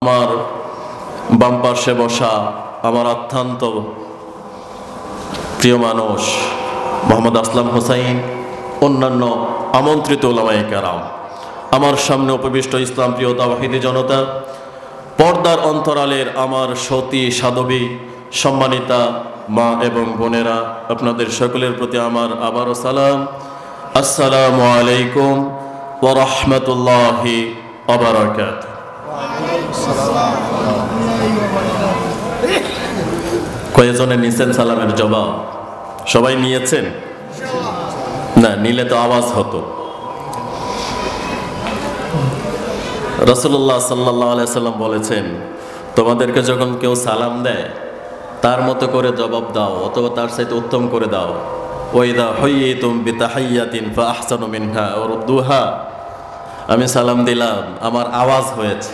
আমার বাম পাশে বসা আমার অত্যন্ত প্রিয় মানুষ মোহাম্মদ আসলাম হোসাইন, অন্যান্য আমন্ত্রিত উলামায়ে কেরাম, আমার সামনে উপবিষ্ট ইসলাম প্রিয় তাওহীদি জনতা, পর্দার অন্তরালের আমার সতী সাধবী সম্মানিতা মা এবং বোনেরা, আপনাদের সকলের প্রতি আমার আবারও সালাম। আসসালামু আলাইকুম ওয়া রাহমাতুল্লাহি ওয়া বারাকাতুহু। কয়েকজনে নিয়েছেন সালামের জবাব? সবাই নিয়েছেন? না নিলে তো আওয়াজ হতো। রাসূলুল্লাহ সাল্লাল্লাহু আলাইহি সাল্লাম বলেছেন, তোমাদেরকে যখন কেউ সালাম দেয় তার মতো করে জবাব দাও, অথবা তার চাইতে উত্তম করে দাও। ওয়াইদা হুয়িতুম বিতাহিয়াতিন ফাআহসানু মিনহা ওয়া রুদ্দুহা। আমি সালাম দিলাম, আমার আওয়াজ হয়েছে।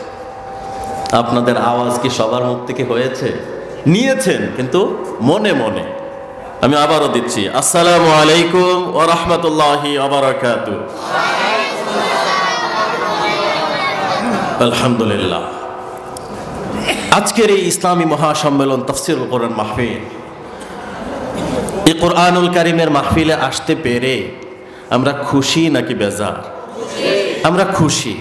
আপনাদের আওয়াজ কি সবার মুখ থেকে হয়েছে? নিয়েছেন কিন্তু মনে মনে। আমি আবারও দিচ্ছি, আসসালামু আলাইকুম ওয়া রাহমাতুল্লাহি ওয়া বারাকাতুহু। আলহামদুলিল্লাহ, আজকের এই ইসলামী মহাসম্মেলন তাফসীরুল কোরআন মাহফিল, এই কোরআনুল কারীমের মাহফিলে আসতে পেরে আমরা খুশি নাকি বেজার? আমরা খুশি,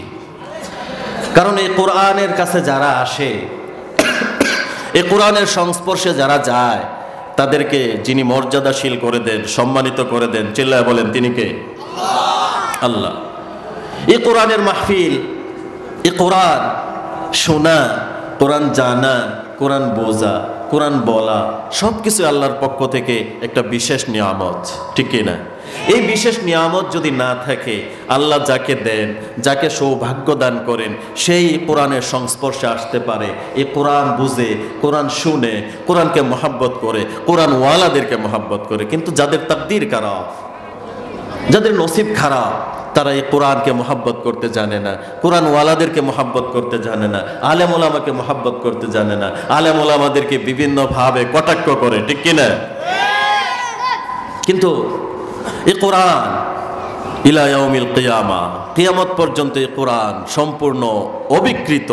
কারণ এই কোরআনের কাছে যারা আসে, এই কোরআনের সংস্পর্শে যারা যায়, তাদেরকে যিনি মর্যাদাশীল করে দেন, সম্মানিত করে দেন, চিল্লায় বলেন তিনি কে? আল্লাহ। এই কোরআনের মাহফিল, এই কোরআন শোনা, কোরআন জানা, কোরআন বোঝা, কোরআন বলা, সব কিছু আল্লাহর পক্ষ থেকে একটা বিশেষ নিয়ামত, ঠিক কিনা? এই বিশেষ নিয়ামত যদি না থাকে, আল্লাহ যাকে দেন, যাকে সৌভাগ্য দান করেন, সেই কোরআনের সংস্পর্শে আসতে পারে, এই কোরআন বুঝে, কোরআন শুনে, কোরআনকে মহাব্বত করে, কোরআন ওয়ালাদেরকে মহাব্বত করে। কিন্তু যাদের তাকদীর খারাপ, যাদের নসিব খারাপ, তারা এই কোরআনকে মহাব্বত করতে জানে না, কোরআন ওয়ালাদেরকে মহাব্বত করতে জানে না, আলেম ওলামাকে মহাব্বত করতে জানে না, আলেম ওলামাদেরকে বিভিন্নভাবে কটাক্ষ করে, ঠিক কিনা? কিন্তু এই কোরআন ইলা ইয়াউমিল কিয়ামা, কিয়ামত পর্যন্ত এই কোরআন সম্পূর্ণ অবিকৃত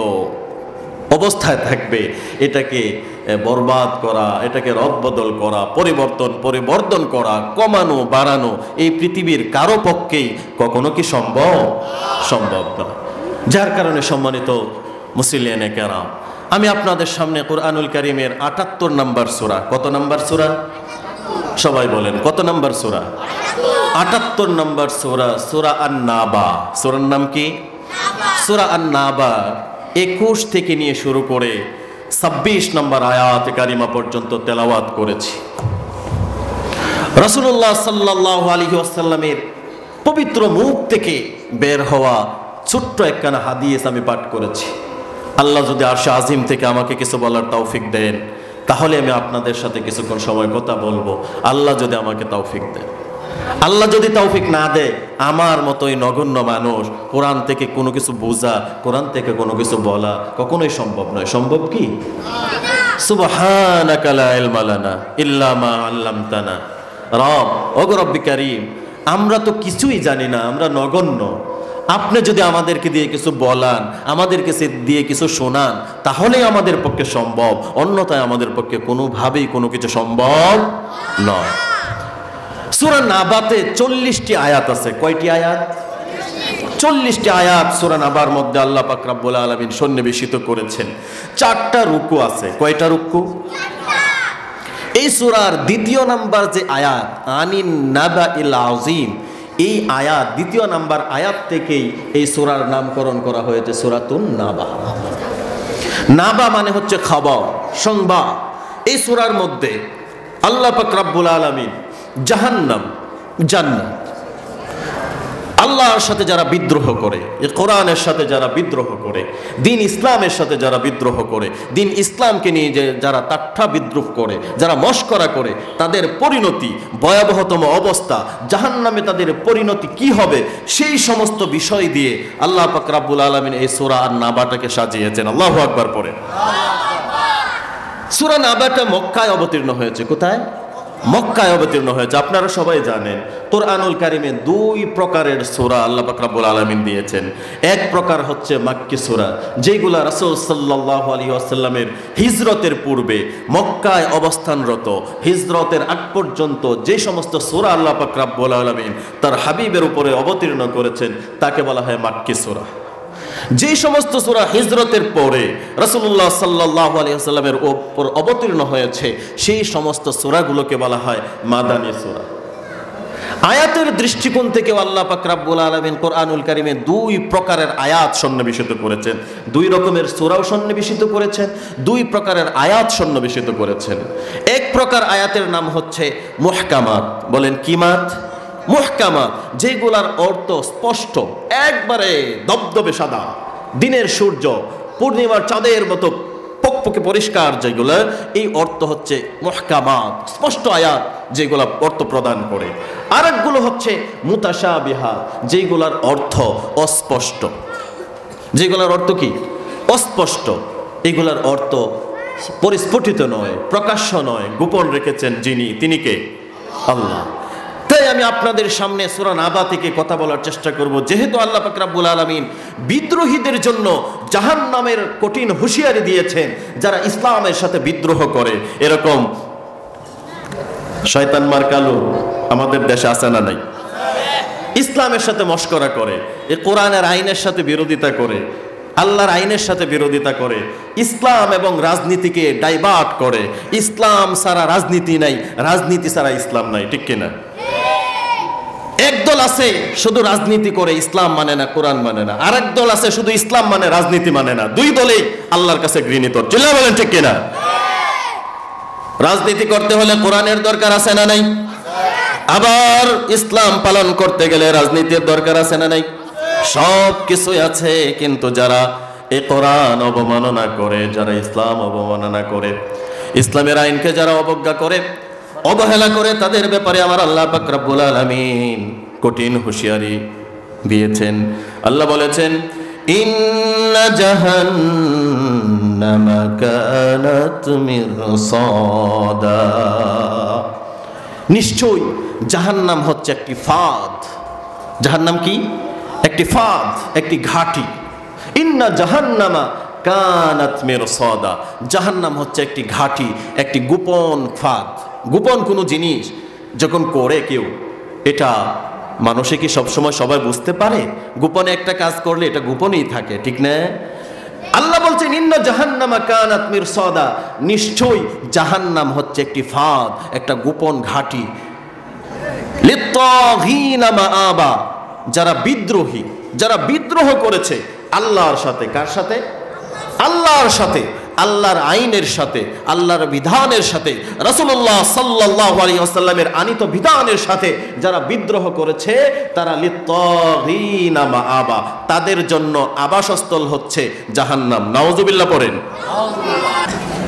অবস্থায় থাকবে। এটাকে বরবাদ করা, এটাকে রদবদল করা, পরিবর্তন করা, কমানো বাড়ানো এই পৃথিবীর কারো পক্ষেই কখনো কি সম্ভব না। যার কারণে সম্মানিত মুসলিয়ানে কেরাম, আমি আপনাদের সামনে কোরআনুল কারীমের ৭৮ নম্বর সূরা, কত নম্বর সূরা? সবাই বলেন কত নম্বর সূরা? ৭৮ নম্বর সূরা, সূরা আন-নাবা। সূরার নাম কি? সূরা আন-নাবা ২১ থেকে নিয়ে শুরু করে ২৬ নম্বর আয়াত কারিমা পর্যন্ত তেলাওয়াত করেছি। রাসূলুল্লাহ সাল্লাল্লাহু আলাইহি ওয়াসাল্লামের পবিত্র মুখ থেকে বের হওয়া ছোট্ট একখানা হাদিস আমি পাঠ করেছি। আল্লাহ যদি আরশে আজিম থেকে আমাকে কিছু বলার তৌফিক দেন, তাহলে আমি আপনাদের সাথে কিছুক্ষণ সময় কথা বলবো। আল্লাহ যদি আমাকে তৌফিক দেন, আল্লাহ যদি তৌফিক না দেয়, আমার মতোই নগণ্য মানুষ কোরআন থেকে কোনো কিছু বোঝা, কোরআন থেকে কোনো কিছু বলা কখনোই সম্ভব নয়। সম্ভব কি? সুবহানাকা লা ইলমা লানা ইল্লা মা আল্লামতানা। রব, ওগো রব্বি কারীম, আমরা তো কিছুই জানি না, আমরা নগণ্য। আপনি যদি আমাদেরকে দিয়ে কিছু বলান, আমাদেরকে দিয়ে কিছু শোনান, তাহলেই আমাদের পক্ষে সম্ভব, অন্যথায় আমাদের পক্ষে কোনোভাবেই কোনো কিছু সম্ভব নয়। সূরা নাবাতে ৪০টি আয়াত আছে। কয়টি আয়াত? ৪০টি আয়াত সূরা নাবার মধ্যে আল্লাহ পাক রব্বুল আলামিন সন্নিবেশিত করেছেন। ৪টা রুকু আছে। কয়টা রুকু? এই সূরার ২য় নাম্বার যে আয়াত, আনিন নাবাইল আযীম, এই আয়াত ২য় নাম্বার আয়াত থেকেই এই সূরার নামকরণ করা হয়েছে সূরাতুন নাবা। নাবা মানে হচ্ছে খবর, সংবাদ। এই সূরার মধ্যে আল্লাহ পাক রব্বুল আলামিন জাহান্নাম, জান্নাত, আল্লাহর সাথে যারা বিদ্রোহ করে, এই কোরআনের সাথে যারা বিদ্রোহ করে, দিন ইসলামের সাথে যারা বিদ্রোহ করে, দিন ইসলামকে নিয়ে যে যারা ঠাট্টা বিদ্রুপ করে, যারা মশকরা করে, তাদের পরিণতি ভয়াবহতম অবস্থা, জাহান্নামে তাদের পরিণতি কি হবে, সেই সমস্ত বিষয় দিয়ে আল্লাহ পাক রব্বুল আলামিন এই সূরা আন-নাবাটাকে সাজিয়েছেন। আল্লাহু আকবার পড়ে। সূরা নাবাটা মক্কায় অবতীর্ণ হয়েছে। কোথায়? মক্কায় অবতীর্ণ হয়েছে। আপনারা সবাই জানেন কোরআনুল কারিমে দুই প্রকারের সূরা আল্লাহ পাক রব্বুল আলামিন দিয়েছেন। এক প্রকার হচ্ছে মাক্কি সূরা, যেগুলা রাসূল সাল্লাল্লাহু আলাইহি ওয়াসাল্লামের হিজরতের পূর্বে মক্কায় অবস্থানরত হিজরতের আগ পর্যন্ত যে সমস্ত সূরা আল্লাহ পাক রব্বুল আলামিন তার হাবিবের উপরে অবতীর্ণ করেছেন তাকে বলা হয় মাক্কি সূরা। যে সমস্ত সূরা হিজরতের পরে রাসূলুল্লাহ সাল্লাল্লাহু আলাইহি ওয়াসাল্লামের উপর অবতীর্ণ হয়েছে সেই সমস্ত সূরাগুলোকে বলা হয় মাদানী সূরা। আয়াতের দৃষ্টিকোণ থেকে আল্লাহ পাক রব্বুল আলামিন কোরআনুল কারিমে দুই প্রকারের আয়াত সন্নিবেশিত করেছেন, দুই রকমের সূরাও সন্নিবেশিত করেছেন, দুই প্রকারের আয়াত সন্নিবেশিত করেছেন। এক প্রকার আয়াতের নাম হচ্ছে মুহকামাত। বলেন কি মাত? মুহকামাত, যেগুলার অর্থ স্পষ্ট, একবারে দবদবে সাদা, দিনের সূর্য পূর্ণিমার চাঁদের মতো পকপকে পরিষ্কার, যেগুলো এই অর্থ হচ্ছে মুহকামাত, স্পষ্ট আয়াত যেগুলা অর্থ প্রদান করে। আরেকগুলো হচ্ছে মুতাশাবিহাত, যেগুলার অর্থ অস্পষ্ট, যেগুলার অর্থ কি অস্পষ্ট, এগুলার অর্থ পরিস্ফুটিত নয়, প্রকাশ্য নয়, গোপন রেখেছেন যিনি, তিনি কে? আল্লাহ। তাই আমি আপনাদের সামনে সূরা নাবা থেকে কথা বলার চেষ্টা করব। যেহেতু আল্লাহ পাক রব্বুল আলামিন বিদ্রোহীদের জন্য জাহান্নামের কঠিন হুঁশিয়ারি দিয়েছেন, যারা ইসলামের সাথে বিদ্রোহ করে। এরকম শয়তান মার্কালু আমাদের দেশে আছে না নাই? ইসলামের সাথে মশকরা করে, এই কোরআনের আইনের সাথে বিরোধিতা করে, আল্লাহর আইনের সাথে বিরোধিতা করে, ইসলাম এবং রাজনীতিকে ডাইভার্ট করে। ইসলাম ছাড়া রাজনীতি নাই, রাজনীতি ছাড়া ইসলাম নাই, ঠিক কিনা? একদল আছে শুধু রাজনীতি করে, ইসলাম মানে না, কোরআন মানে না। আরেক দল আছে শুধু ইসলাম মানে, রাজনীতি মানে না। দুই দলেই আল্লাহর কাছে ঘৃণিত। চিল্লা বলেন ঠিক কিনা? রাজনীতি করতে হলে কোরআনের দরকার আছে না নাই? আবার ইসলাম পালন করতে গেলে রাজনীতির দরকার আছে না নাই? সব কিছুই আছে, কিন্তু যারা এই কোরআন অবমাননা করে, যারা ইসলাম অবমাননা করে, ইসলামের আইনকে যারা অবজ্ঞা করে, অবহেলা করে, তাদের ব্যাপারে আমার আল্লাহ পাক রব্বুল আলামিন কঠিন হুঁশিয়ারি দিয়েছেন। আল্লাহ বলেছেন, ইন্না জাহান্নামা কানাত মিরসাদা, নিশ্চয়ই জাহান্নাম হচ্ছে একটি ফাঁদ। জাহান্নাম কি? একটি ফাঁদ, একটি ঘাঁটি। ইন্না জাহান্নামা কানাত মিরসাদা, জাহান্নাম হচ্ছে একটি ঘাঁটি, একটি গোপন ফাঁদ। গোপন কোনো জিনিস যখন করে কেউ, এটা মানুষে কি সবসময় সবাই বুঝতে পারে? গোপনে একটা কাজ করলে এটা গোপনেই থাকে, ঠিক না? আল্লাহ বলছেন ইন্না জাহান্নামা কানাত মিরসাদা, নিশ্চয়ই জাহান্নাম হচ্ছে একটি ফাঁদ, একটা গোপন ঘাঁটি। লিত্তাগীনা মাআবা, যারা বিদ্রোহী, যারা বিদ্রোহ করেছে আল্লাহর সাথে। কার সাথে? আল্লাহর সাথে, আল্লাহর আইনের সাথে, আল্লাহর বিধানের সাথে, রাসূলুল্লাহ সাল্লাল্লাহু আলাইহি ওয়াসাল্লামের আনিত বিধানের সাথে যারা বিদ্রোহ করেছে, তারা লিত্তাগীনা মাআবা, তাদের জন্য আবাসস্থল হচ্ছে জাহান্নাম। নাউযুবিল্লাহ পড়েন।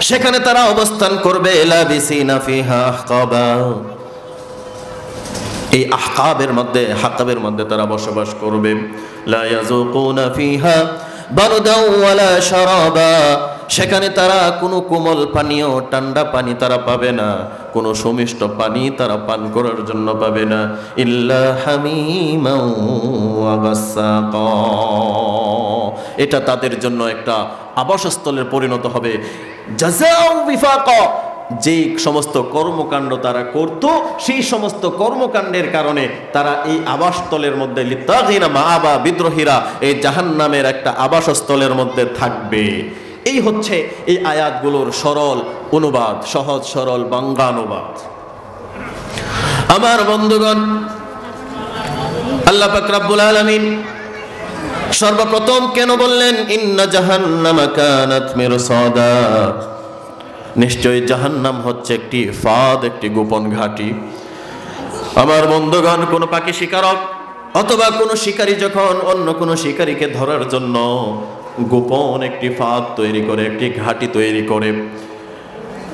সেখানে তারা অবস্থান করবে, লাবিসিনা ফিহা আহকাবা, এই আহকাবের মধ্যে, হাকাবের মধ্যে তারা বসবাস করবে। লা ইয়াযুকুনা ফিহা বারদাও ওয়ালা শারাবা, সেখানে তারা কোনো কোমল পানীয়, ঠান্ডা পানি তারা পাবে না, কোনো সুমিষ্ট পানি তারা পান করার জন্য পাবে না। ইল্লা হামিমান ওয়া গাসসাকা, এটা তাদের জন্য একটা আবাসস্থলের পরিণত হবে। জাযাউ বিফাকা, যে সমস্ত কর্মকাণ্ড তারা করত, সেই সমস্ত কর্মকাণ্ডের কারণে তারা এই আবাসস্থলের মধ্যে, লিত্তাগীনা মাআবা, বিদ্রোহীরা এই জাহান্নামের একটা আবাসস্থলের মধ্যে থাকবে। এই হচ্ছে এই আয়াতগুলোর সরল অনুবাদ, সহজ সরল বাংলা অনুবাদ। আমার বন্ধুগণ, আল্লাহ পাক রব্বুল আলামিন সর্বপ্রথম কেন বললেন ইন্না জাহান্নামা কানাত মিরসাদা? নিশ্চয়ই জাহান্নাম হচ্ছে একটি ফাঁদ, একটি গোপন ঘাঁটি। আমার বন্ধুগণ, কোনো পাখি শিকারক অথবা কোনো শিকারী যখন অন্য কোনো শিকারীকে ধরার জন্য গোপন একটি ফাঁদ তৈরি করে, একটি ঘাঁটি তৈরি করে,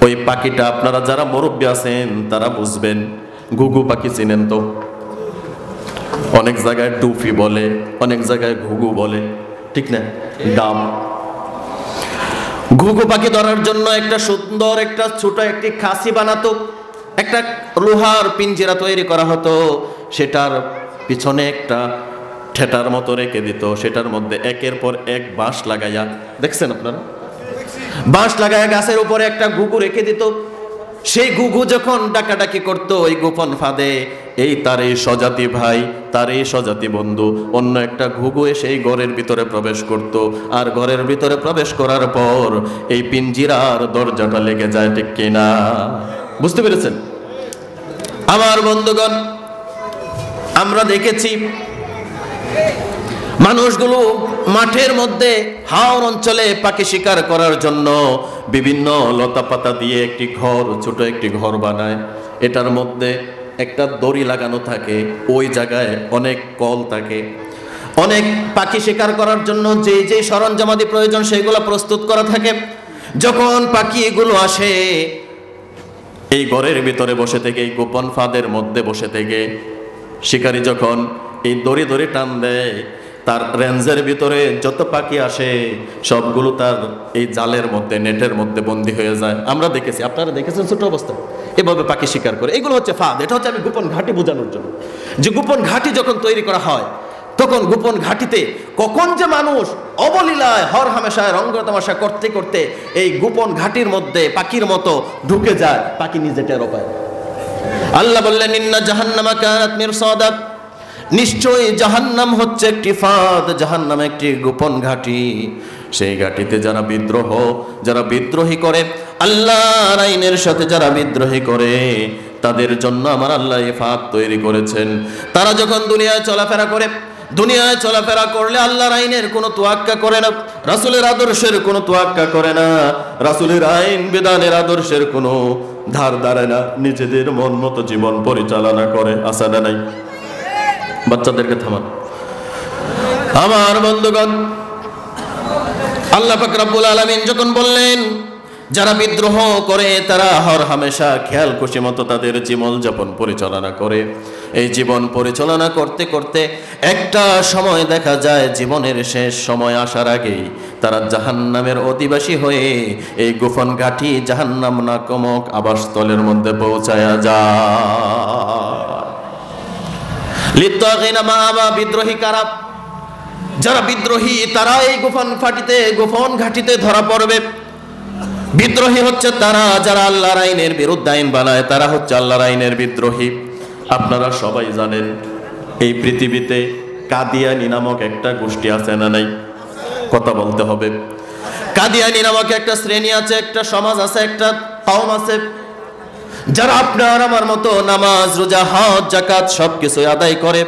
ওই পাখিটা, আপনারা যারা মুরব্বী আছেন তারা বুঝবেন, ঘুঘু পাখি চিনেন তো? অনেক জায়গায় টুফি বলে, অনেক জায়গায় ঘুঘু বলে, ঠিক না? ডাব। ঘুঘু পাখি ধরার জন্য একটা সুন্দর, একটা ছোট একটি খাসি বানাতো, একটা লোহার পিঞ্জিরা তৈরি করা হতো, সেটার পিছনে একটা ঠেটার মতো রেখে দিত, সেটার মধ্যে একের পর এক বাঁশ লাগাইয়া, দেখছেন আপনারা, বাঁশ লাগাইয়া গাছের উপরে একটা ঘুঘু রেখে দিত। সেই ঘুঘু যখন ডাকাডাকি করত ওই গোপন ফাঁদে, এই তার এই স্বজাতি ভাই, তার এই স্বজাতি বন্ধু অন্য একটা ঘুঘু এসে এই ঘরের ভিতরে প্রবেশ করত, আর ঘরের ভিতরে প্রবেশ করার পর এই পিঞ্জিরার দরজাটা লেগে যায়, ঠিক কিনা? বুঝতে পেরেছেন আমার বন্ধুগণ? আমরা দেখেছি মানুষগুলো মাঠের মধ্যে হাওর অঞ্চলে পাখি শিকার করার জন্য বিভিন্ন লতা পাতা দিয়ে একটি ঘর, ছোট একটি ঘর বানায়। এটার মধ্যে একটা দড়ি লাগানো থাকে, ওই জায়গায় অনেক কল থাকে। অনেক পাখি শিকার করার জন্য যে যে সরঞ্জামাদি প্রয়োজন সেগুলো প্রস্তুত করা থাকে। যখন পাখি এগুলো আসে, এই ঘরের ভিতরে বসে থেকে, এই গোপন ফাঁদের মধ্যে বসে থেকে শিকারী যখন এই দড়ি দড়ি টান দেয়, তার রেঞ্জের ভিতরে যত পাখি আসে সবগুলো তার এই জালের মধ্যে, নেটের মধ্যে বন্দী হয়ে যায়। আমরা দেখেছি, আপনারা দেখেছেন ছোট অবস্থায় এভাবে পাখি শিকার করে। এগুলো হচ্ছে ফাঁদ। এটা হচ্ছে আমি গোপন ঘাঁটি বোঝানোর জন্য, যে গোপন ঘাঁটি যখন তৈরি করা হয় তখন গোপন ঘাঁটিতে কখন যে মানুষ অবলীলায় হর হামেশায় রঙ্গ তামাশা করতে করতে এই গোপন ঘাঁটির মধ্যে পাখির মতো ঢুকে যায়, পাখি নিজে টেরও পায়। আল্লাহ বললেন, ইন্না জাহান্নামা কানাত মিরসাদা, নিশ্চয়ই জাহান্নাম হচ্ছে একটি ফাঁদ, জাহান্নাম একটি গোপন ঘাঁটি। সেই ঘাঁটিতে যারা বিদ্রোহ, যারা বিদ্রোহী করে, আল্লাহর আইনের সাথে যারা বিদ্রোহী করে, তাদের জন্য আমার আল্লাহ এই ফাঁদ তৈরি করেছেন। তারা যখন দুনিয়ায় চলাফেরা করে, দুনিয়ায় চলাফেরা করলে আল্লাহর আইনের কোনো তোয়াক্কা করে না, রাসূলের আদর্শের কোনো তোয়াক্কা করে না, রাসূলের আইন বিধানের আদর্শের কোনো ধার ধারে না, নিজেদের মন মতো জীবন পরিচালনা করে। আছে না নাই? বাচ্চাদেরকে থামান। আমার বন্ধুগণ, আল্লাহ পাক রব্বুল আলামিন যখন বললেন যারা বিদ্রোহ করে তারা হর হামেশা খেয়াল খুশি মতো তাদের জীবন যাপন পরিচালনা করে, এই জীবন পরিচালনা করতে করতে একটা সময় দেখা যায় জীবনের শেষ সময় আসার আগেই তারা জাহান্নামের অধিবাসী হয়ে এই গোপন ঘাঁটি জাহান্নাম নামক আবাসস্থলের মধ্যে পৌঁছায়া যায়। লিত্তাগিনা মাআবা, বিদ্রোহী কারা? যারা বিদ্রোহী তারা এই গোপন ঘাঁটিতে ধরা পড়বে। বিদ্রোহী হচ্ছে তারা যারা আল্লাহর আইনের বিরুদ্ধে আইন বানায়, তারা হচ্ছে আল্লাহর আইনের বিদ্রোহী। আপনারা সবাই জানেন এই পৃথিবীতে কাদিয়ানী নামক একটা গোষ্ঠী আছে না নাই? কথা বলতে হবে। কাদিয়ানী নামক একটা শ্রেণী আছে, একটা সমাজ আছে, একটা কওম আছে, যারা আপনার আমার মতো নামাজ, রোজা, হজ, যাকাত সবকিছু আদায় করে,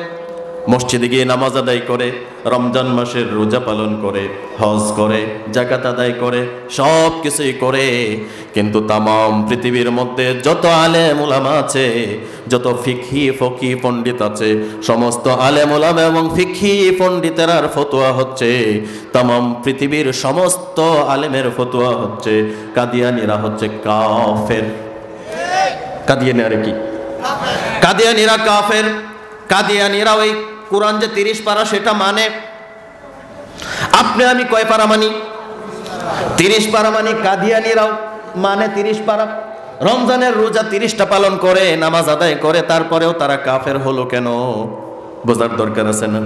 মসজিদে গিয়ে নামাজ আদায় করে, রমজান মাসের রোজা পালন করে, হজ করে, যাকাত আদায় করে, সব কিছুই করে। কিন্তু তামাম পৃথিবীর মধ্যে যত আলেম উলামা আছে, যত ফিকহি ফকি পণ্ডিত আছে, সমস্ত আলেম উলামা এবং ফিকহি পণ্ডিতের ফতোয়া হচ্ছে, তামাম পৃথিবীর সমস্ত আলেমের ফতোয়া হচ্ছে কাদিয়ানীরা হচ্ছে কাফের। কাদিয়ানীরা কি? কাদিয়ানীরা কাফের। কাদিয়ানীরা ওই কোরআন যে 30 পারা সেটা মানে। আপনি আমি কয় পারা মানি? 30 পারা মানি। কাদিয়ানীরাও মানে 30 পারা। রমজানের রোজা 30টা পালন করে, নামাজ আদায় করে, তারপরেও তারা কাফের হলো কেন? বোঝার দরকার আছে না?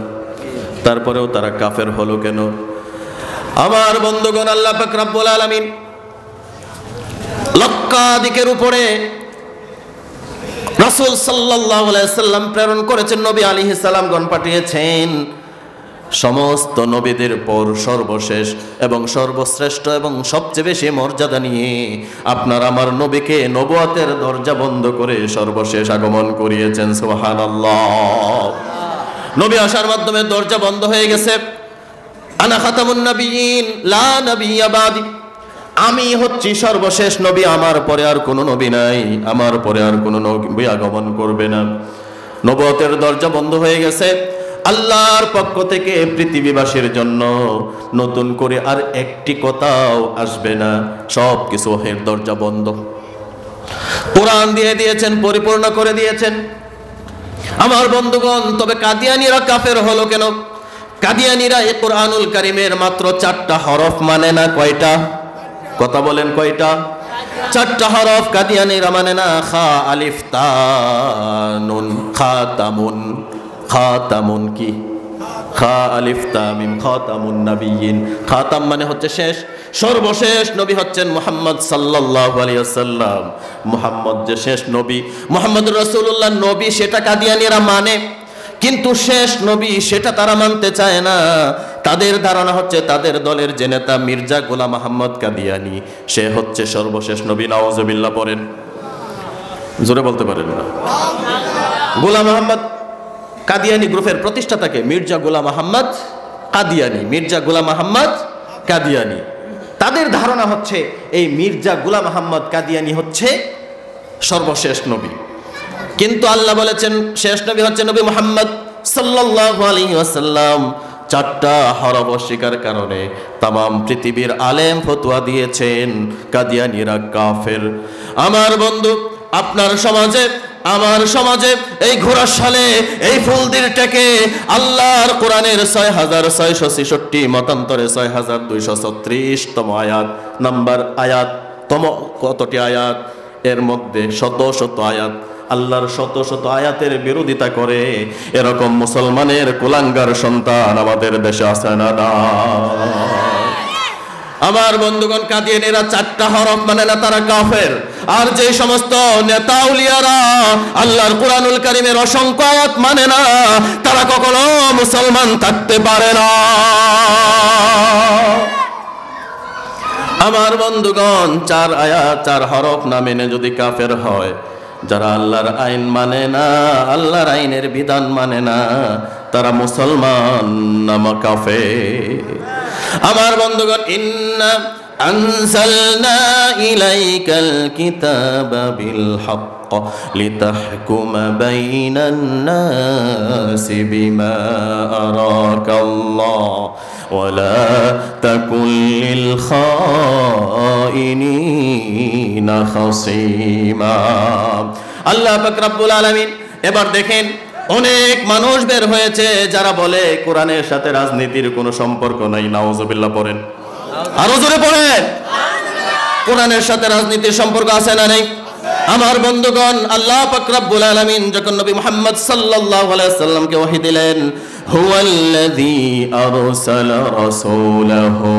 তারপরেও তারা কাফের হলো কেন? আমার বন্ধুগণ, আল্লাহ পাক রব্বুল আলামিন লক্ষাধিকের উপরে রাসূল সাল্লাল্লাহু আলাইহি সাল্লাম প্রেরণ করেছেন, নবী আলাইহিস সালামগণ পাঠিয়েছেন। সমস্ত নবীদের পর সর্বশেষ এবং সর্বশ্রেষ্ঠ এবং সবচেয়ে বেশি মর্যাদা নিয়ে আপনার আমার নবীকে নবুয়তের দরজা বন্ধ করে সর্বশেষ আগমন করিয়েছেন। সুবহানাল্লাহ। নবী আসার মাধ্যমে দরজা বন্ধ হয়ে গেছে। আনা খাতামুন নবিয়্যিন লা নবিয়্যা বাদি, আমি হচ্ছি সর্বশেষ নবী, আমার পরে আর কোনো নবী নাই, আমার পরে আর কোনো নবী আগমন করবে না। নবুয়তের দরজা বন্ধ হয়ে গেছে। আল্লাহর পক্ষ থেকে পৃথিবীবাসীর জন্য নতুন করে আর একটি কথাও আসবে না, সব কিছু ওহির দরজা বন্ধ। কোরআন দিয়ে দিয়েছেন, পরিপূর্ণ করে দিয়েছেন। আমার বন্ধুগণ, তবে কাদিয়ানীরা কাফের হলো কেন? কাদিয়ানীরা এই কোরআনুল কারীমের মাত্র 4টা হরফ মানে না। কয়টা? কথা বলেন, কয়টা? চারটা হরফ কাদিয়ানিরা মানে না। খা আলিফ তা নুন খাতামুন। খাতামুন কি? খা আলিফ তা মিম খাতামুন নবিয়্যিন। খাতাম মানে হচ্ছে শেষ, সর্বশেষ নবী হচ্ছেন মুহাম্মদ সাল্লাল্লাহু আলাইহি ওয়াসাল্লাম। মুহাম্মদ যে শেষ নবী, মুহাম্মদুর রাসূলুল্লাহ নবী, সেটা কাদিয়ানীরা মানে, কিন্তু শেষ নবী সেটা তারা মানতে চায় না। তাদের ধারণা হচ্ছে তাদের দলের যে নেতা মির্জা গোলাম আহমদ কাদিয়ানী, সে হচ্ছে সর্বশেষ নবী। নাউজুবিল্লাহ পড়েন, জোরে বলতে পারেন না? গোলাম আহমদ কাদিয়ানী গ্রুপের প্রতিষ্ঠাতাকে মির্জা গোলাম আহমদ কাদিয়ানী, মির্জা গোলাম আহমদ কাদিয়ানী। তাদের ধারণা হচ্ছে এই মির্জা গোলাম আহমদ কাদিয়ানী হচ্ছে সর্বশেষ নবী, কিন্তু আল্লাহ বলেছেন শেষ নবী হচ্ছে নবী মুহাম্মদ সাল্লাল্লাহু আলাইহি ওয়াসাল্লাম। চারটা হরফ অস্বীকার কারণে তাম পৃথিবীর আলেম ফতোয়া দিয়েছেন কাদিয়ানীরা কাফের। আমার বন্ধু, আপনার সমাজে, আমার সমাজে এই ঘোড়ার সালে, এই ফুলদির টেকে আল্লাহর কোরআনের ৬৬৬৬ মতান্তরে ৬২৩৬তম আয়াত নাম্বার আয়াত, কতটি আয়াত? এর মধ্যে শত শত আয়াত, আল্লাহর শত শত আয়াতের বিরোধিতা করে এরকম মুসলমানের কুলাঙ্গার সন্তান আমাদের দেশে আছে না? আমার বন্ধুগণ, কাদিয়ানীরা চারটা হরফ মানে না, তারা কাফের। আর যে সমস্ত নেতা উলিয়ারা আল্লাহর কুরআনুল কারীমের অসংখ্য আয়াত মানে না, তারা কখনো মুসলমান থাকতে পারে না। আমার বন্ধুগণ, চার আয়াত, চার হরফ না মেনে যদি কাফের হয়, যারা আল্লাহর আইন মানে না, আল্লাহর আইনের বিধান মানে না, তারা মুসলমান না কাফের। আমার বন্ধুগণ, ইন্না আনজালনা ইলাইকাল কিতাবা বিল হক্ক লিতাহকুমা বাইনান নাসি বিমা আরাকাল্লাহ ওয়ালা তাকুন লিল খাইনিনা খাসীমা। আল্লাহ পাক রব্বুল আলামিন এবার দেখেন, অনেক মানুষ বের হয়েছে যারা বলে কোরআনের সাথে রাজনীতির কোনো সম্পর্ক নাই। নাউজুবিল্লাহ পড়েন, আরো জোরে পড়েন। কোরআনের সাথে রাজনীতির সম্পর্ক আছে না নেই? আমার বন্ধুগণ, আল্লাহ পাক রব্বুল আলামিন যখন নবী মুহাম্মদ সাল্লাল্লাহু আলাইহি ওয়াসাল্লামকে ওহী দিলেন, হুয়াল্লাযী আরসালা রাসূলাহু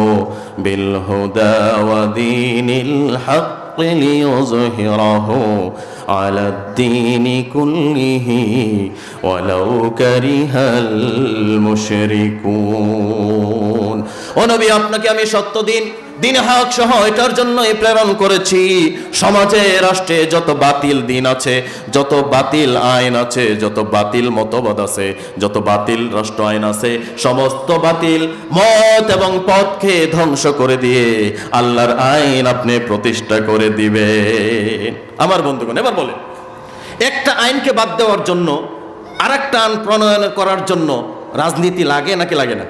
বিল হুদা ওয়া দীনিল হক লিইয়ুযহিরাহু আলাদ-দীনি কুল্লিহি ওয়ালাউ কারিহাল মুশরিকুন। ও নবী, আপনাকে আমি সত্য দিন, দিন হক সহ এটার জন্যই প্রেরণ করেছি। সমাজে, রাষ্ট্রে যত বাতিল দিন আছে, যত বাতিল আইন আছে, যত বাতিল মতবাদ আছে, যত বাতিল রাষ্ট্র আইন আছে, সমস্ত বাতিল মত এবং পথকে ধ্বংস করে দিয়ে আল্লাহর আইন আপনি প্রতিষ্ঠা করে দিবেন। আমার বন্ধুগণ, এবার বলেন, একটা আইনকে বাদ দেওয়ার জন্য আরেকটা আইন প্রণয়ন করার জন্য রাজনীতি লাগে নাকি লাগে না?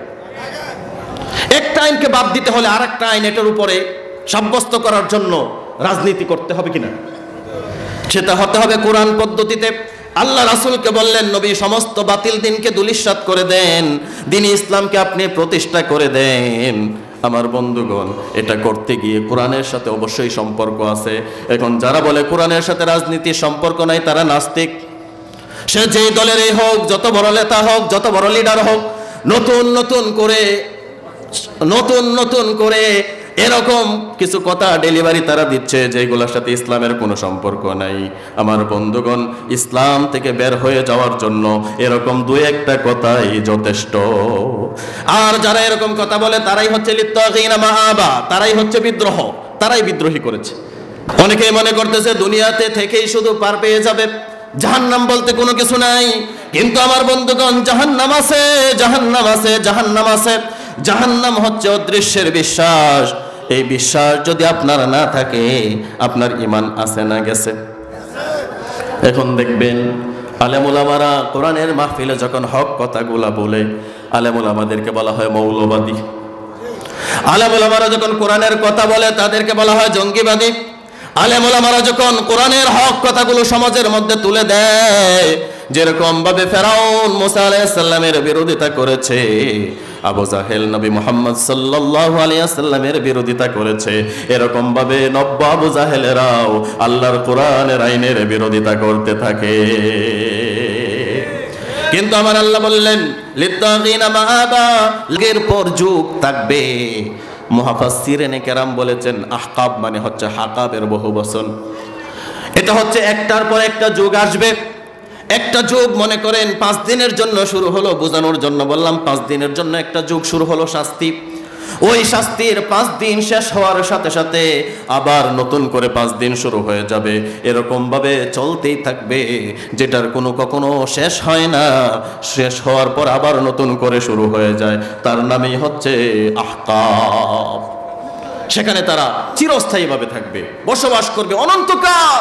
একটা আইনকে বাদ দিতে হলে আরেকটা আইন এটার উপরে সাব্যস্ত করার জন্য রাজনীতি করতে হবে কিনা? সেটা হতে হবে কোরআন পদ্ধতিতে। আল্লাহ রাসূলকে বললেন, নবী সমস্ত বাতিল দিনকে ধূলিসাৎ করে দেন, দ্বীন ইসলামকে আপনি প্রতিষ্ঠা করে দেন। আমার বন্ধুগণ, এটা করতে গিয়ে কোরআনের সাথে অবশ্যই সম্পর্ক আছে। এখন যারা বলে কোরআনের সাথে রাজনীতির সম্পর্ক নাই, তারা নাস্তিক। সে যেই দলেরই হোক, যত বড় নেতা হোক, যত বড় লিডার হোক, নতুন নতুন করে এরকম কিছু কথা ডেলিভারি তারা দিচ্ছে যেগুলোর সাথে ইসলামের কোনো সম্পর্ক নাই। আমার বন্ধুগণ, ইসলাম থেকে বের হয়ে যাওয়ার জন্য এরকম দুই একটা কথাই যথেষ্ট। আর যারা এরকম কথা বলে তারাই হচ্ছে লিত্তাগিনা মাআবা, তারাই হচ্ছে বিদ্রোহ, তারাই বিদ্রোহী করেছে। অনেকেই মনে করতেছে দুনিয়াতে থেকেই শুধু পার পেয়ে যাবে, জাহান্নাম বলতে কোনো কিছু নাই। কিন্তু আমার বন্ধুগণ, জাহান্নাম আছে, জাহান্নাম আছে, জাহান্নাম আছে। জাহান্নাম হচ্ছে অদৃশ্যের বিশ্বাস। এই বিশ্বাস যদি আপনার না থাকে, আপনার ঈমান আছে না গেছে? এখন দেখবেন আলেম ওলামারা কোরআনের মাহফিলে যখন হক কথাগুলা বলে, আলেম ওলামাদেরকে বলা হয় মৌলবাদী। আলেম ওলামারা যখন কোরআনের কথা বলে, তাদেরকে বলা হয় জঙ্গিবাদী। আলেম ওলামারা যখন কোরআনের হক কথাগুলো সমাজের মধ্যে তুলে দেয়, যেরকম ভাবে ফেরাউন মুসা আলাইহিস সালামের বিরোধিতা করেছে, আবু জাহেল নবী মুহাম্মদ সাল্লাল্লাহু আলাইহি ওয়াসাল্লামের বিরোধিতা করেছে, এরকম ভাবে নব্য আবু জাহেলেরাও আল্লাহর কোরআনের আইনের বিরোধিতা করতে থাকে। কিন্তু আমার আল্লাহ বললেন লিত্তাগিনা মাআবা, যুগের পর যুগ থাকবে। মুফাসসিরিনে কেরাম বলেছেন আহকাব মানে হচ্ছে হাকাবের বহুবচন। এটা হচ্ছে একটার পর একটা যুগ আসবে। একটা যুগ মনে করেন 5 দিনের জন্য শুরু হলো, বোঝানোর জন্য বললাম 5 দিনের জন্য একটা যুগ শুরু হলো শাস্তি। ওই শাস্তির 5 দিন শেষ হওয়ার সাথে সাথে আবার নতুন করে 5 দিন শুরু হয়ে যাবে। এরকম ভাবে চলতেই থাকবে, যেটার কখনো শেষ হয় না, শেষ হওয়ার পর আবার নতুন করে শুরু হয়ে যায়। তার নামই হচ্ছে আহকাব। সেখানে তারা চিরস্থায়ীভাবে থাকবে, বসবাস করবে অনন্তকাল।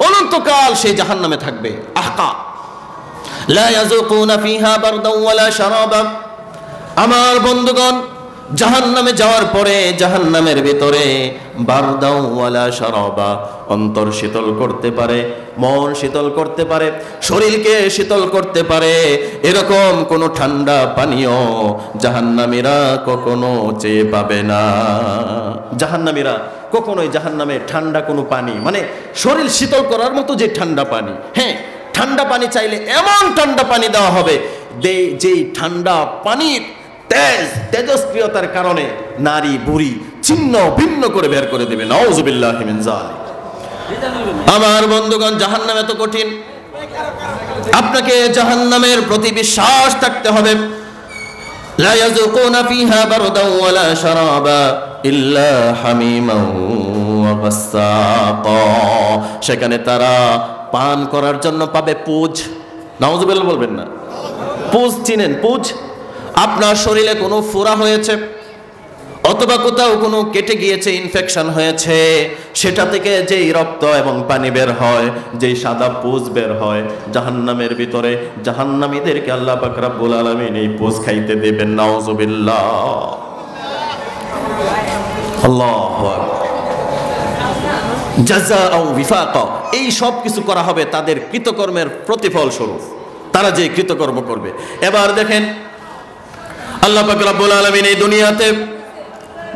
অনন্তকাল সেই জাহান্নামে থাকবে। আহকাব লা ইয়াযুকুনা ফিহা বারদান ওয়ালা শারাবা। আমার বন্ধুগণ, জাহান্নামে যাওয়ার পরে জাহান্নামের ভিতরে বারদাও ওয়ালা শারাবা, অন্তর শীতল করতে পারে, মন শীতল করতে পারে, শরীরকে শীতল করতে পারে, এরকম কোনো ঠান্ডা পানীয় জাহান্নামীরা কখনো চেয়ে পাবে না। জাহান্নামীরা কখনোই জাহান্নামে ঠান্ডা কোনো পানি, মানে শরীর শীতল করার মতো যে ঠান্ডা পানি, হ্যাঁ ঠান্ডা পানি চাইলে এমন ঠান্ডা পানি দেওয়া হবে যেই ঠান্ডা পানির তেজস্ক্রিয়তার কারণে নারী বুড়ি ছিন্ন ভিন্ন করে বের করে দেবে। নাউযুবিল্লাহি মিন যালিক। আমার বন্ধুগণ, জাহান্নাম এত কঠিন, আপনাকে জাহান্নামের প্রতি বিশ্বাস থাকতে হবে। লা ইয়াযুকুনা ফিহা বারদান ওয়ালা শারাবা ইল্লা হামিমান ওয়া গাসসাকা। সেখানে তারা পান করার জন্য পাবে পুজ। নাউযুবিল্লাহ বলবেন না? পুজ চিনেন? পুজ আপনার শরীরে কোনো ফোড়া হয়েছে অথবা কোথাও কোনো কেটে গিয়েছে, ইনফেকশন হয়েছে, সেটা থেকে যেই রক্ত এবং পানি বের হয়, যেই সাদা পুজ বের হয়, জাহান্নামের ভিতরে জাহান্নামীদেরকে আল্লাহ পাক রব্বুল আলামিন এই পুজ খাইতে দেবেন। নাউযুবিল্লাহ। আল্লাহু আকবার। জাযাআও বিফাকা, এই সব কিছু করা হবে তাদের কৃতকর্মের প্রতিফল স্বরূপ, তারা যে কৃতকর্ম করবে। এবার দেখেন আল্লাহ পাক রব্বুল আলামিন এই দুনিয়াতে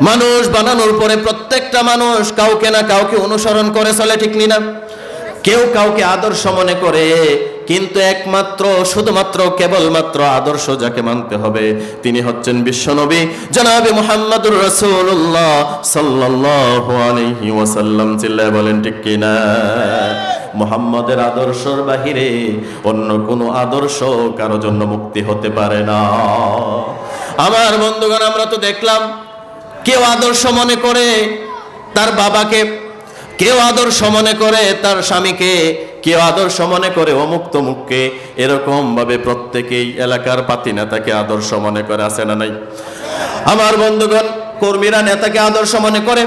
মানুষ বানানোর পরে প্রত্যেকটা মানুষ কাউকে না কাউকে অনুসরণ করে চলে, ঠিক না? কেউ কাউকে আদর্শ মনে করে, কিন্তু একমাত্র শুধুমাত্র কেবলমাত্র আদর্শ যাকে মানতে হবে তিনি হচ্ছেন বিশ্বনবী জনাবে মুহাম্মদুর রাসূলুল্লাহ সাল্লাল্লাহু আলাইহি ওয়াসাল্লাম। চিল্লায় বলেন ঠিক কিনা? মুহাম্মদের আদর্শের বাহিরে অন্য কোনো আদর্শ কারো জন্য মুক্তি হতে পারে না। আমার বন্ধুগণ, আমরা তো দেখলাম কেউ আদর্শ মনে করে তার বাবাকে, কেউ আদর্শ মনে করে তার স্বামীকে, কেউ আদর্শ মনে করে অমুক তমুককে, এরকম ভাবে প্রত্যেকেই এলাকার পাতি নেতাকে আদর্শ মনে করে, আছে না নাই? আমার বন্ধুগণ, কর্মীরা নেতাকে আদর্শ মনে করে,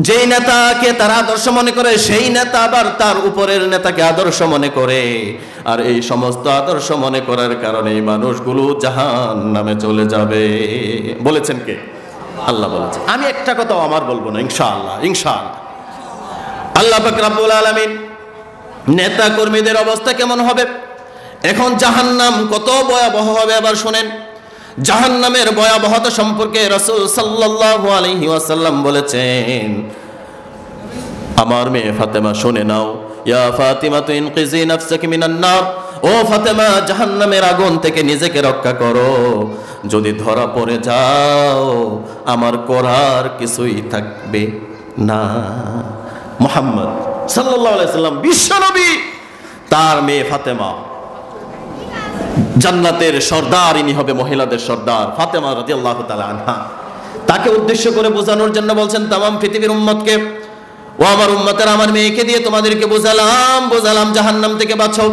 যেই নেতাকে তারা আদর্শ মনে করে সেই নেতা আবার তার উপরের নেতাকে আদর্শ মনে করে। আর এই সমস্ত আদর্শ মনে করার কারণে মানুষগুলো জাহান্নামে চলে যাবে। বলেছেন কে? আল্লাহ বলেছেন। আমি একটা কথাও আমার বলবো না, ইনশাআল্লাহ। ইনশাআল্লাহ আল্লাহ পাক রব্বুল আলামিন নেতা কর্মীদের অবস্থা কেমন হবে, এখন জাহান্নাম কত ভয়াবহ হবে আবার শুনেন। জাহান্নামের ভয়াবহতা সম্পর্কে রাসূল সাল্লাল্লাহু আলাইহি ওয়াসাল্লাম বলেছেন, আমার মেয়ে ফাতেমা শুনে নাও, ইয়া ফাতিমা ইনকিজি নাফসাকি মিনান নার, ও ফাতেমা জাহান্নামের আগুন থেকে নিজেকে রক্ষা করো। যদি ধরা পড়ে যাও আমার করার কিছুই থাকবে না। মুহাম্মদ সাল্লাল্লাহু আলাইহি সাল্লাম বিশ্বনবী, তার মেয়ে ফাতেমা জান্নাতের সর্দার, ইনি হবে মহিলাদের সর্দার ফাতেমা রাদিয়াল্লাহু তাআলা আনহা। তাকে উদ্দেশ্য করে বোঝানোর জন্য বলছেন তামাম পৃথিবীর উম্মতকে, ও আমার উম্মতের, আমার মেয়েকে দিয়ে তোমাদেরকে বোঝালাম জাহান্নাম থেকে বাঁচো।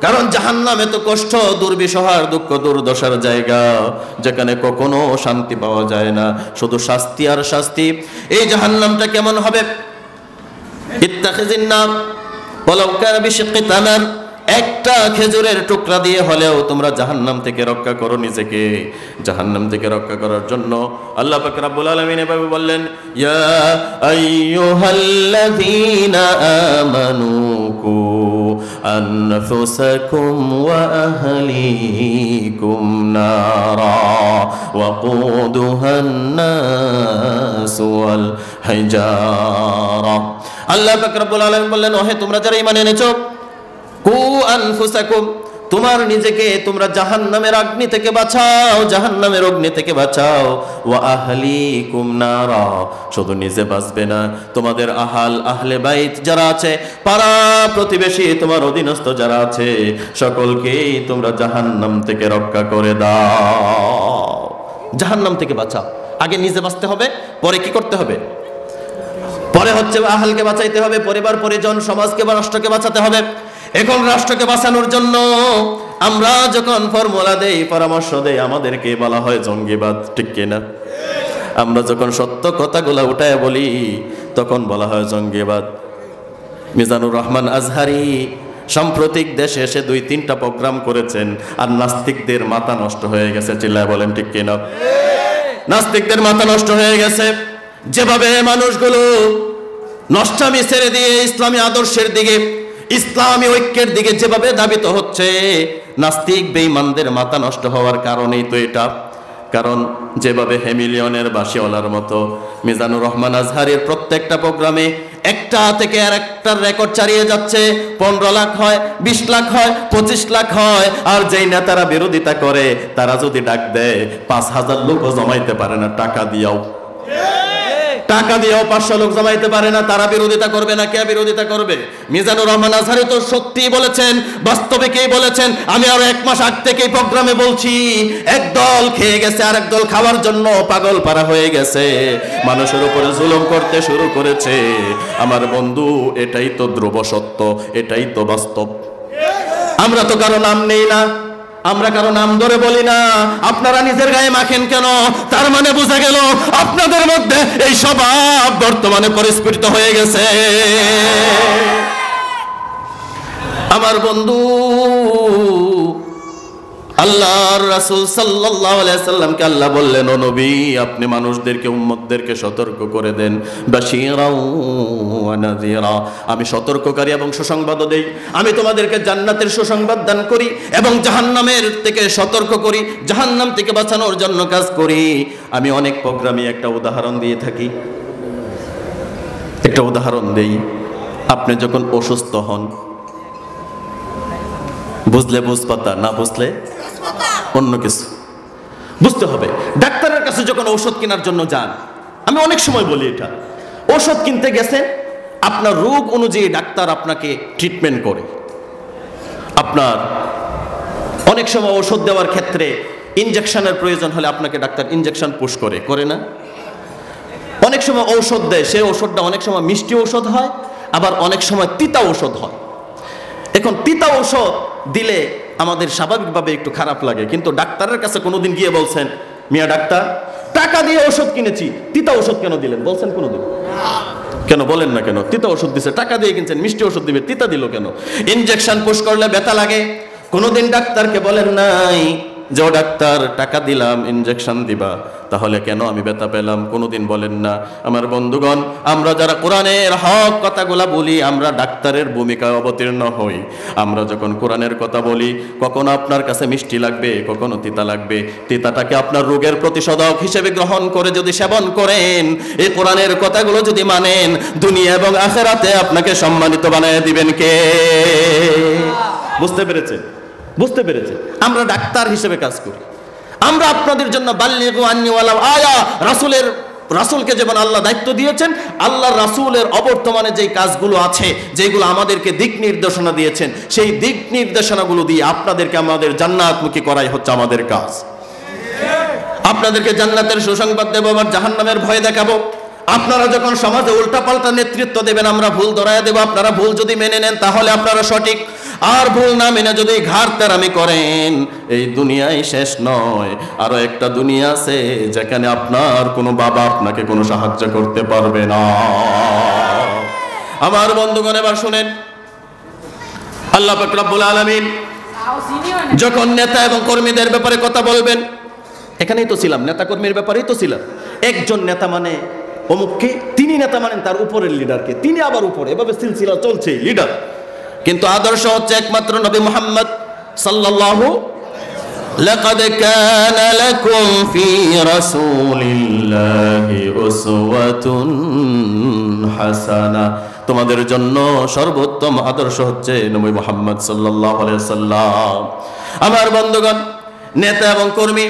কারণ জাহান্নাম এত কষ্ট, দুর্বিষহার, দুঃখ দুর্দশার জায়গা, যেখানে কখনো শান্তি পাওয়া যায় না, শুধু শাস্তি আর শাস্তি। এই জাহান্নামটা কেমন হবে? ইত্তাখিজিন নার ওয়ালাউ কানা বিশিক্কি তামার, একটা খেজুরের টুকরা দিয়ে হলেও তোমরা জাহান্নাম থেকে রক্ষা করো নিজেকে। জাহান্নাম থেকে রক্ষা করার জন্য আল্লাহ পাক রব্বুল আলামিন এভাবে বললেন, ইয়া আইয়ুহাল্লাযীনা আমানু কু أنفسكم وأهليكم نارا وقودها الناس والحجارة আল্লাহ পাক রব্বুল আলামিন বললেন, ওহে তোমরা যারা ঈমান এনেছো, কু আনফুসাকুম, তোমার নিজেকে তোমরা জাহান্নামের অগ্নি থেকে বাঁচাও, জাহান্নামের অগ্নি থেকে বাঁচাও। ওয়া আহলিকুম নারা, শুধু নিজে বাঁচবে না, তোমাদের আহলে বাইত যারা আছে, পাড়া প্রতিবেশী, তোমার অধীনস্থ যারা আছে, সকলকেই তোমরা জাহান্নাম থেকে রক্ষা করে দাও। জাহান্নাম থেকে বাঁচাও। আগে নিজে বাঁচতে হবে, পরে কি করতে হবে? পরে হচ্ছে আহলকে বাঁচাইতে হবে, পরিবার পরিজন সমাজকে বা রাষ্ট্রকে বাঁচাতে হবে। এখন রাষ্ট্রকে বাঁচানোর জন্য আমরা যখন ফর্মুলা দেই, পরামর্শ দেই, আমাদেরকে বলা হয় জঙ্গিবাদ, ঠিক কিনা? আমরা যখন সত্য কথাগুলো উঠায় বলি তখন বলা হয় জঙ্গিবাদ। মিজানুর রহমান আজহারি সাম্প্রতিক দেশে এসে 2-3টা প্রোগ্রাম করেছেন, আর নাস্তিকদের মাথা নষ্ট হয়ে গেছে। চিল্লায় বলেন ঠিক কিনা? নাস্তিকদের মাথা নষ্ট হয়ে গেছে। যেভাবে মানুষগুলো নষ্টামি ছেড়ে দিয়ে ইসলামী আদর্শের দিকে, ইসলামী ঐক্যের দিকে যেভাবে ধাবিত হচ্ছে, নাস্তিক বেঈমানদের মাথা নষ্ট হওয়ার কারণেই তো এটা। কারণ যেভাবে হেমিলিয়নের বাঁশিওয়ালার মতো মিজানুর রহমান আজহারের প্রত্যেকটা প্রোগ্রামে একটা থেকে আর একটা রেকর্ড চালিয়ে যাচ্ছে। 15 লাখ হয়, 20 লাখ হয়, 25 লাখ হয়। আর যেই নেতারা বিরোধিতা করে তারা যদি ডাক দেয় 5,000 লোকও জমাইতে পারে না, টাকা দিয়াও 500 লোক জমাইতে পারে না, তারা বিরোধিতা করবে না। কে বিরোধিতা করবে? মিজানুর রহমান আজহারি তো সত্যি বলেছেন, বাস্তবিকই বলেছেন। আমি আরো 1 মাস আগ থেকে প্রোগ্রামে বলছি, একদল খেয়ে গেছে আর একদল খাওয়ার জন্য পাগল পারা হয়ে গেছে, মানুষের উপরে জুলুম করতে শুরু করেছে। আমার বন্ধু, এটাই তো ধ্রুব সত্য, এটাই তো বাস্তব। আমরা তো কারো নাম নেই না, আমরা কারো নাম ধরে বলি না। আপনারা নিজের গায়ে মাখেন কেন? তার মানে বোঝা গেল আপনাদের মধ্যে এই স্বভাব বর্তমানে পরিস্ফুটিত হয়ে গেছে। আমার বন্ধু, আল্লাহর রাসূল সাল্লাল্লাহু আলাইহি সাল্লামকে আল্লাহ বললেন, ও নবী, আপনি মানুষদেরকে, উম্মতদেরকে সতর্ক করে দেন। বাশীরাও ওয়া নাযীরা, আমি সতর্ককারী এবং সুসংবাদও দেই। আমি তোমাদেরকে জান্নাতের সুসংবাদ দান করি এবং জাহান্নামের থেকে সতর্ক করি, জাহান্নাম থেকে বাঁচানোর জন্য কাজ করি। আমি অনেক প্রোগ্রামে একটা উদাহরণ দিয়ে থাকি, একটা উদাহরণ দেই। আপনি যখন অসুস্থ হন, বুঝলে বুঝপাতা, না বুঝলে অন্য কিছু বুঝতে হবে। ডাক্তারের কাছে যখন ঔষধ কেনার জন্য যান, আমি অনেক সময় বলি এটা, ঔষধ কিনতে গেছেন, আপনার রোগ অনুযায়ী ডাক্তার আপনাকে ট্রিটমেন্ট করে। আপনার অনেক সময় ঔষধ দেওয়ার ক্ষেত্রে ইনজেকশনের প্রয়োজন হলে আপনাকে ডাক্তার ইনজেকশন পুশ করে না? অনেক সময় ঔষধ দেয়, সেই ঔষধটা অনেক সময় মিষ্টি ঔষধ হয়, আবার অনেক সময় তিতা ঔষধ হয়। এখন তিতা ঔষধ দিলে আমাদের স্বাভাবিকভাবে একটু খারাপ লাগে, কিন্তু ডাক্তারের কাছে কোনোদিন গিয়ে বলছেন, মিয়া ডাক্তার, টাকা দিয়ে ওষুধ কিনেছি, তিতা ওষুধ কেন দিলেন? বলছেন কোনোদিন? কেন বলেন না কেন? তিতা ওষুধ দিছে, টাকা দিয়ে কিনছেন, মিষ্টি ওষুধ দিবে, তিতা দিল কেন? ইনজেকশন পুশ করলে ব্যথা লাগে, কোনোদিন ডাক্তারকে বলেন নাই যে ও ডাক্তার, টাকা দিলাম ইনজেকশন দিবা, তাহলে কেন আমি ব্যথা পেলাম? কোনোদিন বলেন না। আমার বন্ধুগণ, আমরা যারা কোরআনের হক কথাগুলা বলি, আমরা ডাক্তারের ভূমিকায় অবতীর্ণ হই। আমরা যখন কোরআনের কথা বলি, কখনো আপনার কাছে মিষ্টি লাগবে, কখনো তিতা লাগবে। তিতাটাকে আপনার রোগের প্রতিষেধক হিসেবে গ্রহণ করে যদি সেবন করেন, এই কোরআনের কথাগুলো যদি মানেন, দুনিয়া এবং আখিরাতে আপনাকে সম্মানিত বানিয়ে দিবেন কে? বুঝতে পেরেছেন? বুঝতে পেরেছে? আমরা ডাক্তার হিসেবে কাজ করি। আমরা আপনাদের জন্য বাল্লিগু আন্নী ওয়ালাউ আয়া, রাসূলকে যেমন আল্লাহ দায়িত্ব দিয়েছেন, আল্লাহর রাসূলের অবর্তমানে যেই কাজগুলো আছে, যেগুলো আমাদেরকে দিক নির্দেশনা দিয়েছেন, সেই দিক নির্দেশনাগুলো দিয়ে আপনাদেরকে আমাদের জান্নাতমুখী করাই হচ্ছে আমাদের কাজ। আপনাদেরকে জান্নাতের সুসংবাদ দেব, আবার জাহান্নামের ভয় দেখাবো। আপনারা যখন সমাজে উল্টাপাল্টা নেতৃত্ব দেবেন, আমরা ভুল ধরায় দেব। আপনারা ভুল যদি মেনে নেন তাহলে আপনারা সঠিক, আর ভুল না মেনে যদি ঘাড়তেরামি করেন, এই দুনিয়ায় শেষ নয়, আরো একটা দুনিয়া আছে যেখানে আপনার কোনো বাবা আপনাকে কোনো সাহায্য করতে পারবে না। আমার বন্ধুগণ, এবার শুনেন, আল্লাহ পাক রব্বুল আলামিন যখন নেতা এবং কর্মীদের ব্যাপারে কথা বলবেন, এখানেই তো ছিলাম, নেতা কর্মীর ব্যাপারেই তো ছিলাম। একজন নেতা মানে অমুককে, তিনি নেতা মানেন তার উপরের লিডারকে, তিনি আবার উপরে, এভাবে সিলসিলা চলছে লিডার। কিন্তু আদর্শ হচ্ছে একমাত্র নবী মুহাম্মদ সাল্লাল্লাহু লাকাদ কানা লাকুম ফি রাসূলিল্লাহি উসওয়াতুন হাসানাহ। তোমাদের জন্য সর্বোত্তম আদর্শ হচ্ছে নবী মুহাম্মদ সাল্লাল্লাহু আলাইহি ওয়াসাল্লাম। আমার বন্ধুগণ, নেতা এবং কর্মী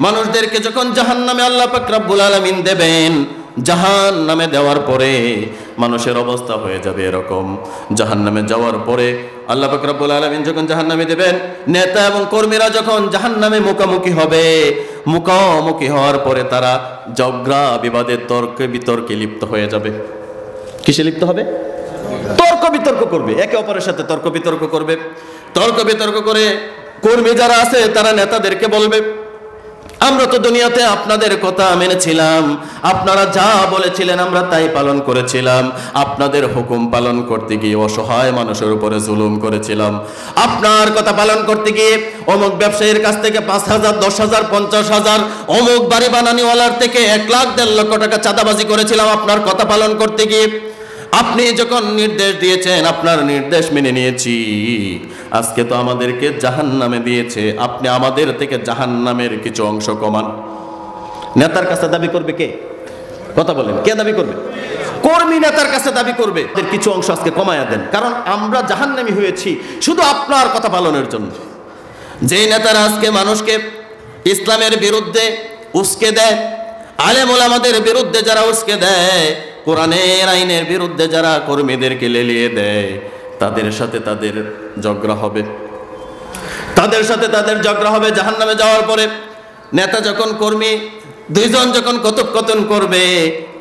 মানুষদেরকে যখন জাহান্নামে আল্লাহ পাক রব্বুল আলামিন দেবেন, জাহান্নামে দেওয়ার পরে মানুষের অবস্থা হয়ে যাবে এরকম। জাহান্নামে যাওয়ার পরে আল্লাহ পাক রব্বুল আলামিন যখন জাহান্নামে দেবেন, নেতা এবং কর্মীরা যখন জাহান্নামে মুখোমুখি হবে, মুখোমুখি হওয়ার পরে তারা ঝগড়া বিবাদের তর্কে বিতর্কে লিপ্ত হয়ে যাবে। কিসে লিপ্ত হবে? তর্ক বিতর্ক করবে, একে অপরের সাথে তর্ক বিতর্ক করবে। তর্ক বিতর্ক করে কর্মী যারা আছে তারা নেতাদেরকে বলবে, আমরা তো দুনিয়াতে আপনাদের কথা মেনেছিলাম, আপনারা যা বলেছিলেন আমরা তাই পালন করেছিলাম, আপনাদের হুকুম পালন করতে গিয়ে অসহায় মানুষের উপরে জুলুম করেছিলাম, আপনার কথা পালন করতে গিয়ে অমুক ব্যবসায়ীর কাছ থেকে 5,000, 10,000, 50,000, অমুক বাড়ি বানানিওয়ালার থেকে 1 লাখ 1.5 লক্ষ টাকা চাঁদাবাজি করেছিলাম আপনার কথা পালন করতে গিয়ে। আপনি যখন নির্দেশ দিয়েছেন আপনার নির্দেশ মেনে নিয়েছি, আজকে তো আমাদেরকে জাহান্নামে দিয়েছে, আপনি আমাদের থেকে জাহান্নামের কিছু অংশ কমান। নেতার কাছে দাবি করবে কে? কথা বলেন, কে দাবি করবে? কর্মী নেতার কাছে দাবি করবে, কিছু অংশ আজকে কমায়া দেন, কারণ আমরা জাহান্নামী হয়েছি শুধু আপনার কথা পালনের জন্য। যে নেতারা আজকে মানুষকে ইসলামের বিরুদ্ধে উস্কে দেয়, আলেম ওলামাদের বিরুদ্ধে যারা উস্কে দেয়, কোরআনের আইনের বিরুদ্ধে যারা কর্মীদেরকে লেলিয়ে দেয়, তাদের সাথে তাদের ঝগড়া হবে, তাদের সাথে তাদের ঝগড়া হবে জাহান্নামে যাওয়ার পরে। নেতা যখন কর্মী দুইজন যখন কথোপকথন করবে,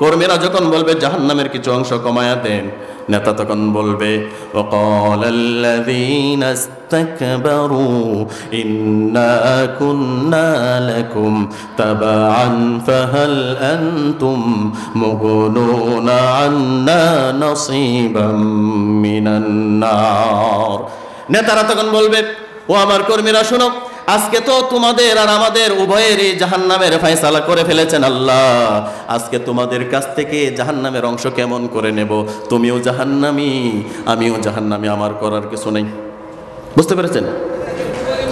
কর্মীরা যখন বলবে জাহান্নামের কিছু অংশ কমায়া দেন, নেতা তখন বলবে ওয়াকালাল্লাযীনা ইসতাকবারু ইন্না কুন্না লাকুম তাবাআন ফাহাল আনতুম মুগনুনা আন্না নাসীবাম মিনান নার। নেতারা তখন বলবে, ও আমার কর্মীরা শোনো, আজকে তো তোমাদের আর আমাদের উভয়েরই জাহান্নামের ফয়সালা করে ফেলেছেন আল্লাহ, আজকে তোমাদের কাছ থেকে জাহান্নামের অংশ কেমন করে নেব? তুমিও জাহান্নামী, আমিও জাহান্নামী, আমার করার কিছু নেই। বুঝতে পেরেছেন?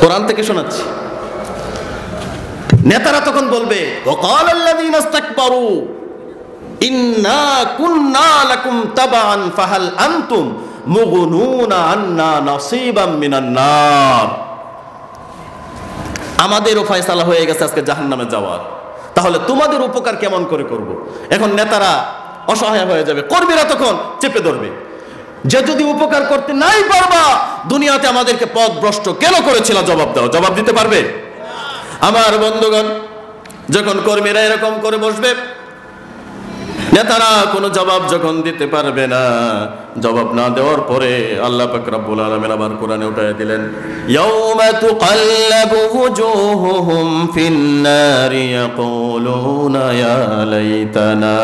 কোরআন থেকে শোনাচ্ছি। নেতারা তখন বলবে ওয়াকালাল্লাযীনা ইসতাকবারু ইন্না কুন্না লাকুম তাবাআন ফাহাল আনতুম মুগনুনা আন্না নাসীবাম মিনান নার। আমাদেরও ফয়সালা হয়ে গেছে আজকে জাহান্নামে যাওয়ার, তাহলে তোমাদের উপকার কেমন করে করব? এখন নেতারা অসহায় হয়ে যাবে, কর্মীরা তখন চেপে ধরবে, যে যদি উপকার করতে নাই পারবা, দুনিয়াতে আমাদেরকে পথভ্রষ্ট কেন করেছিল জবাব দাও। জবাব দিতে পারবে? আমার বন্ধুগণ, যখন কর্মীরা এরকম করে বসবে, নেতারা কোনো জবাব যখন দিতে পারবে না, জবাব না দেওয়ার পরে আল্লাহ পাক রব্বুল আলামিন আবার কোরআনে উঠায় দিলেন, ইয়াউমা তুকাল্লাবু ওয়ুজুহুহুম ফিন-নারি ইয়াকুলুনা ইয়া লাইতানা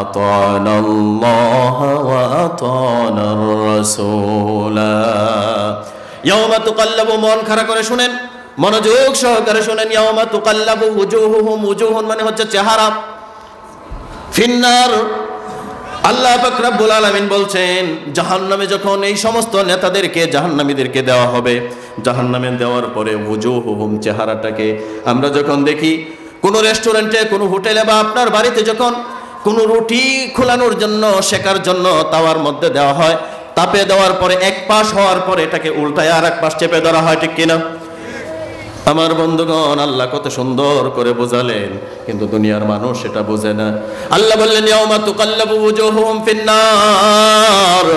আতানা আল্লাহ ওয়া আতানার রাসূলা। ইয়াউমা তুকাল্লাবু, মন খাড়া করে শুনেন, মনোযোগ সহকারে শুনেন। ইয়াউমা তুকাল্লাবু ওয়ুজুহুহুম, ওয়ুজুহুন মানে হচ্ছে চেহারা, ফিন্নার, আল্লাহ পাক রব্বুল আলামিন বলছেন জাহান্নামে যখন এই সমস্ত নেতাদেরকে জাহান্নামীদেরকে দেওয়া হবে, জাহান্নামে দেওয়ার পরে ওয়ুজুহুহুম, চেহারাটাকে আমরা যখন দেখি কোনো রেস্টুরেন্টে, কোনো হোটেলে বা আপনার বাড়িতে যখন কোনো রুটি খোলানোর জন্য, শেকার জন্য তাওয়ার মধ্যে দেওয়া হয়, তাপে দেওয়ার পরে এক পাশ হওয়ার পরে এটাকে উল্টায় আর এক পাশ চেপে ধরা হয়, ঠিক কিনা? আমার বন্ধুগণ, আল্লাহ কত সুন্দর করে বোঝালেন, কিন্তু দুনিয়ার মানুষ সেটা বোঝে না। আল্লাহ বললেন ইয়াউমা তুকাল্লাবু ওয়ুজুহুহুম ফিন-নার,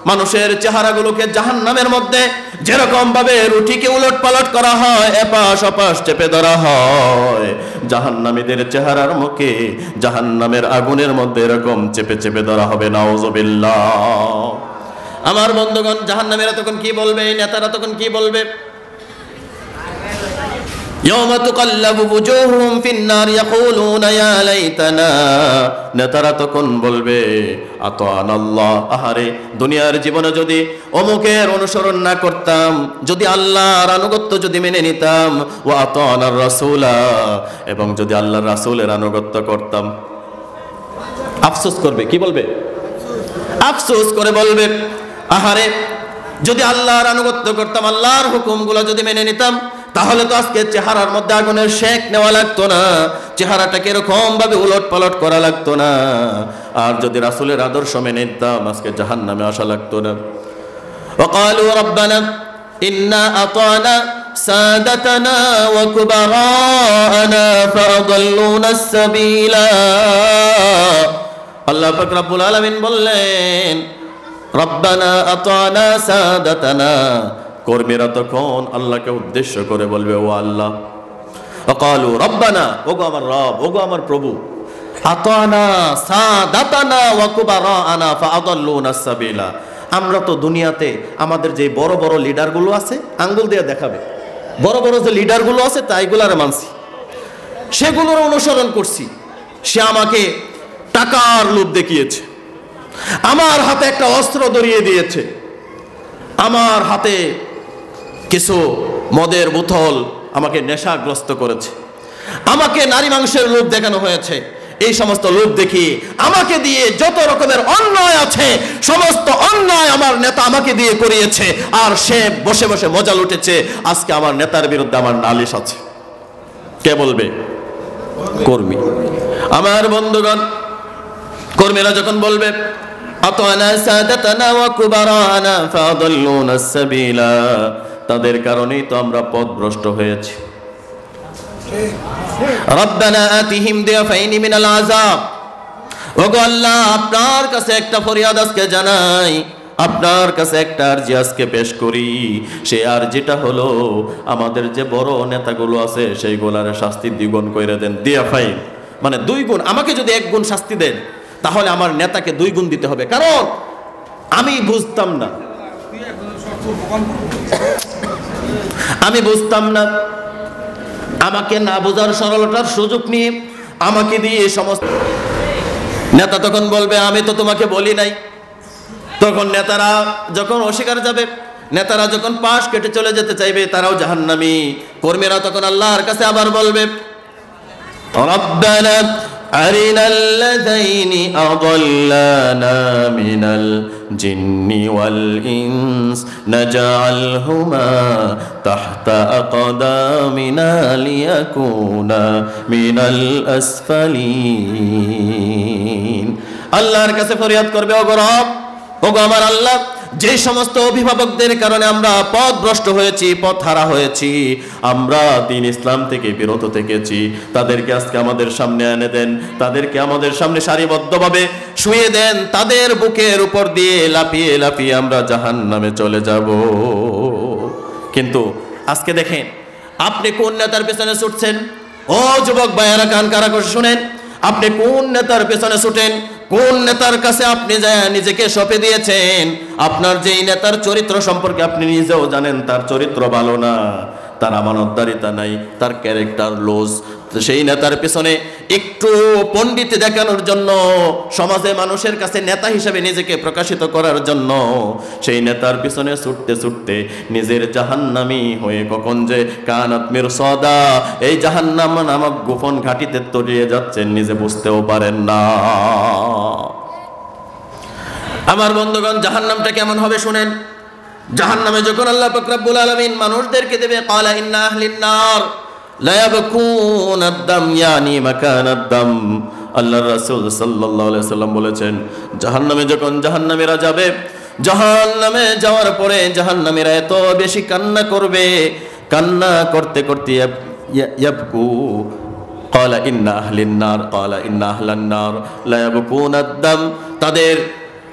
মানুষের চেহারাগুলোকে জাহান্নামের মধ্যে যেরকম ভাবে রুটিকে উলট পালট করা হয়, এপাশ ওপাশ চেপে ধরা হয়, জাহান্নামীদের চেহারার মুখে জাহান্নামের আগুনের মধ্যে এরকম চেপে চেপে ধরা হবে। নাউযুবিল্লাহ। আমার বন্ধুগণ, জাহান্নামীরা তখন কি বলবে, নেতারা তখন কি বলবে? ইয়াউমা তুকাল্লাবু ওয়ুজুহুহুম ফিন-নার ইয়াকুলুনা ইয়া লাইতানা, নেতারা তখন বলবে আতানা আল্লাহ, আহারে দুনিয়ার জীবনে যদি অমুকের অনুসরণ না করতাম, যদি আল্লাহর আনুগত্য যদি মেনে নিতাম, ওয়া আতানার রাসূলা, এবং যদি আল্লাহর রাসূলের আনুগত্য করতাম। আফসোস করবে, কি বলবে? আফসোস করে বলবে আহারে যদি আল্লাহর আনুগত্য করতাম, আল্লাহর হুকুমগুলো যদি মেনে নিতাম, তাহলে তো আজকে চেহারার মধ্যে আগুনের শেক নেওয়া লাগতো না, চেহারাটাকে এরকম ভাবে উলট পালট করা লাগতো না। আর যদি রাসূলের আদর্শ মেনে নিতাম, আজকে জাহান্নামে আসা লাগতো না। وقالوا ربنا إنا أطعنا سادتنا وكبراءنا فأضلونا السبيل। আল্লাহ পাক রব্বুল আলামিন বললেন, রব্বানা আতানা সাদাতানা, কর্মীরা তখন আল্লাহকে উদ্দেশ্য করে বলবে, ও আল্লাহ, ওয়াকালু রব্বানা, ওগো আমার রব, ওগো আমার প্রভু, আতানা সাদাতানা ওয়া কুবারানা ফাআদাল্লুনা সাবিলা, আমরা তো দুনিয়াতে আমাদের যে বড় বড় লিডারগুলো আছে, আঙ্গুল দিয়ে দেখাবে, বড় বড় যে লিডারগুলো আছে তাইগুলারে মানছি, সেগুলোর অনুসরণ করছি। সে আমাকে টাকার লোভ দেখিয়েছে, আমার হাতে একটা অস্ত্র ধরিয়ে দিয়েছে, আমার হাতে কিছু মদের বোতল আমাকে নেশাগ্রস্ত করেছে, আমাকে নারী মাংসের লোভ দেখানো হয়েছে। এই সমস্ত লোভ দেখিয়ে আমাকে দিয়ে যত রকমের অন্যায় আছে, সমস্ত অন্যায় আমার নেতা আমাকে দিয়ে করিয়েছে, আর সে বসে বসে মজা লুটেছে। আজকে আমার নেতার বিরুদ্ধে আমার নালিশ আছে। কে বলবে? কর্মী। আমার বন্ধুগণ, কর্মীরা যখন বলবে আতানা সাদাতানা ওয়া কুবারানা ফাদাল্লুনা সাবিলা, তাদের কারণেই তো আমরা পথভ্রষ্ট হয়েছি। রব্বানা আতিহিম দিয়াফাইনি মিনাল আযাব, ওগো আল্লাহ, আপনার কাছে একটা ফরিয়াদ আজকে জানাই, আপনার কাছে একটা আরজি আজকে পেশ করি। সেই আরজিটা হলো, আমাদের যে বড় নেতাগুলো আছে সেইগুলার শাস্তি দ্বিগুণ করে দেন। দিয়াফাইন মানে 2 গুণ। আমাকে যদি 1 গুণ শাস্তি দেন, তাহলে আমার নেতাকে 2 গুণ দিতে হবে। কারণ আমি বুঝতাম না, আমাকে না বোঝার সরলতার সুযোগ নিয়ে আমাকে দিয়ে সমস্ত নেতা তখন বলবে আমি তো তোমাকে বলি নাই। তখন নেতারা যখন অস্বীকার যাবে, নেতারা যখন পাশ কেটে চলে যেতে চাইবে, তারাও জাহান্নামী। কর্মীরা তখন আল্লাহর কাছে আবার বলবে, রব্বানা আরিনাল্লাযাইনি আযাল্লানা মিনাল জিন্নি ওয়াল ইনস নাজআলহুমা তাহতা আকদামিনা লিয়াকুনা মিনাল আসফালিন। আল্লাহর কাছে ফরিয়াদ করবে, ওগো রব, ওগো আমার আল্লাহ, যে সমস্ত অভিভাবকদের কারণে আমরা পথভ্রষ্ট হয়েছি, পথহারা হয়েছি, আমরা দ্বীন ইসলাম থেকে বিরত থেকেছি, তাদেরকে আজকে আমাদের সামনে এনে দেন, তাদেরকে আমাদের সামনে সারিবদ্ধভাবে শুয়ে দেন, তাদের বুকের উপর দিয়ে লাফিয়ে লাফিয়ে আমরা জাহান্নামে চলে যাব। কিন্তু আজকে দেখেন, আপনি কোন নেতার পেছনে ছুটছেন? ও যুবক ভাইয়েরা, কান কারা করে শুনেন, আপনি কোন নেতার পেছনে ছুটেন? কোন নেতার কাছে আপনি যায় নিজেকে সঁপে দিয়েছেন? আপনার যেই নেতার চরিত্র সম্পর্কে আপনি নিজেও জানেন তার চরিত্র ভালো না, তার আমানতদারিতা নাই, তার ক্যারেক্টার লুজ। সেই নেতার পেছনে একটু পণ্ডিত দেখানোর জন্য, সমাজে মানুষের কাছে নেতা হিসেবে নিজেকে প্রকাশিত করার জন্য সেই নেতার পিছনে ছুটতে ছুটতে নিজের জাহান্নামী হয়ে কখন যে কানাত মিরসাদা, এই জাহান্নাম নামক গোপন ঘাটিতে তলিয়ে যাচ্ছেন, নিজে বুঝতেও পারেন না। আমার বন্ধুগণ, জাহান্নামটা কেমন হবে শুনেন। জাহান্নামে যখন আল্লাহ পাক রব্বুল আলামিন মানুষদেরকে দেবে, ক্বালা ইন্না আহলিন নার লা ইয়াবকুনা আদ-দাম, ইয়ানি মাকানাদ দাম। আল্লাহর রাসূল সাল্লাল্লাহু আলাইহি সাল্লাম বলেছেন, জাহান্নামে যখন জাহান্নামীরা যাবে, জাহান্নামে যাওয়ার পরে জাহান্নামীরা এত বেশি কান্না করবে, কান্না করতে করতে ইয়াবকু, ক্বালা ইন্না আহলিন নার, ক্বালা ইন্না আহলান নার লা ইয়াবকুনা আদ-দাম, তাদের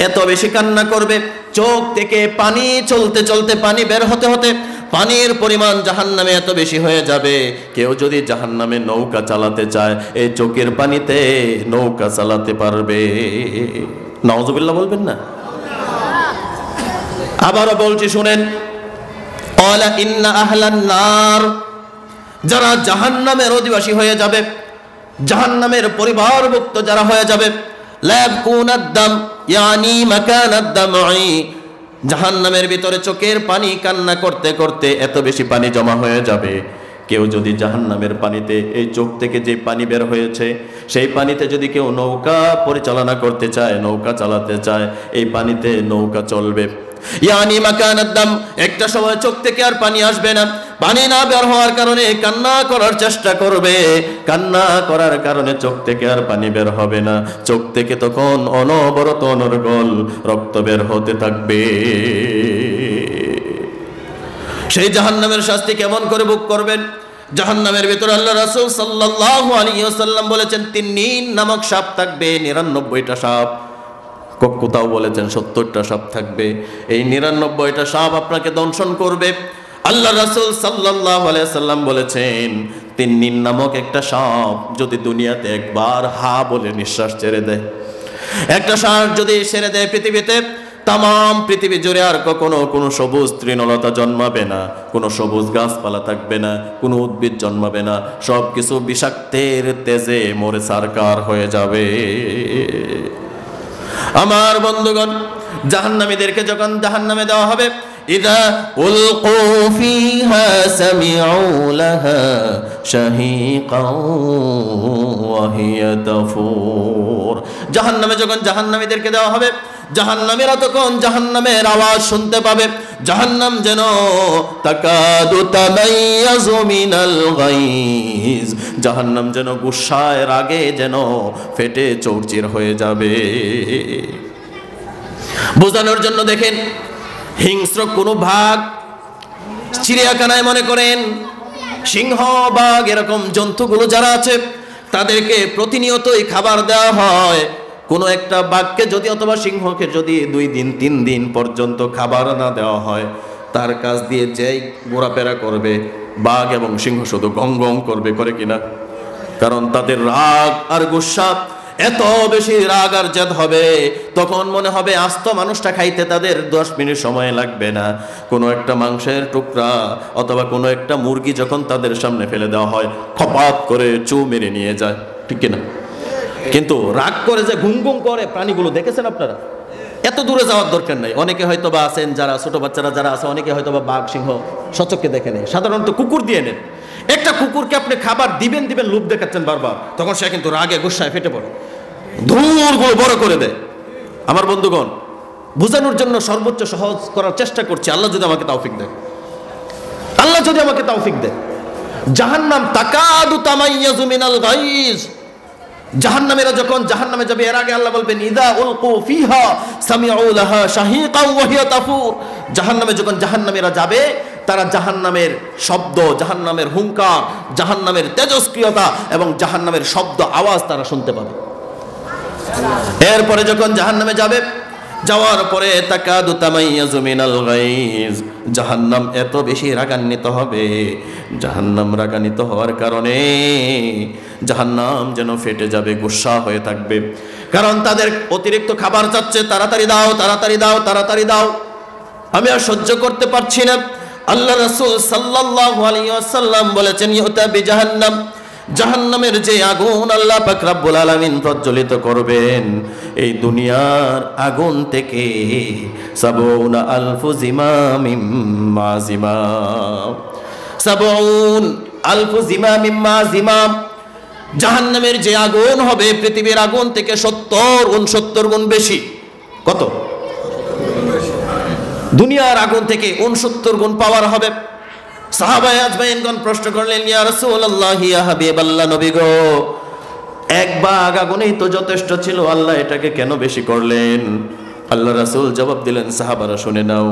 এত বেশি কান্না করবে, চোখ থেকে পানি চলতে চলতে, পানি বের হতে হতে পানির পরিমাণ জাহান্নামে এত বেশি হয়ে যাবে, কেউ যদি জাহান্নামে নৌকা চালাতে চায়, এই চোখের পানিতে নৌকা চালাতে পারবে। নাউযুবিল্লাহ বলবেন না? আবারও বলছি শুনেন, ক্বালা ইন্না আহলান নার, যারা জাহান্নামের অধিবাসী হয়ে যাবে, জাহান্নামের পরিবারভুক্ত যারা হয়ে যাবে, লা ইয়াবকুনা আদ-দাম ইয়ানি মাকানাদ দামঈ, জাহান্নামের ভিতরে চোখের পানি কান্না করতে করতে এত বেশি পানি জমা হয়ে যাবে, কেউ যদি জাহান্নামের পানিতে, এই চোখ থেকে যে পানি বের হয়েছে সেই পানিতে যদি কেউ নৌকা পরিচালনা করতে চায়, নৌকা চালাতে চায়, এই পানিতে নৌকা চলবে। ইয়ানি মাকানাদ দাম, একটা সময় চোখ থেকে আর পানি আসবে না। পানি না বের হওয়ার কারণে কান্না করার চেষ্টা করবে, কান্না করার কারণে চোখ থেকে আর পানি বের হবে না। চোখ থেকে তখন অনবরত অনর্গল রক্ত বের হতে থাকবে। সেই জাহান্নামের শাস্তি কেমন করে ভোগ করবেন? জাহান্নামের ভিতরে আল্লাহ রাসূল সাল্লাল্লাহু আলাইহি ওয়াসাল্লাম বলেছেন তিননিন নামক সাপ থাকবে, 99টা সাপ। কোথাও বলেছেন 70টা সাপ থাকবে। এই 99টা সাপ আপনাকে দংশন করবে। আল্লাহ রাসূল সাল্লাল্লাহু আলাইহি ওয়াসাল্লাম বলেছেন তিননিন নামক একটা সাপ যদি দুনিয়াতে একবার হা বলে নিঃশ্বাস ছেড়ে দেয়, একটা শ্বাস যদি ছেড়ে দেয় পৃথিবীতে, তাম পৃথিবী জুড়ে আর কখনো কোনো সবুজ তৃণলতা জন্মাবে না, কোনো সবুজ গাছপালা থাকবে না, কোনো উদ্ভিদ জন্মাবে না, সব কিছু বিষাক্তের তেজে মরে সারকার হয়ে যাবে। আমার বন্ধুগণ, জাহান্নামীদেরকে যখন জাহান্নামে দেওয়া হবে, ইযা উলকু ফিহা সামিউ লাহা শাহীকাও ওয়া হিয়া তাফুর। জাহান্নামে যখন জাহান্নামীদেরকে দেওয়া হবে, জাহান্নামীরা তখন জাহান্নামের আওয়াজ শুনতে পাবে। জাহান্নাম যেন তাকাদু তামাইয়াজু মিনাল গাইজ, জাহান্নাম যেন গুসায় রাগে যেন ফেটে চৌচির হয়ে যাবে। বোঝানোর জন্য দেখেন, হিংস্র কোনো ভাগ চিড়িয়াখানায় মনে করেন সিংহ, বাঘ এরকম জন্তুগুলো যারা আছে তাদেরকে প্রতিনিয়তই খাবার দেওয়া হয়। কোনো একটা বাঘকে যদি অথবা সিংহকে যদি 2 দিন 3 দিন পর্যন্ত খাবার না দেওয়া হয়, তার কাছ দিয়ে যেই ঘোরাফেরা করবে বাঘ এবং সিংহ শুধু গং গং করবে, করে কিনা? কারণ তাদের রাগ আর গুসা এত বেশি রাগ আর জেদ হবে, তখন মনে হবে আস্ত মানুষটা খাইতে তাদের 10 মিনিট সময় লাগবে না। কোনো একটা মাংসের টুকরা অথবা কোনো একটা মুরগি যখন তাদের সামনে ফেলে দেওয়া হয়, খপাত করে চু মেরে নিয়ে যায়, ঠিক কিনা? কিন্তু রাগ করে যে ঘুম ঘুম করে প্রাণীগুলো দেখেছেন আপনারা? এত দূরে যাওয়ার দরকার নাই। অনেকে হয়তো বা আছেন যারা ছোট বাচ্চারা যারা আছে, অনেকে হয়তো বা বাঘ সিংহ সচক্ষে দেখে নেয়, সাধারণত কুকুর দিয়ে নেন। একটা কুকুরকে আপনি খাবার দিবেন লোভ দেখাচ্ছেন বারবার, তখন সে কিন্তু রাগে গুসায় ফেটে পড়ে, ধুরগুলো বড় করে দেয়। আমার বন্ধুগণ, বোঝানোর জন্য সর্বোচ্চ সহজ করার চেষ্টা করছি, আল্লাহ যদি আমাকে তৌফিক দেয়, আল্লাহ যদি আমাকে তৌফিক দেয়। জাহান্নাম তাকাদু তামাইয়াজু মিনাল গাইজ, জাহান্নামীরা যখন জাহান্নামে যাবে, এর আগে আল্লাহ বলবেন ইযা উলকু ফিহা সামিউ লাহা শাহীকাও ওয়া হিয়া তাফুর। জাহান্নামে যখন জাহান্নামীরা যাবে, তারা জাহান্নামের শব্দ, জাহান্নামের হুঙ্কার, জাহান্নামের তেজস্ক্রিয়তা এবং জাহান্নামের শব্দ আওয়াজ তারা শুনতে পাবে। এরপরে যখন জাহান্নামে যাবে, যাওয়ার পরে তাকাদু তামাইয়াজু মিনাল গাইজ, জাহান্নাম এত বেশি রাগান্বিত হবে, জাহান্নাম রাগান্বিত হওয়ার কারণে জাহান্নাম যেন ফেটে যাবে, গুসা হয়ে থাকবে। কারণ তাদের অতিরিক্ত খাবার চাচ্ছে, তাড়াতাড়ি দাও, তাড়াতাড়ি দাও, তাড়াতাড়ি দাও, আমি আর সহ্য করতে পারছি না। আল্লাহ রাসূল সাল্লাল্লাহু আলাইহি ওয়াসাল্লাম বলেছেন ইউতা বিজাহান্নাম, জাহান্নামের যে আগুন আল্লাহ পাক রব্বুল আলামিন প্রজ্বলিত করবেন, এই দুনিয়ার আগুন থেকে ৭০,০০০ জিমামিম মা জিমাম, ৭০,০০০ জিমামিম মা জিমাম। জাহান্নামের যে আগুন হবে পৃথিবীর আগুন থেকে ৭০-৬৯ গুণ বেশি। কত? দুনিয়ার আগুন থেকে ৬৯ গুণ পাওয়ার হবে। সাহাবায়ে আজমাইনগণ প্রশ্ন করলেন, ইয়া রাসূলুল্লাহ, ইয়া হাবিবাল্লাহ, নবী গো, এক ভাগ আগুনেই তো যথেষ্ট ছিল, আল্লাহ এটাকে কেন বেশি করলেন? আল্লাহ রাসূল জবাব দিলেন, সাহাবারা শুনে নাও,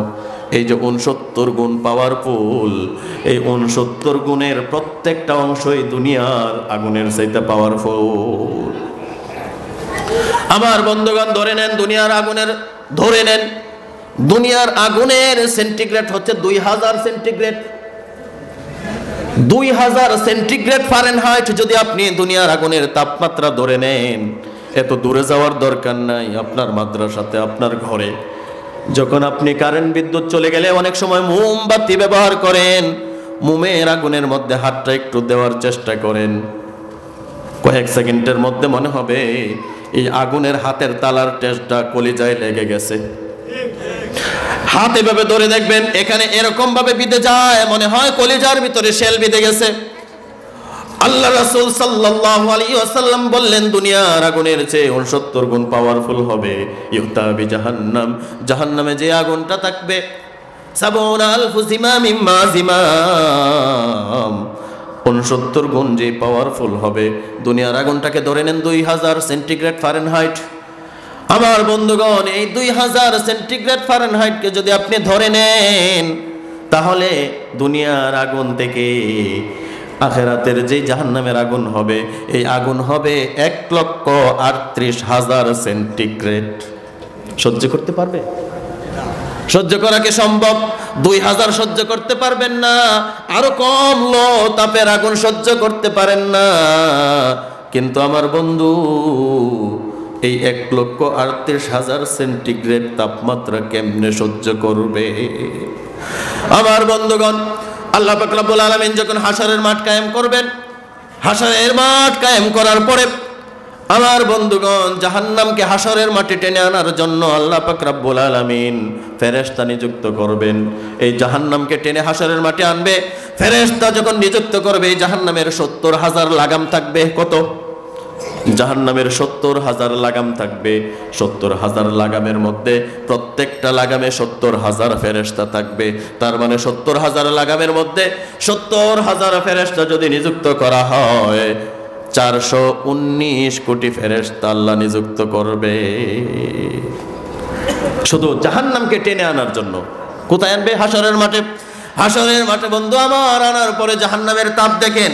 এই যে ৬৯ গুণ পাওয়ারফুল, এই ৬৯ গুণের প্রত্যেকটা অংশই দুনিয়ার আগুনের চাইতে পাওয়ারফুল। আমার বন্ধুগণ, ধরে নেন দুনিয়ার আগুনের, ধরে নেন দুনিয়ার আগুনের সেন্টিগ্রেড হচ্ছে 2000 সেন্টিগ্রেড। 2000 সেন্টিগ্রেড ফারেনহাইট যদি আপনি দুনিয়ার আগুনের তাপমাত্রা ধরে নেন, এত দূরে যাওয়ার দরকার নাই। আপনার মাদ্রাসাতে, আপনার ঘরে যখন আপনি কারেন্ট বিদ্যুৎ চলে গেলে অনেক সময় মোমবাতি ব্যবহার করেন, মোমের আগুনের মধ্যে হাতটা একটু দেওয়ার চেষ্টা করেন, কয়েক সেকেন্ডের মধ্যে মনে হবে এই আগুনের হাতের তালার টেস্টটা কলিজায় লেগে গেছে। হাত এভাবে ধরে দেখবেন, এখানে এরকম ভাবে বিঁধে যায়, মনে হয় কলিজার ভিতরে শেল বিঁধে গেছে। আল্লাহ রাসূল সাল্লাল্লাহু আলাইহি ওয়াসাল্লাম বললেন দুনিয়ার আগুনের চেয়ে 69 গুণ পাওয়ারফুল হবে ইউতা বিজাহান্নাম, জাহান্নামে যে আগুনটা থাকবে ৭০,০০০ জিমামিম মা জিমাম, 69 গুণ যে পাওয়ারফুল হবে। দুনিয়ার আগুনটাকে ধরে নেন 2000 সেন্টিগ্রেড ফারেনহাইট। আমার বন্ধুগণ, এই 2000 সেন্টিগ্রেড ফারেনহাইটকে যদি আপনি ধরে নেন, তাহলে দুনিয়ার আগুন থেকে আখিরাতের যে জাহান্নামের আগুন হবে, এই আগুন হবে ১,৩৮,০০০ সেন্টিগ্রেড। সহ্য করতে পারবে? সহ্য করা কি সম্ভব? 2000 সহ্য করতে পারবেন না, আরো কম লো তাপের আগুন সহ্য করতে পারেন না। কিন্তু আমার বন্ধু, এই ১,৩৮,০০০ সেন্টিগ্রেড তাপমাত্রা কেমনে সহ্য করবে? আমার বন্ধুগণ, আল্লাহ পাক রব্বুল আলামিন যখন হাশরের মাঠ কায়েম করবেন, হাশরের মাঠ কায়েম করার পরে আমার বন্ধুগণ জাহান্নামকে হাশরের মাঠে টেনে আনার জন্য আল্লাহ পাক রব্বুল আলামিন ফেরেশতা নিযুক্ত করবেন। এই জাহান্নামকে টেনে হাশরের মাঠে আনবে। ফেরেশতা যখন নিযুক্ত করবে, এই জাহান্নামের ৭০,০০০ লাগাম থাকবে। কত? জাহান্নামের ৭০,০০০ লাগাম থাকবে। ৭০,০০০ লাগামের মধ্যে প্রত্যেকটা লাগামে ৭০,০০০ ফেরেশতা থাকবে। তার মানে ৭০,০০০ লাগামের মধ্যে ৭০,০০০ ফেরেশতা যদি নিযুক্ত করা হয়, ৪১৯ কোটি ফেরেশতা আল্লাহ নিযুক্ত করবে শুধু জাহান্নামকে টেনে আনার জন্য। কোথায় আনবে? হাশরের মাঠে। হাশরের মাঠে বন্ধু আমার আনার পরে জাহান্নামের তাপ দেখেন।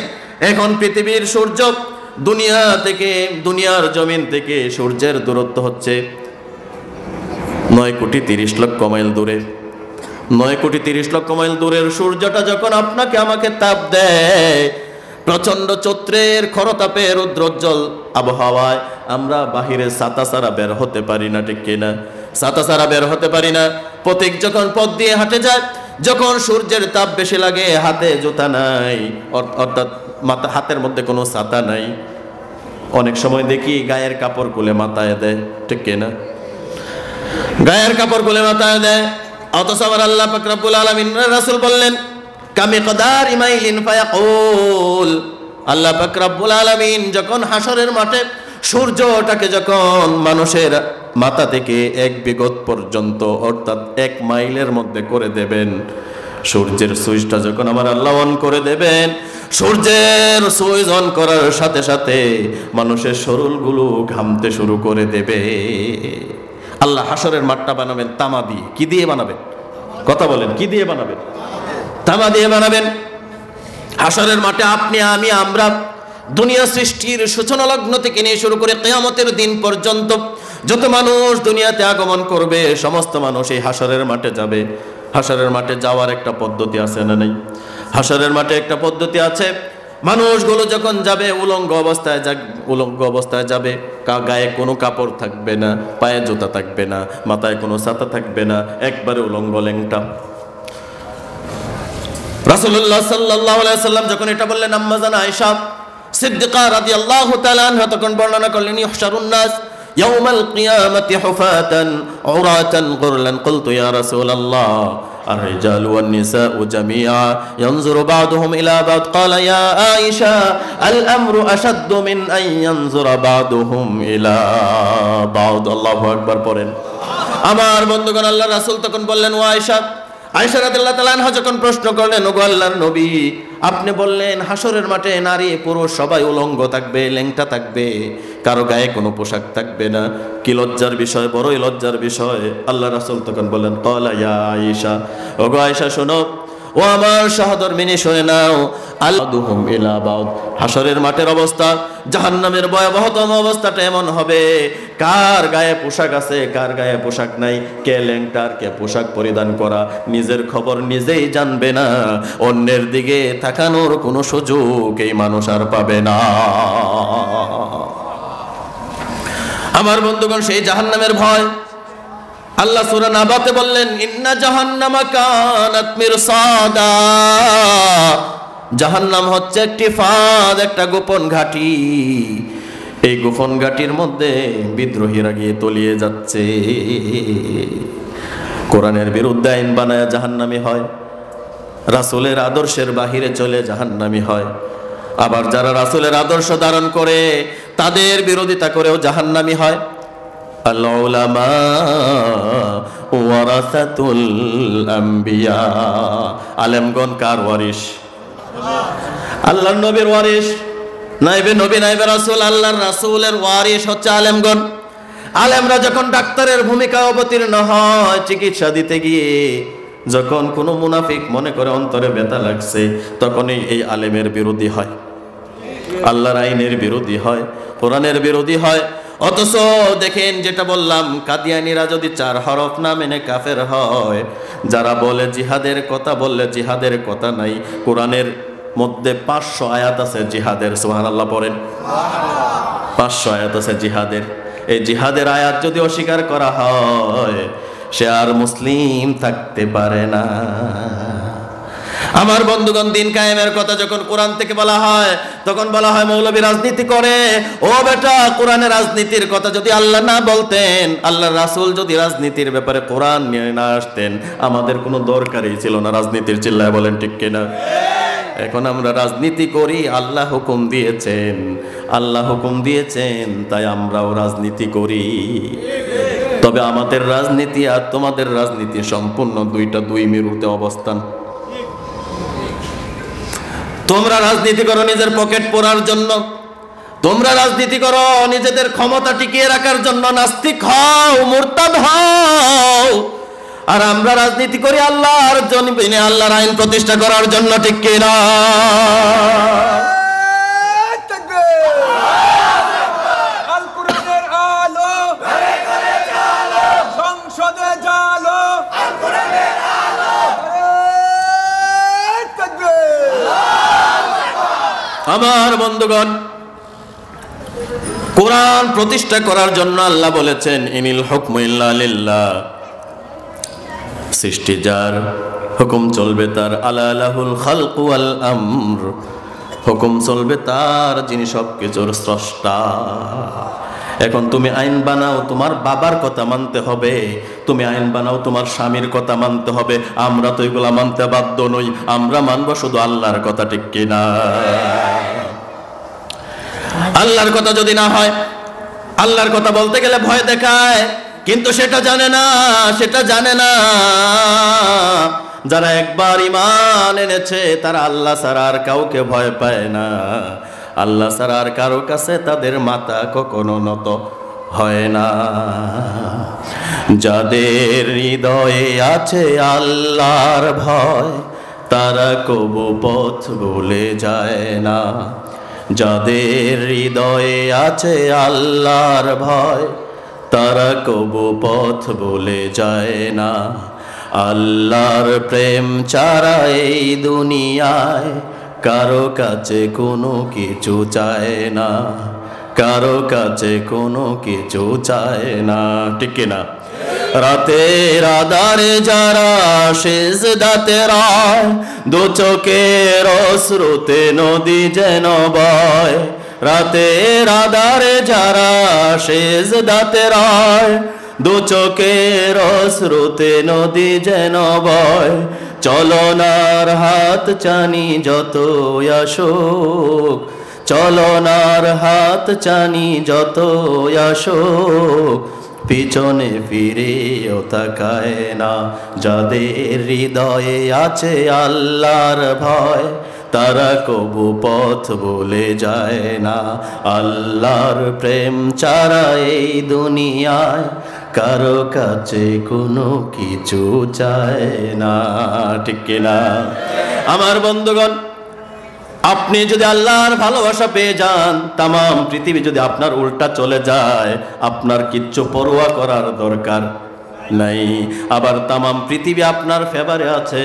এখন পৃথিবীর সূর্য দুনিয়া থেকে, দুনিয়ার জমিন থেকে সূর্যের দূরত্ব হচ্ছে ৯,৩০,০০,০০০ মাইল দূরে। ৯,৩০,০০,০০০ মাইল দূরের সূর্যটা যখন আপনাকে আমাকে তাপ দেয়, প্রচন্ড চৈত্রের খরতাপে রৌদ্রোজ্জ্বল আবহাওয়ায় আমরা বাহিরে ছাতা ছাড়া বের হতে পারি না, ঠিক কিনা? ছাতা ছাড়া বের হতে পারি না। পথিক যখন পথ দিয়ে হাঁটে যায়, যখন সূর্যের তাপ বেশি লাগে, হাতে জুতা নাই, অর্থাৎ হাতের মধ্যে কোনো ছাতা নাই, অনেক সময় দেখি গায়ের কাপড় খুলে মাথায় দেয়, ঠিক কিনা? গায়ের কাপড় খুলে মাথায় দেয়। অথচ আবার আল্লাহ পাক রব্বুল আলামিন রাসূল বললেন কামিকদারি মাইলিন ফায়াকুল, আল্লাহ পাক রব্বুল আলামিন যখন হাশরের মাঠে সূর্যটাকে যখন মানুষের মাথা থেকে ১ বিগত পর্যন্ত, অর্থাৎ ১ মাইলের মধ্যে করে দেবেন, সূর্যের সুইচটা যখন আমার আল্লাহ অন করে দেবেন, সূর্যের সুইচ অন করার সাথে সাথে মানুষের শরীরগুলো ঘামতে শুরু করে দেবে। আল্লাহ হাশরের মাঠটা বানাবেন তামা দিয়ে। কি দিয়ে বানাবেন? কথা বলেন, কি দিয়ে বানাবেন? তামা দিয়ে বানাবেন। হাশরের মাঠে আপনি, আমি, আমরা দুনিয়া সৃষ্টির সূচনা লগ্ন থেকে নিয়ে শুরু করে কিয়ামতের দিন পর্যন্ত যত মানুষ দুনিয়াতে আগমন করবে, সমস্ত মানুষ এই হাশরের মাঠে যাবে। হাশরের মাঠে যাওয়ার একটা পদ্ধতি আছে না নাই? হাশরের মাঠে একটা পদ্ধতি আছে। মানুষগুলো যখন যাবে উলঙ্গ অবস্থায় যাবে। গায়ে কোনো কাপড় থাকবে না, পায়ে জুতা থাকবে না, মাথায় কোনো ছাতা থাকবে না, একবারে উলঙ্গ ল্যাংটা। রাসূলুল্লাহ সাল্লাল্লাহু আলাইহি ওয়াসাল্লাম যখন এটা বললেন, আম্মা জান আয়েশা সিদ্দিকা রাদিয়াল্লাহু তাআলা আনহা তখন বর্ণনা করলেন, ইহশারুন নাস ইয়াউমাল কিয়ামাতি হুফাতান উরাতান গুরলান। কুলতু ইয়া রাসূলাল্লাহ الرجال والنساء جميعا ينظر بعضهم إلى بعض قال يا عائشة الأمر أشد من أن ينظر بعضهم إلى بعض الله أكبر পড়েন। আমার বন্ধুগণ, আল্লাহ রাসূল তখন বললেন, ও আয়েশা, আয়েশা রাদিয়াল্লাহু তাআলা আনহা যখন প্রশ্ন করলেন, ওগো আল্লাহর নবী, আপনি বললেন হাশরের মাঠে নারী পুরুষ সবাই উলঙ্গ থাকবে, ল্যাংটা থাকবে, কারো গায়ে কোনো পোশাক থাকবে না। কি লজ্জার বিষয়, বড়ই লজ্জার বিষয়। আল্লাহ রাসূল তখন বললেন, ক্বালা ইয়া আয়েশা, ওগো আয়েশা শোনো, ও আমার সহধর্মিনী শুনে নাও, আলদুহুম ইলা বাউদ, হাশরের মাঠের অবস্থা, জাহান্নামের ভয়াবহতম অবস্থাটা এমন হবে, কার গায়ে পোশাক আছে, কার গায়ে পোশাক নাই, কে ল্যাংটার, কে পোশাক পরিধান করা, নিজের খবর নিজেই জানবে না, অন্যের দিকে তাকানোর কোনো সুযোগ এই মানুষ আর পাবে না। আমার বন্ধুগণ, সেই জাহান্নামের ভয় আল্লাহ সূরা নাবাতে বললেন, ইন্না জাহান্নামা কানাত মিরসাদা, জাহান্নাম হচ্ছে একটি ফাঁদ, একটা গোপন ঘাঁটি। এই গোপন ঘাঁটির মধ্যে বিদ্রোহীরা গিয়ে তলিয়ে যাচ্ছে। কোরআনের বিরুদ্ধে আইন বানায় জাহান্নামী হয়, রাসূলের আদর্শের বাহিরে চলে জাহান্নামী হয়। আবার যারা রাসূলের আদর্শ ধারণ করে তাদের বিরোধিতা করেও জাহান্নামী হয়। আল উলামা ওয়ারাসাতুল আম্বিয়া, আলেমগণ কার ওয়ারিস? আল্লাহর নবীর ওয়ারিস। নাইবে নবী নাইবে রাসূল, আল্লাহর রাসূলের ওয়ারিস হচ্ছে আলেমগণ। আলেমরা যখন ডাক্তারের ভূমিকা অবতীর্ণ হয়, চিকিৎসা দিতে গিয়ে যখন কোনো মুনাফিক মনে করে অন্তরে ব্যথা লাগছে, তখনই এই আলেমের বিরোধী হয়, আল্লাহর আইনের বিরোধী হয়, কোরআনের বিরোধী হয়। অথচ দেখেন, যেটা বললাম, কাদিয়ানীরা যদি 4 হরফ না মেনে কাফের হয়, যারা বলে জিহাদের কথা, বললে জিহাদের কথা নাই। কোরআনের মধ্যে 500 আয়াত আছে জিহাদের, সুবহানাল্লাহ পড়েন। 500 আয়াত আছে জিহাদের। এই জিহাদের আয়াত যদি অস্বীকার করা হয়, সে আর মুসলিম থাকতে পারে না। আমার বন্ধুগণ, দিন কায়েমের কথা যখন কোরআন থেকে বলা হয়, তখন বলা হয় মৌলবী রাজনীতি করে। ও বেটা, কোরআনের রাজনীতির কথা যদি আল্লাহ না বলতেন, আল্লাহর রাসূল যদি রাজনীতির ব্যাপারে কোরআন নিয়ে না আসতেন, আমাদের কোনো দরকারই ছিল না রাজনীতির। চিল্লায় বলেন ঠিক কিনা? এখন আমরা রাজনীতি করি, আল্লাহ হুকুম দিয়েছেন, আল্লাহ হুকুম দিয়েছেন, তাই আমরাও রাজনীতি করি। তবে আমাদের রাজনীতি আর তোমাদের রাজনীতি সম্পূর্ণ দুই মেরুতে অবস্থান। তোমরা রাজনীতি করো নিজের পকেট পড়ার জন্য, তোমরা রাজনীতি করো নিজেদের ক্ষমতা টিকিয়ে রাখার জন্য, নাস্তিক হও, মুরতাদ হও। আর আমরা রাজনীতি করি আল্লাহর জন্য, আল্লাহর আইন প্রতিষ্ঠা করার জন্য, ঠিক কি না? আমার বন্ধুগণ, কোরআন প্রতিষ্ঠা করার জন্য আল্লাহ বলেছেন, ইনিল হুকমু ইল্লা লিল্লাহ। সৃষ্টি যার, হুকুম চলবে তার। আলা লাহুল খালকু ওয়াল আমর, হুকুম চলবে তার, যিনি সবকিছুর স্রষ্টা। এখন তুমি আইন বানাও, তোমার বাবার কথা মানতে হবে। তুমি আইন বানাও, তোমার স্বামীর কথা মানতে হবে। আমরা তো এগুলা মানতে বাধ্য নই, আমরা মানবো শুধু আল্লাহর কথা, ঠিক কিনা? আল্লাহর কথা যদি না হয়, আল্লাহর কথা বলতে গেলে ভয় দেখায়, কিন্তু সেটা জানে না, সেটা জানে না। যারা একবার ঈমান এনেছে, তারা আল্লাহ ছাড়া আর কাউকে ভয় পায় না। আল্লাহ ছাড়া আর কারো কাছে তাদের মাথা কখনো নত হয় না। যাদের হৃদয়ে আছে আল্লাহর ভয়, তারা কবু পথ ভুলে যায় না। যাদের হৃদয়ে আছে আল্লাহর ভয়, তারা কবু পথ ভুলে যায় না। আল্লাহর প্রেম ছাড়া এই দুনিয়ায় কারো কাছে কোনো কিছু চায় না, কারো কাছে কোনো কিছু চায় না, ঠিক না? রাতের আধারে যারা সিজদাতে রায়, দু চোখের অশ্রুতে নদী যেন বয়। রাতের আধারে যারা সিজদাতে রায়, দু চোখের অশ্রুতে নদী যেন বয়। চলনার হাত চানি যত আসুক, চলনার হাত চানি যত আসুক, পিছনে ফিরেও তাকায় না। যাদের হৃদয়ে আছে আল্লাহর ভয়, তারা কবু পথ ভুলে যায় না। আল্লাহর প্রেম ছাড়া এই দুনিয়ায় কারো কাছে কোনো কিছু চায় না, ঠিক না? আমার বন্ধুগণ, আপনি যদি আল্লাহর ভালোবাসা পেয়ে যান, তামাম পৃথিবী যদি আপনার উল্টা চলে যায়, আপনার কিচ্ছু পরোয়া করার দরকার নাই। আবার তামাম পৃথিবী আপনার ফেভারে আছে,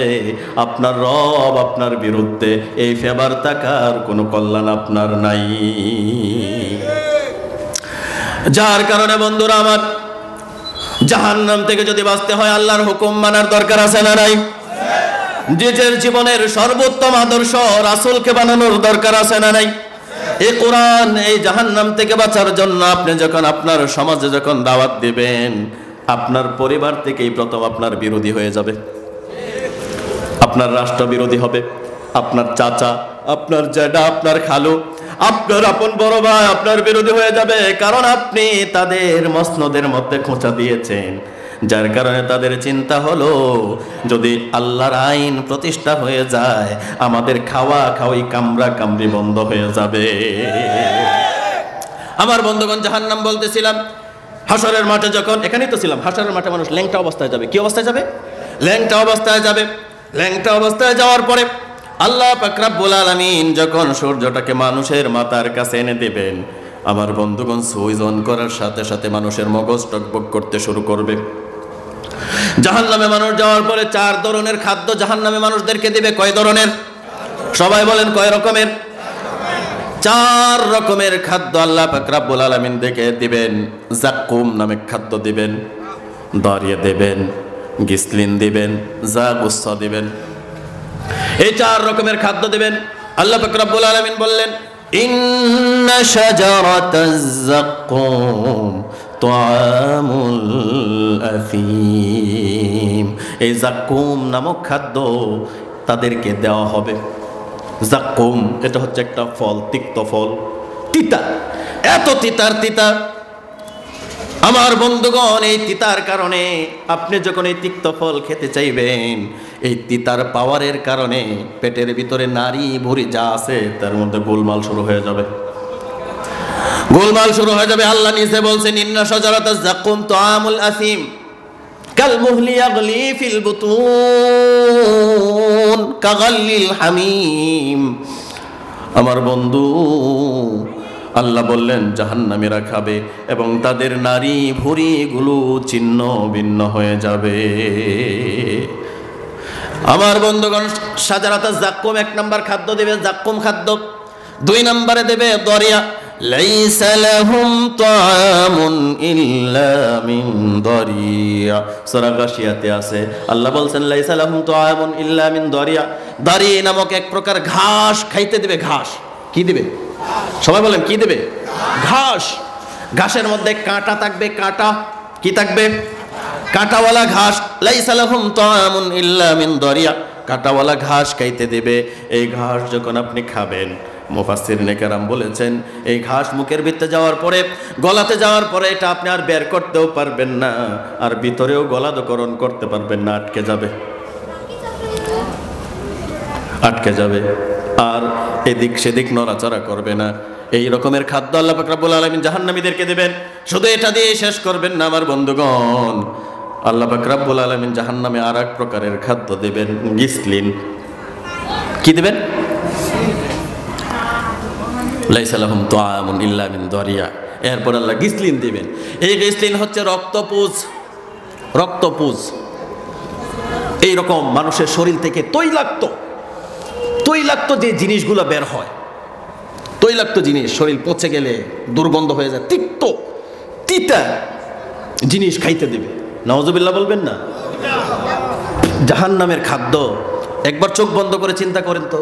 আপনার রব আপনার বিরুদ্ধে, এই ফেভার থাকার কোনো কল্যাণ আপনার নাই। যার কারণে বন্ধুরা আমার, জাহান্নাম থেকে যদি বাঁচতে হয়, আল্লাহর হুকুম মানার দরকার আছে না নাই? নিজের জীবনের সর্বোত্তম আদর্শ রাসূলকে বানানোর দরকার আছে না নাই? এই কোরআন, এই জাহান্নাম থেকে বাঁচার জন্য আপনি যখন আপনার সমাজে যখন দাওয়াত দিবেন, আপনার পরিবার থেকেই প্রথম আপনার বিরোধী হয়ে যাবে, আপনার রাষ্ট্র বিরোধী হবে, আপনার চাচা, আপনার জ্যাঠা, আপনার খালু, আপনার আপন বড় ভাই আপনার বিরোধী হয়ে যাবে, কারণ আপনি তাদের মসনদের মধ্যে খোঁচা দিয়েছেন। যার কারণে তাদের চিন্তা হলো যদি আল্লাহর আইন প্রতিষ্ঠা হয়ে যায় আমাদের খাওয়া খাওয়াই কামড়া কামড়ি বন্ধ হয়ে যাবে। আমার বন্ধুগণ, জাহান্নাম বলতেছিলাম হাসরের মাঠে যখন, এখানেই তো ছিলাম, হাসরের মাঠে মানুষ ল্যাংটা অবস্থায় যাবে। কি অবস্থায় যাবে? ল্যাংটা অবস্থায় যাবে। ল্যাংটা অবস্থায় যাওয়ার পরে আল্লাহ পাক রব্বুল আলামিন যখন সূর্যটাকে মানুষের মাথার কাছে এনে দেবেন, আমার বন্ধুগণ সুইচ অন করার সাথে সাথে মানুষের মগজ টকবক করতে শুরু করবে। জাহান্নামে মানুষ যাওয়ার পরে 4 ধরনের খাদ্য জাহান্নামে মানুষদেরকে দিবে। কয় ধরনের? সবাই বলেন কয় রকমের? 4 রকমের খাদ্য আল্লাহ পাক রব্বুল আলামিন দেখে দিবেন। জাক্কুম নামে খাদ্য দিবেন, দাঁড়িয়ে দিবেন, গিসলিন দিবেন, যা গুচ্ছা দিবেন। এই 4 রকমের খাদ্য দিবেন। আল্লাহ পাক রব্বুল আলামিন বললেন ইন্না শাজারাতাজ যাক্কুম তাআমুল আফিম। এই যাক্কুম নামক খাদ্য তাদেরকে দেওয়া হবে। যাক্কুম এটা হচ্ছে একটা ফল, তিক্ত ফল, তিতা, এত তিতার তিতা। আমার বন্ধুগণ, এই তিতার কারণে আপনি যখন এই তিক্ত ফল খেতে চাইবেন, এই তিতার পাওয়ারের কারণে পেটের ভিতরে নারী ভুঁড়ি যা আছে তার মধ্যে গোলমাল শুরু হয়ে যাবে, গোলমাল শুরু হয়ে যাবে। আল্লাহ নিজে বলছেন ইন্না শাজারাতাজ যাক্কুম তাআমুল আসিম কাল মুহলি ইয়াগলি ফিল বুতুন কাগাল্লিল হামিম। আমার বন্ধু, আল্লাহ বললেন জাহান্নামীরা খাবে এবং তাদের নারী ভুঁড়িগুলো ছিন্ন ভিন্ন হয়ে যাবে। আমার বন্ধুগণ, শাজারাতাজ যাক্কুম 1 নম্বর খাদ্য দেবে যাক্কুম খাদ্য। 2 নম্বরে দেবে দরিয়া। লাইসা লাহুম তাআমুন ইল্লা মিন দরিয়া। সূরা গাশিয়াতে আছে, আল্লাহ বলছেন লাইসা লাহুম তাআমুন ইল্লা মিন দরিয়া। দারি নামক এক প্রকার ঘাস খাইতে দিবে। ঘাস কি দিবে? সবাই বলেন কি দিবে? ঘাস। ঘাসের মধ্যে কাঁটা থাকবে। কাঁটা কি থাকবে? কাঁটাওয়ালা ঘাস। লাইসা লাহুম তাআমুন ইল্লা মিন দরিয়া। কাঁটাওয়ালা ঘাস খাইতে দিবে। এই ঘাস যখন আপনি খাবেন, মুফাসসিরিনে কেরাম বলেছেন এই ঘাস মুখের ভিতরে যাওয়ার পরে, গলাতে যাওয়ার পরে এটা আপনি আর বের করতেও পারবেন না, আর ভিতরেও গলাধকরণ করতে পারবেন না, আটকে যাবে, আটকে যাবে, আর এদিক সেদিক নড়াচড়া করবে না। এই রকমের খাদ্য আল্লাহ পাক রব্বুল আলামিন জাহান্নামীদেরকে দেবেন। শুধু এটা দিয়ে শেষ করবেন না আমার বন্ধুগণ, আল্লাহ পাক রব্বুল আলামিন জাহান্নামে আর এক প্রকারের খাদ্য দেবেন, গিসলিন। কি দেবেন? লাইসা লাহুম তাআমুন ইল্লা মিন দরিয়া। এরপর আল্লাহ গিসলিন দিবেন। এই গিসলিন হচ্ছে রক্তপুঁজ। রক্তপুঁজ এই রকম মানুষের শরীর থেকে তৈলাক্ত যে জিনিসগুলো বের হয়, তৈলাক্ত জিনিস শরীর পচে গেলে দুর্গন্ধ হয়ে যায়, তিক্ত তিতা জিনিস খাইতে দিবে। নাউজুবিল্লাহ বলবেন না? জাহান্নামের খাদ্য। একবার চোখ বন্ধ করে চিন্তা করেন তো,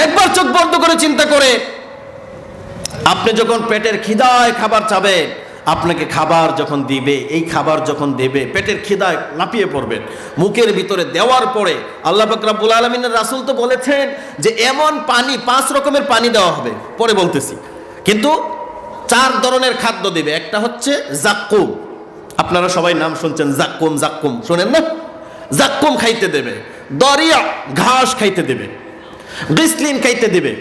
একবার চোখ বন্ধ করে চিন্তা করে আপনি যখন পেটের খিদায় খাবার চাবেন, আপনাকে খাবার যখন দিবে, এই খাবার যখন দেবে পেটের খিদায় লাফিয়ে পড়বেন। মুখের ভিতরে দেওয়ার পরে আল্লাহ পাক রব্বুল আলামিনের রাসূল তো বলেছেন যে এমন পানি, 5 রকমের পানি দেওয়া হবে, পরে বলতেছি, কিন্তু 4 ধরনের খাদ্য দিবে। একটা হচ্ছে যাক্কুম, আপনারা সবাই নাম শুনছেন, যাক্কুম যাক্কুম শোনেন না? যাক্কুম খাইতে দেবে। দরিয়া ঘাস খাইতে দেবে। গিসলিন খাইতে দিবে।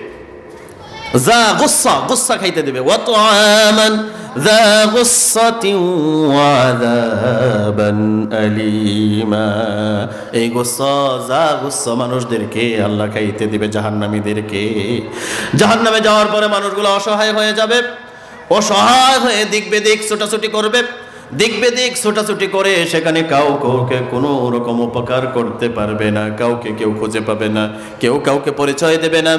যা গুচ্ছা, গুচ্ছা খাইতে দিবে। ওয়া তুআমান যা গুচ্ছাতিন ওয়া আযাবান আলীমা। এই গুচ্ছা, যা গুচ্ছা মানুষদেরকে আল্লাহ খাইতে দিবে, জাহান্নামীদেরকে। জাহান্নামে যাওয়ার পরে মানুষগুলো অসহায় হয়ে যাবে। অসহায় হয়ে দিক বেদিক ছোটাছুটি করবে। দিক বেদিক ছোটাছুটি করে সেখানে কাউকে কোনো রকম উপকার করতে পারবে না, কাউকে কেউ খুঁজে পাবে না, কেউ কাউকে পরিচয় দেবে না।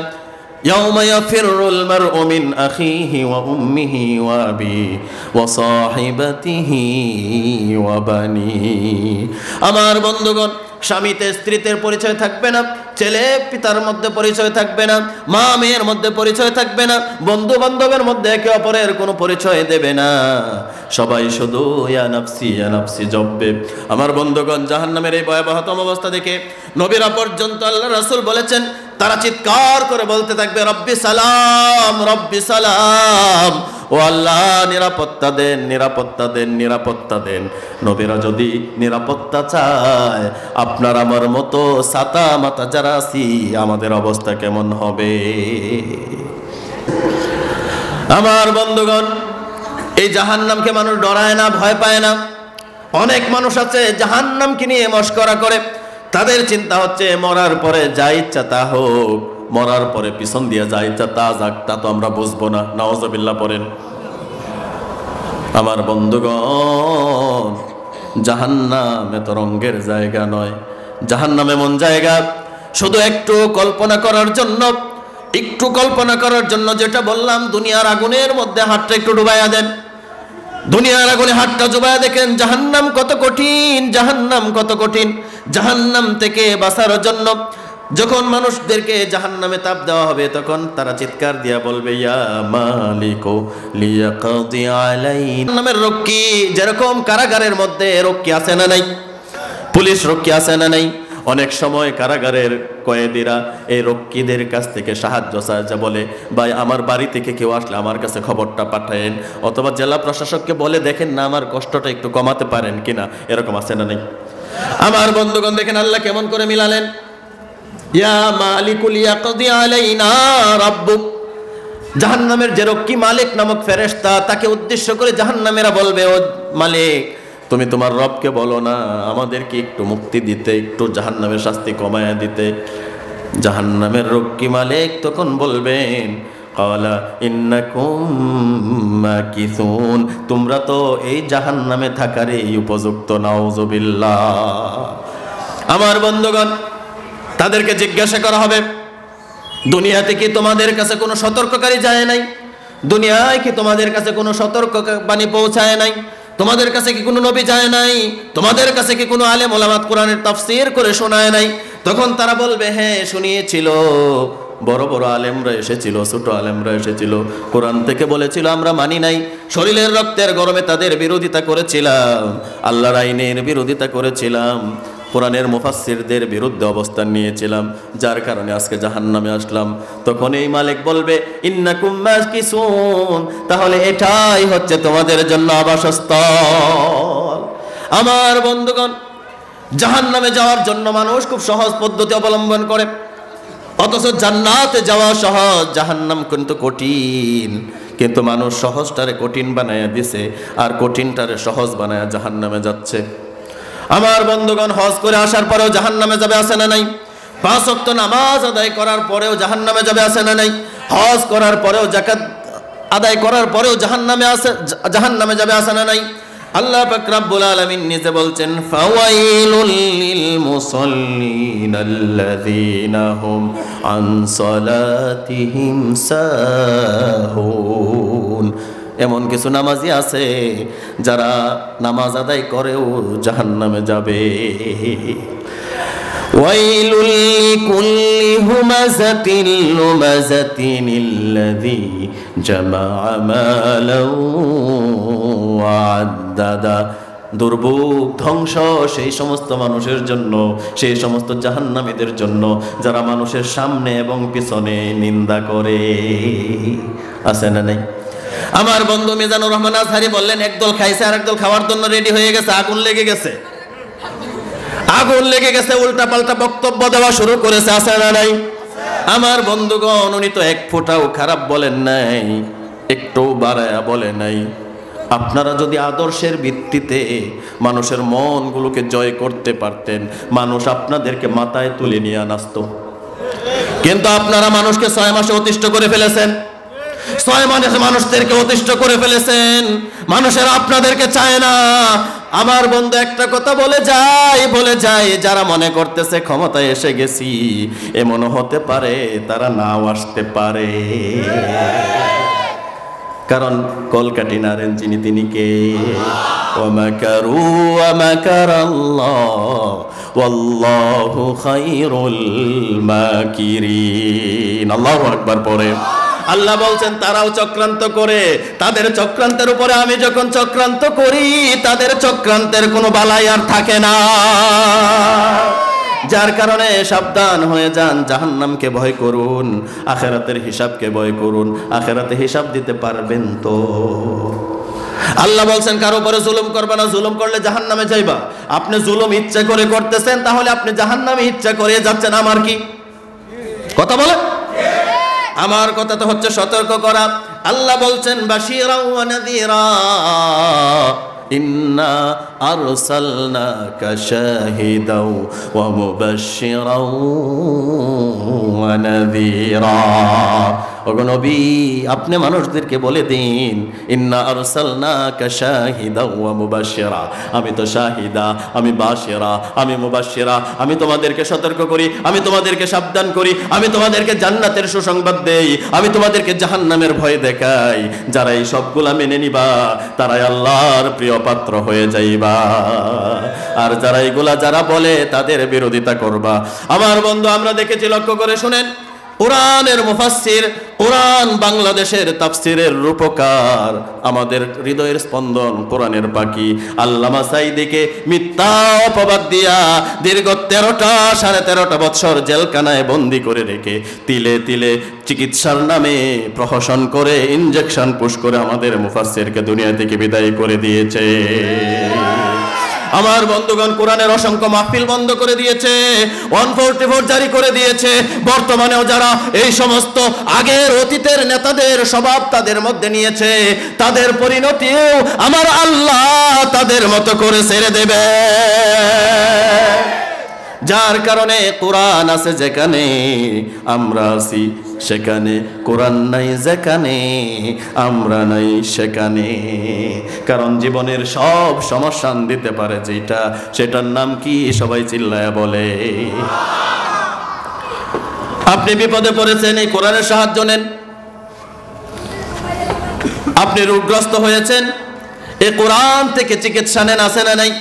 ইয়াউমা ইয়াফিরুল মারউ মিন আখিহি ওয়া উম্মিহি ওয়া আবিহি ওয়া সাহিবাতিহি ওয়া বানিহি। আমার বন্ধুগণ, স্বামীতে স্ত্রীতে পরিচয় থাকবে না, ছেলে পিতার মধ্যে পরিচয় থাকবে না, মা মেয়ের মধ্যে পরিচয় থাকবে না, বন্ধু বান্ধবের মধ্যে একে অপরের কোনো পরিচয় দেবে না। সবাই শুধু ইয়া নাফসি জপবে। আমার বন্ধুগণ, জাহান্নামের এই ভয়াবহতম অবস্থা দেখে নবীরা পর্যন্ত আল্লাহ রাসূল বলেছেন তারা চিৎকার করে বলতে থাকবে রব্বি সালাম, রব্বি সালাম, ও আল্লাহ নিরাপত্তা দেন, নিরাপত্তা দেন, নিরাপত্তা দেন। নবীরা যদি নিরাপত্তা চায়, আপনার আমার মতো সাতা মাতা যারা আছি আমাদের অবস্থা কেমন হবে? আমার বন্ধুগণ, এই জাহান্নামকে মানুষ ডরায় না, ভয় পায় না। অনেক মানুষ আছে জাহান্নামকে নিয়ে মস্করা করে। তাদের চিন্তা হচ্ছে মরার পরে যা ইচ্ছা তা হোক, মরার পরে পিছন দিয়ে যা ইচ্ছা তা যাক, তা তো আমরা বুঝবো না। নাউজুবিল্লাহ পড়েন। আমার বন্ধুগণ, জাহান্নাম এত রঙের জায়গা নয়। জাহান্নাম এমন জায়গা শুধু একটু কল্পনা করার জন্য, একটু কল্পনা করার জন্য। যেটা বললাম, দুনিয়ার আগুনের মধ্যে হাতটা একটু ডুবাইয়া দেন, দুনিয়ার আগুনে হাতটা ডুবাইয়া দেখেন জাহান্নাম কত কঠিন, জাহান্নাম কত কঠিন। জাহান্নাম থেকে বাঁচার জন্য যখন মানুষদেরকে জাহান্নামে তাপ দেওয়া হবে, তখন তারা চিৎকার দিয়া বলবে ইয়া মালিকু লিয়াকদি আলাইনা। নামের রক্ষী, যেরকম কারাগারের মধ্যে রক্ষী আছে না নাই, পুলিশ রক্ষী আছে না নাই, অনেক সময় কারাগারের কয়েদিরা এই রক্ষীদের কাছ থেকে সাহায্য চায়, যা বলে ভাই আমার বাড়ি থেকে কেউ আসলে আমার কাছে খবরটা পাঠায়েন, অথবা জেলা প্রশাসককে বলে দেখেন না আমার কষ্টটা একটু কমাতে পারেন কিনা। এরকম আছে না নাই? আমার বন্ধুগণ দেখেন আল্লাহ কেমন করে মিলালেন। ইয়া মালিকুল ইয়াকদি আলাইনা রাব্বুক। জাহান্নামের যে রক্ষী মালিক নামক ফেরেশতা, তাকে উদ্দেশ্য করে জাহান্নামেরা বলবে ও মালিক, তুমি তোমার রবকে বলো না আমাদেরকে একটু মুক্তি দিতে, একটু জাহান্নামের শাস্তি কমায়া দিতে। জাহান্নামের রক্ষী মালিক তখন বলবেন ক্বালা ইন্নাকুম মাকিসুন, তোমরা তো এই জাহান্নামে থাকারই উপযুক্ত। নাউজুবিল্লাহ। আমার বন্ধুগণ, তাদেরকে জিজ্ঞাসা করা হবে দুনিয়াতে কি তোমাদের কাছে কোনো সতর্ককারী যায় নাই? দুনিয়ায় কি তোমাদের কাছে কোনো সতর্কবাণী পৌঁছায় নাই? তোমাদের কাছে কি কোনো নবী যায় নাই? তোমাদের কাছে কি কোনো আলেম ওলামা কোরআনের তাফসীর করে শোনায় নাই? তখন তারা বলবে হ্যাঁ শুনিয়েছিল, বড় বড় আলেমরা এসেছিল, ছোট আলেমরা এসেছিল, কোরআন থেকে বলেছিল, আমরা মানি নাই। শরীরের রক্তের গরমে তাদের বিরোধিতা করেছিলাম, আল্লাহর আইনের বিরোধিতা করেছিলাম, কোরআনের মুফাসসিরদের বিরুদ্ধে অবস্থান নিয়েছিলাম, যার কারণে আজকে জাহান্নামে আসলাম। তখন এই মালিক বলবে ইন্নাকুম মাকিসুন, তাহলে এটাই হচ্ছে তোমাদের জন্য আবাসস্থল। আমার বন্ধুগণ, জাহান্নামে যাওয়ার জন্য মানুষ খুব সহজ পদ্ধতি অবলম্বন করে, অথচ জান্নাতে যাওয়া সহজ, জাহান্নাম কিন্তু কঠিন। কিন্তু মানুষ সহজটারে কঠিন বানায়া দিছে, আর কঠিনটারে সহজ বানায়া জাহান্নামে যাচ্ছে। আমার বন্ধুগণ, হজ করে আসার পরেও জাহান্নামে যাবে, আছে না নাই? 5 ওয়াক্ত নামাজ আদায় করার পরেও জাহান্নামে যাবে, আছে না নাই? হজ করার পরেও, যাকাত আদায় করার পরেও জাহান্নামে যাবে, আছে না নাই? আল্লাহ পাক রব্বুল আলামিন নিজে বলছেন ফাওয়াইলুল লিল মুসাল্লিন আল্লাযীনা হুম আন সালাতিহিম সাহুন। এমন কিছু নামাজি আছে যারা নামাজ আদায় করেও জাহান্নামে যাবে। ওয়াইলুল লিকুল্লি হুমাযাতিল লুমাযাতিনিল্লাযী জামাআ মালাও ওয়া আদ্দাদা। দুর্ভোগ, ধ্বংস সেই সমস্ত মানুষের জন্য, সেই সমস্ত জাহান্নামীদের জন্য যারা মানুষের সামনে এবং পিছনে নিন্দা করে। আছে না নাই? আমার বন্ধু মিজানুর রহমান আজহারি বললেন একদল খাইছে আর একদল খাওয়ার জন্য রেডি হয়ে গেছে, আগুন লেগে গেছে, আগুন লেগে গেছে, উল্টা পাল্টা বক্তব্য দেওয়া শুরু করেছে। আছে না নাই? আমার বন্ধুগণ, উনি তো এক ফোঁটাও খারাপ বলেন নাই, একটু বাড়ায়া বলে নাই। আপনারা যদি আদর্শের ভিত্তিতে মানুষের মনগুলোকে জয় করতে পারতেন, মানুষ আপনাদেরকে মাথায় তুলে নিয়ে নাচত। কিন্তু আপনারা মানুষকে 6 মাসে অতিষ্ঠ করে ফেলেছেন, 6 মাসে মানুষদেরকে অতিষ্ঠ করে ফেলেছেন। মানুষের আপনাদেরকে চায় না। আমার বন্ধু একটা কথা বলে যায়, যারা মনে করতেছে ক্ষমতায় এসে গেছি, এমনও হতে পারে তারা নাও আসতে পারে। কারণ কলকাঠি নাড়েন যিনি, তিনি কে? ওয়া মাকারু ওয়া মাকারাল্লাহ ওয়াল্লাহু খায়রুল মাকিরিন। আল্লাহু আকবার পড়ে। আল্লাহ বলছেন তারাও চক্রান্ত করে, তাদের চক্রান্তের উপরে আমি যখন চক্রান্ত করি, তাদের চক্রান্তের কোনো বালাই আর থাকে না। যার কারণে সাবধান হয়ে যান, জাহান্নামকে ভয় করুন, আখিরাতের হিসাবকে ভয় করুন। আখিরাতে হিসাব দিতে পারবেন তো? আল্লাহ বলছেন কারো উপরে জুলুম করবে না, জুলুম করলে জাহান্নামে যাইবা। আপনি জুলুম ইচ্ছা করে করতেছেন, তাহলে আপনি জাহান্নামে ইচ্ছা করে যাচ্ছেন। আমার কি কথা বলে? আমার কথা তো হচ্ছে সতর্ক করা। আল্লাহ বলছেন বাশীরা ওয়া নাযীরা, ইন্না আরসালনাকা শাহিদাও ওয়া মুবাশশিরাও ওয়া নাযীরা। ওগো নবী, আপনি মানুষদেরকে বলে দিন, ইন্না আরসালনাকা শাহিদাও ওয়া মুবাশশিরা, আমি তো শাহিদা, আমি বাশিরা, আমি মুবাশশিরা। আমি তোমাদেরকে সতর্ক করি, আমি তোমাদেরকে সাবধান করি, আমি তোমাদেরকে জান্নাতের সুসংবাদ দেই, আমি তোমাদেরকে জাহান্নামের ভয় দেখাই। যারা এই সবগুলা মেনে নিবা তারাই আল্লাহর প্রিয় পাত্র হয়ে যাইবা। আর যারা এগুলা যারা বলে তাদের বিরোধিতা করবা। আমার বন্ধু, আমরা দেখেছি, লক্ষ্য করে শুনেন, কোরআনের মুফাসসির, কোরআন বাংলাদেশের তাফসিরের রূপকার, আমাদের হৃদয়ের স্পন্দন, কোরআনের পাখি আল্লামা সাঈদীকে মিথ্যা অপবাদ দিয়া দীর্ঘ 13.5 বছর জেলখানায় বন্দী করে রেখে তিলে তিলে চিকিৎসার নামে প্রহসন করে ইনজেকশন পুশ করে আমাদের মুফাসসিরকে দুনিয়া থেকে বিদায় করে দিয়েছে। আমার বন্ধুগণ, কোরআনের অসংখ্য মাহফিল বন্ধ করে দিয়েছে, 144 জারি করে দিয়েছে। বর্তমানেও যারা এই সমস্ত আগের অতীতের নেতাদের স্বভাব তাদের মধ্যে নিয়েছে, তাদের পরিণতিও আমার আল্লাহ তাদের মতো করে ছেড়ে দেবে। যার কারণে কোরআন আছে যেখানে আমরা আছি সেখানে, কোরআন নাই যেখানে আমরা নাই সেখানে। কারণ জীবনের সব সমস্যা দিতে পারে যেটা, সেটার নাম কি? সবাই চিল্লায়া বলে। আপনি বিপদে পড়েছেন, এই কোরআনের সাহায্য নেন। আপনি রোগগ্রস্ত হয়েছেন, এই কোরআন থেকে চিকিৎসা নেন, আছে না নাই?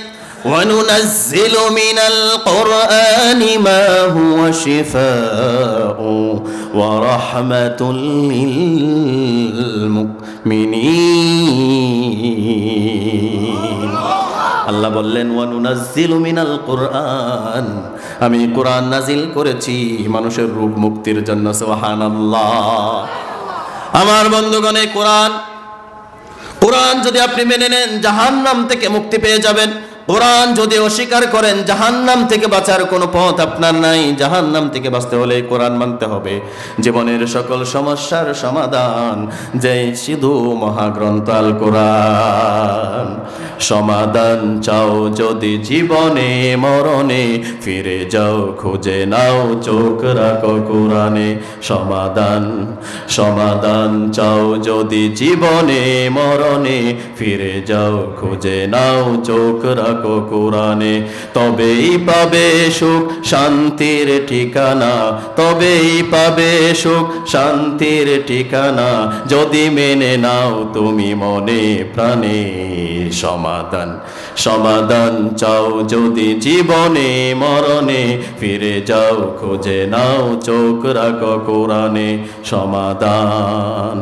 وَنُنَزِّلُ مِنَ الْقُرْآنِ مَا هُوَ شِفَاءٌ وَرَحْمَةٌ لِّلْمُؤْمِنِينَ। আল্লাহ বললেন ওয়ানুনাজ্জিলু মিনাল কুরআন, আমি কোরআন নাজিল করেছি মানুষের রোগ মুক্তির জন্য। সুবহানাল্লাহ। আমার বন্ধুগণ, এই কোরআন যদি আপনি মেনে নেন জাহান্নাম থেকে মুক্তি পেয়ে যাবেন। কোরআন যদি অস্বীকার করেন জাহান্নাম থেকে বাঁচার কোনো পথ আপনার নাই। জাহান্নাম থেকে বাঁচতে হলে কোরআন মানতে হবে। জীবনের সকল সমস্যার সমাধান যেই শুধু মহাগ্রন্থ আল কোরআন। সমাধান চাও যদি জীবনে মরণে, ফিরে যাও খুঁজে নাও চোখ রাখো কোরআনে। সমাধান চাও যদি জীবনে মরণে, ফিরে যাও খুঁজে নাও চোখ রাখো কোরআনে। তবেই পাবে সুখ শান্তির ঠিকানা, তবেই পাবে সুখ শান্তির ঠিকানা, যদি মেনে নাও তুমি মনে প্রাণে। সমাধান চাও যদি জীবনে মরণে, ফিরে যাও খুঁজে নাও চোখ রাখো কোরআনে। সমাধান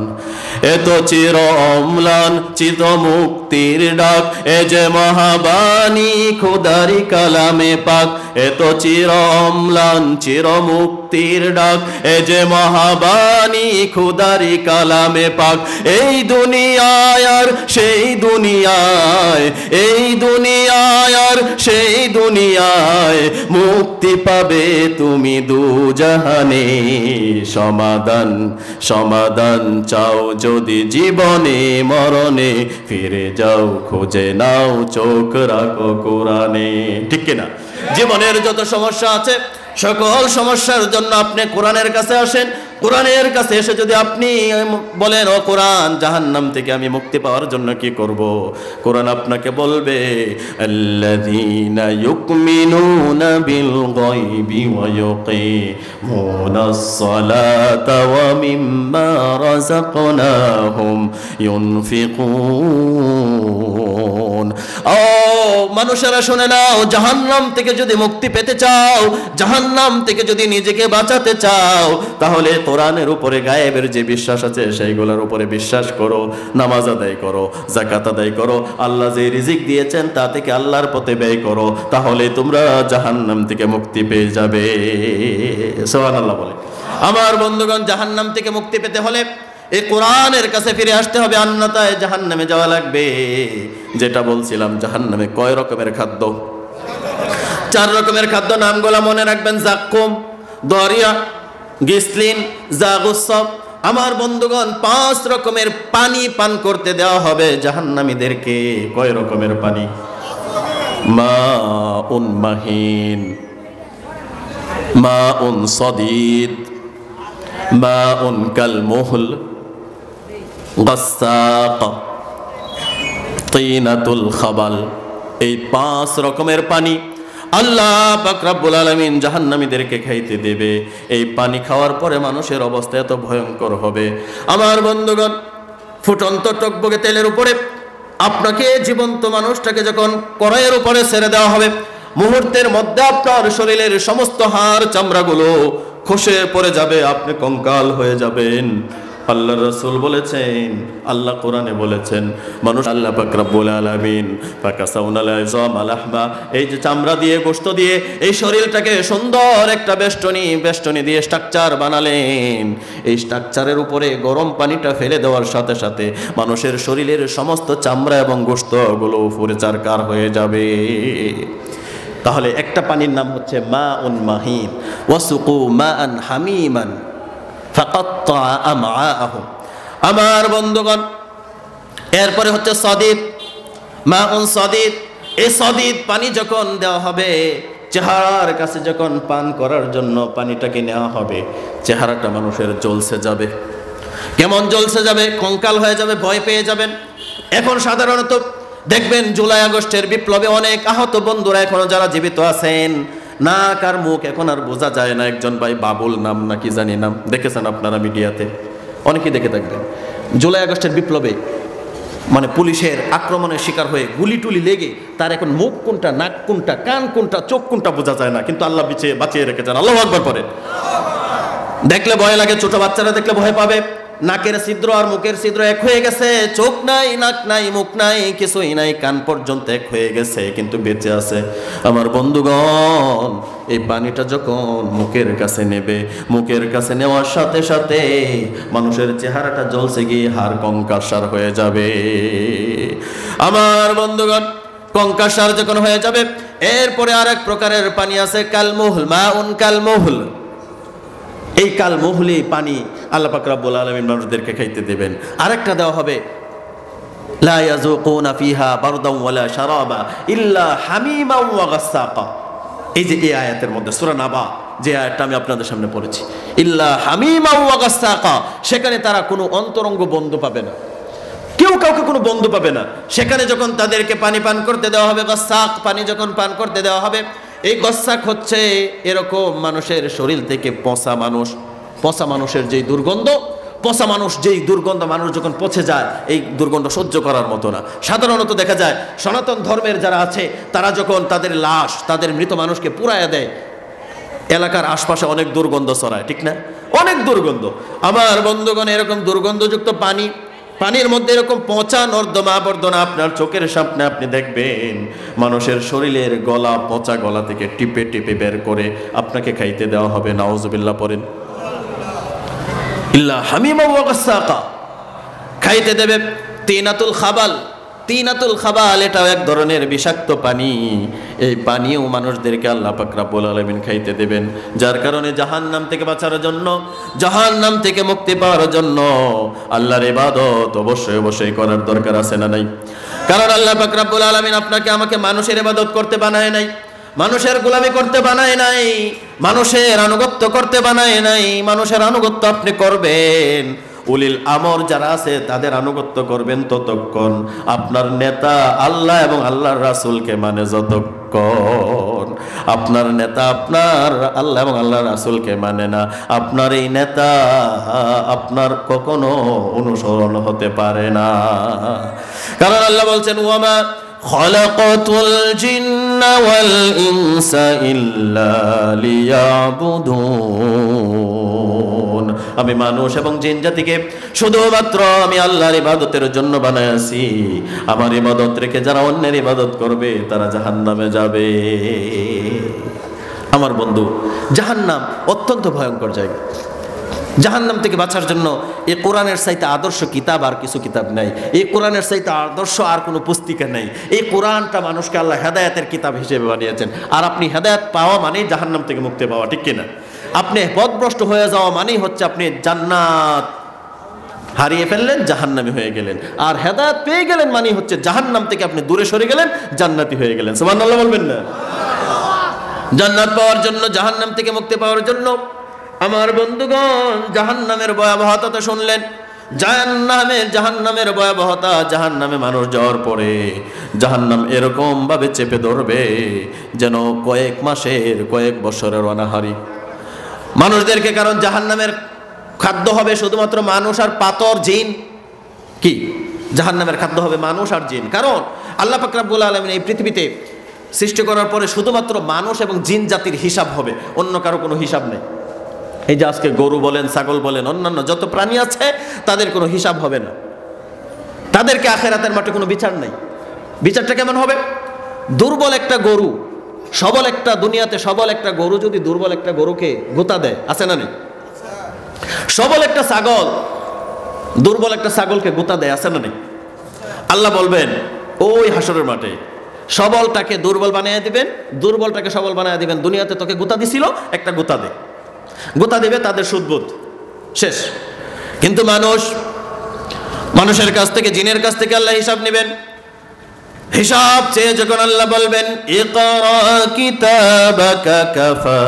এত চির অম্লান চিত মুক্তির ডাক, এ যে মহাবাণী খোদারি কালামে পাক। এত চির অম্লান চির মুক্তির ডাক, এ যে মহাবাণী খোদারি কালামে পাক। এই দুনিয়ায় আর সেই দুনিয়ায়, এই দুনিয়ায় আর সেই দুনিয়ায়, মুক্তি পাবে তুমি দুজাহানে। সমাধান চাও যদি জীবনে মরণে, ফিরে যাও খুঁজে নাও চোখ রাখো কোরআনে। ঠিক কিনা? জীবনের যত সমস্যা আছে সকল সমস্যার জন্য আপনি কোরআনের কাছে আসেন। কোরআনের কাছে এসে যদি আপনি বলেন ও কোরআন, জাহান্নাম থেকে আমি মুক্তি পাওয়ার জন্য কি করব? কোরআন আপনাকে বলবে আল্লাযীনা ইউমিনুনা বিল গায়বি ওয়া ইউকিমুনাস সালাতা ওয়া মিম্মা রাযাকনাহুম ইউনফিকুন। ও মানুষেরা শুনে নাও, জাহান্নাম থেকে যদি মুক্তি পেতে চাও, জাহান্নাম থেকে যদি নিজেকে বাঁচাতে চাও, তাহলে কোরআনের উপরে গায়েবের যে বিশ্বাস আছে সেইগুলোর উপরে বিশ্বাস করো, নামাজ আদায় করো, যাকাত আদায় করো, আল্লাহ যে রিজিক দিয়েছেন তা থেকে আল্লাহর পথে ব্যয় করো, তাহলে তোমরা জাহান্নাম থেকে মুক্তি পেয়ে যাবে। সুবহানাল্লাহ বলে। আমার বন্ধুগণ, জাহান্নাম থেকে মুক্তি পেতে হলে এই কোরআনের কাছে ফিরে আসতে হবে, অন্যথায় জাহান্নামে যাওয়া লাগবে। যেটা বলছিলাম, জাহান্নামে কয় রকমের খাদ্য? 4 রকমের খাদ্য, নামগুলো মনে রাখবেন। জাক্কুম, দরিয়া, গিসলিন, জাগুসব। আমার বন্ধুগণ, 5 রকমের পানি পান করতে দেওয়া হবে জাহান্নামীদেরকে। কয় রকমের পানি? মাউন মাহিন, মাউন সদীদ, মাউন কাল মুহল, গাসসাক, তিনাতুল খাবাল। এই 5 রকমের পানি আল্লাহ পাক রব্বুল আলামিন জাহান্নামীদেরকে খাইতে দেবে। এই পানি খাওয়ার পরে মানুষের অবস্থা এত ভয়ঙ্কর হবে। আমার বন্ধুগণ, ফুটন্ত টকবকে তেলের উপরে আপনাকে, জীবন্ত মানুষটাকে যখন কড়াইয়ের উপরে ছেড়ে দেওয়া হবে, মুহূর্তের মধ্যে আপনার শরীরের সমস্ত হাড় চামড়াগুলো খসে পড়ে যাবে, আপনি কঙ্কাল হয়ে যাবেন। আল্লাহ রাসূল বলেছেন, আল্লাহ কোরআনে বলেছেন, মানুষ আল্লাহ পাক রব্বুল আলামিন ফাকাসাউনাল ইযামা লাহমা, এই যে চামড়া দিয়ে, গোশত দিয়ে এই শরীরটাকে সুন্দর একটা বেষ্টনী দিয়ে স্ট্রাকচার বানালেন। এই স্ট্রাকচারের উপরে গরম পানিটা ফেলে দেওয়ার সাথে সাথে মানুষের শরীরের সমস্ত চামড়া এবং গোশতগুলো উপরে চারকার হয়ে যাবে। তাহলে একটা পানির নাম হচ্ছে মাউন মাহিন, ওয়াসুকু মাআন হামিমান ফাকাত্তা আমআআহুম। আমার বন্ধুগণ, এরপরে হচ্ছে সদীদ, মাউন সদীদ। এই সদীদ পানি যখন দেওয়া হবে, চেহারার কাছে যখন পান করার জন্য পানিটাকে নেওয়া হবে, চেহারাটা মানুষের জ্বলসে যাবে। কেমন জ্বলসে যাবে? কঙ্কাল হয়ে যাবে, ভয় পেয়ে যাবেন। এখন সাধারণত দেখবেন জুলাই আগস্টের বিপ্লবে অনেক আহত বন্ধুরা এখনো যারা জীবিত আছেন, নাক আর মুখ এখন আর বোঝা যায় না। একজন ভাই বাবুল নাম না কি জানি নাম, দেখেছেন আপনারা মিডিয়াতে, অনেকেই দেখে থাকবেন। জুলাই আগস্টের বিপ্লবে মানে পুলিশের আক্রমণের শিকার হয়ে গুলি টুলি লেগে তার এখন মুখ কোনটা, নাক কোনটা, কান কোনটা, চোখ কোনটা বোঝা যায় না, কিন্তু আল্লাহ বাঁচিয়ে রেখেছেন। আল্লাহু আকবার পড়ে। দেখলে ভয় লাগে, ছোট বাচ্চারা দেখলে ভয় পাবে। নাকের ছিদ্র আর মুখের ছিদ্র এক হয়ে গেছে, চোখ নাই, নাক নাই, মুখ নাই, কিছুই নাই, কান পর্যন্ত এক হয়ে গেছে, কিন্তু বেঁচে আছে। আমার বন্ধুগণ, এই পানিটা যখন মুখের কাছে নেবে, মুখের কাছে নেওয়ার সাথে সাথে মানুষের চেহারাটা জ্বলসে গিয়ে হাড় কঙ্কাসার হয়ে যাবে। আমার বন্ধুগণ, কঙ্কাসার যখন হয়ে যাবে, এরপরে আরেক প্রকারের পানি আছে, কালমুহল, মাউন কালমুহল। এই কালমুহলি পানি আল্লাহ পাক রব্বুল আলামিন মানুষদেরকে খাইতে দেবেন। আরেকটা দেওয়া হবে, লা ইয়াযুকুনা ফিহা বারদান ওয়ালা শারাবা ইল্লা হামিমা ওয়া গাসসাকা। এই যে এই আয়াতের মধ্যে সূরা নাবা যে আয়াতটা আমি আপনাদের সামনে পড়েছি, ইল্লা হামিমা ওয়া গাসসাকা, সেখানে তারা কোনো অন্তরঙ্গ বন্ধু পাবে না, কেউ কাউকে কোনো বন্ধু পাবে না। সেখানে যখন তাদেরকে পানি পান করতে দেওয়া হবে, গাসসাক পানি যখন পান করতে দেওয়া হবে, এই গসাক হচ্ছে এরকম মানুষের শরীর থেকে পচা মানুষের যেই দুর্গন্ধ, পচা মানুষ যেই দুর্গন্ধ, মানুষ যখন পচে যায় এই দুর্গন্ধ সহ্য করার মতো না। সাধারণত দেখা যায় সনাতন ধর্মের যারা আছে তারা যখন তাদের লাশ, তাদের মৃত মানুষকে পুড়াইয়া দেয়, এলাকার আশপাশে অনেক দুর্গন্ধ ছড়ায়, ঠিক না? অনেক দুর্গন্ধ। আমার বন্ধুগণ, এরকম দুর্গন্ধযুক্ত পানির মধ্যে এরকম পচা নর্দমা আবর্জনা আপনার চোখের সামনে আপনি দেখবেন, মানুষের শরীরের গলা, পচা গলা থেকে টিপে টিপে বের করে আপনাকে খাইতে দেওয়া হবে। নাউজুবিল্লাহ পড়েন। ইল্লা হামিমা ওয়া গাসসাকা, খাইতে দেবে। তিনাতুল খাবাল, তিনাতুল খাবাল এটাও এক ধরনের বিষাক্ত পানি। এই পানিও মানুষদেরকে আল্লাহ পাক রব্বুল আলামিন খাইতে দেবেন। যার কারণে জাহান্নাম থেকে বাঁচার জন্য, জাহান্নাম থেকে মুক্তি পাওয়ার জন্য আল্লাহর ইবাদত অবশ্যই করার দরকার আছে না নাই? কারণ আল্লাহ পাক রব্বুল আলামিন আপনাকে আমাকে মানুষের ইবাদত করতে বানায় নাই, মানুষের গোলামি করতে বানায় নাই, মানুষের আনুগত্য করতে বানায় নাই। মানুষের আনুগত্য আপনি করবেন, উলিল আমর যারা আছে তাদের আনুগত্য করবেন ততক্ষণ, আপনার নেতা আল্লাহ এবং আল্লাহর রাসূলকে মানে যতক্ষণ। আপনার নেতা আপনার আল্লাহ এবং আল্লাহর রাসূলকে মানে না, আপনার এই নেতা আপনার কখনো অনুসরণ হতে পারে না। কারণ আল্লাহ বলছেন, ওয়ামা খালাকাতুল জিন্ন জিন্না ওয়াল ইনসা ইল্লা লিয়াবুদুন। আমি মানুষ এবং জিন জাতিকে শুধুমাত্র আমি আল্লাহর ইবাদতের জন্য বানাইছি। আমার ইবাদত রেখে যারা অন্যের ইবাদত করবে তারা জাহান্নামে যাবে। আমার বন্ধু, জাহান্নাম অত্যন্ত ভয়ঙ্কর জায়গা। জাহান্নাম থেকে বাঁচার জন্য এই কোরআনের চাইতে আদর্শ কিতাব আর কিছু কিতাব নাই। এই কোরআনের চাইতে আদর্শ আর কোনো পুস্তিকা নেই। এই কোরআনটা মানুষকে আল্লাহ হেদায়েতের কিতাব হিসেবে বানিয়েছেন। আর আপনি হেদায়েত পাওয়া মানেই জাহান্নাম থেকে মুক্তি পাওয়া, ঠিক কিনা? আপনি পথভ্রষ্ট হয়ে যাওয়া মানেই হচ্ছে আপনি জান্নাত হারিয়ে ফেললেন, জাহান্নামী হয়ে গেলেন। আর হেদায়েত পেয়ে গেলেন মানেই হচ্ছে জাহান্নাম থেকে আপনি দূরে সরে গেলেন, জান্নাতি হয়ে গেলেন। সুবহানাল্লাহ বলবেন না? জান্নাত পাওয়ার জন্য, জাহান্নাম থেকে মুক্তি পাওয়ার জন্য আমার বন্ধুগণ জাহান্নামের ভয়াবহতা তো শুনলেন। জাহান্নামের ভয়াবহতা, জাহান্নামে মানুষ যাওয়ার পরে জাহান্নাম এরকম ভাবে চেপে ধরবে যেন কয়েক মাসের, কয়েক বছরের অনাহারি মানুষদেরকে। কারণ জাহান্নামের খাদ্য হবে শুধুমাত্র মানুষ আর পাথর, জিন। কি? জাহান্নামের খাদ্য হবে মানুষ আর জিন। কারণ আল্লাহ পাক রব্বুল আলামিন এই পৃথিবীতে সৃষ্টি করার পরে শুধুমাত্র মানুষ এবং জিন জাতির হিসাব হবে, অন্য কারো কোনো হিসাব নেই। এই যে আজকে গরু বলেন, ছাগল বলেন, অন্যান্য যত প্রাণী আছে তাদের কোনো হিসাব হবে না। তাদেরকে আখিরাতের মাঠে কোনো বিচার নেই। বিচারটা কেমন হবে? দুর্বল একটা গরু, সবল একটা, দুনিয়াতে সবল একটা গরু যদি দুর্বল একটা গরুকে গোতা দেয়, আছে না নেই? সবল একটা ছাগল দুর্বল একটা ছাগলকে গোতা দেয়, আছে না নেই? আল্লাহ বলবেন ওই হাসরের মাঠে সবলটাকে দুর্বল বানিয়ে দিবেন, দুর্বলটাকে সবল বানিয়ে দিবেন। দুনিয়াতে তোকে গোতা দিছিল, একটা গোতা দে। গোতা দেবে, তাদের সুদবোধ শেষ। কিন্তু মানুষের কাছ থেকে, জিনের কাছ থেকে আল্লাহ হিসাব নেবেন। হিসাব চেয়ে যখন আল্লাহ বলবেন ইকরা কিতাবাকা কাফা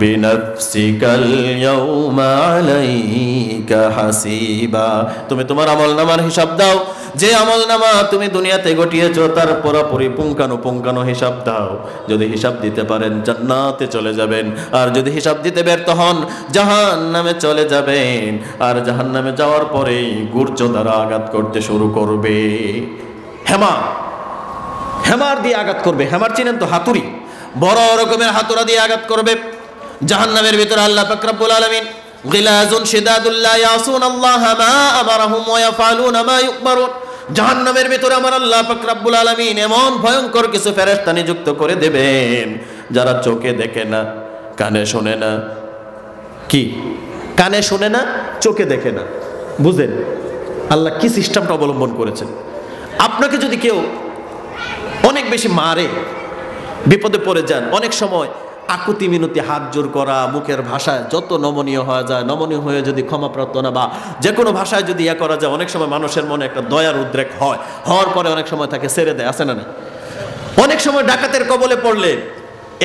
বিনাফসিকাল ইয়াউমা আলাইকা হাসিবা, তুমি তোমার আমলনামার হিসাব দাও। যে আমলনামা তুমি দুনিয়াতে গটিয়েছো তার পুরোপুরি পুঙ্খানুপুঙ্খানু হিসাব দাও। যদি হিসাব দিতে পারেন জান্নাতে চলে যাবেন, আর যদি হিসাব দিতে ব্যর্থ হন জাহান্নামে চলে যাবেন। আর জাহান্নামে যাওয়ার পরেই গুর্জ দ্বারা আঘাত করতে শুরু করবে। হেমার দিয়ে আঘাত করবে। হেমার চিনেন তো? হাতুড়ি, বড় রকমের হাতুড়া দিয়ে আঘাত করবে। জাহান্নামের ভিতরে আল্লাহ পাক রব্বুল আলামিন গিলাজুন শিদাদুল লা ইয়াসুনাল্লাহা মা আমারহুম ওয়া ইয়াফআলুনা মা ইউমারুন। জাহান্নামের ভিতরে আমার আল্লাহ পাক রব্বুল আলামিন এমন ভয়ঙ্কর কিছু ফেরেশতা নিযুক্ত করে দেবেন যারা চোখে দেখে না, কানে শোনে না। কি? কানে শোনে না, চোখে দেখে না। বুঝেন আল্লাহ কি সিস্টেমটা অবলম্বন করেছেন? আপনাকে যদি কেউ অনেক বেশি মারে, বিপদে পড়ে যান, অনেক সময় আকুতি মিনতি, হাত জোর করা, মুখের ভাষায় যত নমনীয় হওয়া যায়, নমনীয় হয়ে যদি ক্ষমা প্রার্থনা বা যে কোনো ভাষায় যদি ইয়া করা যায়, অনেক সময় মানুষের মনে একটা দয়ার উদ্রেক হয়। হওয়ার পরে অনেক সময় তাকে ছেড়ে দেয়, আছে না না? অনেক সময় ডাকাতের কবলে পড়লে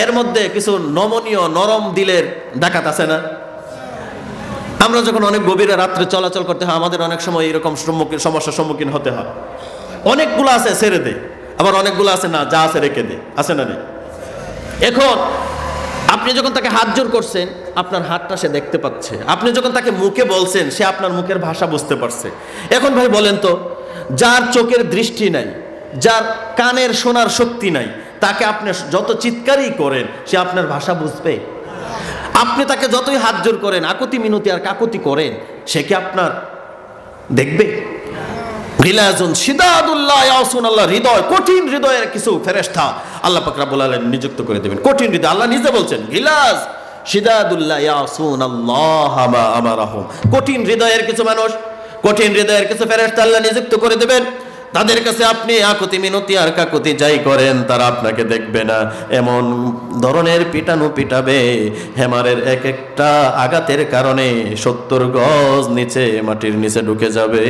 এর মধ্যে কিছু নমনীয়, নরম দিলের ডাকাত আছে না? আমরা যখন অনেক গভীরে রাত্রে চলাচল করতে হয়, আমাদের অনেক সময় এরকম সমস্যার সম্মুখীন হতে হয়। অনেকগুলো আছে ছেড়ে দেয়, আবার অনেকগুলো আছে না, যা আছে রেখে দেয়, আছে না নেই? এখন আপনি যখন তাকে হাত জোর করছেন, আপনার হাতটা সে দেখতে পাচ্ছে। আপনি যখন তাকে মুখে বলছেন, সে আপনার মুখের ভাষা বুঝতে পারছে। এখন ভাই বলেন তো, যার চোখের দৃষ্টি নাই, যার কানের শোনার শক্তি নাই, তাকে আপনি যত চিৎকারই করেন সে আপনার ভাষা বুঝবে? আপনি তাকে যতই হাত জোর করেন, আকুতি মিনতি আর কাকুতি করেন, সে কি আপনার দেখবে? গিলাজুন শিদাদুল লা ইয়াসুনাল্লাহ, হৃদয়, কঠিন হৃদয়ের কিছু ফেরেশতা আল্লাহ পাক রব্বুল আলামিন নিযুক্ত করে দেবেন। কঠিন হৃদয়, আল্লাহ নিজে বলছেন গিলাজ শিদাদুল লা ইয়াসুনাল্লাহ মা আমারহুম। কঠিন হৃদয়ের কিছু মানুষ, কঠিন হৃদয়ের কিছু ফেরেশতা আল্লাহ নিযুক্ত করে দেবেন। তাদের কাছে আপনি আকুতি মিনতি আর কাকুতি যাই করেন, তারা আপনাকে দেখবে না। এমন ধরনের পিটানো পিটাবে, হেমারের এক একটা আঘাতের কারণে 70 গজ নিচে, মাটির নিচে ঢুকে যাবে।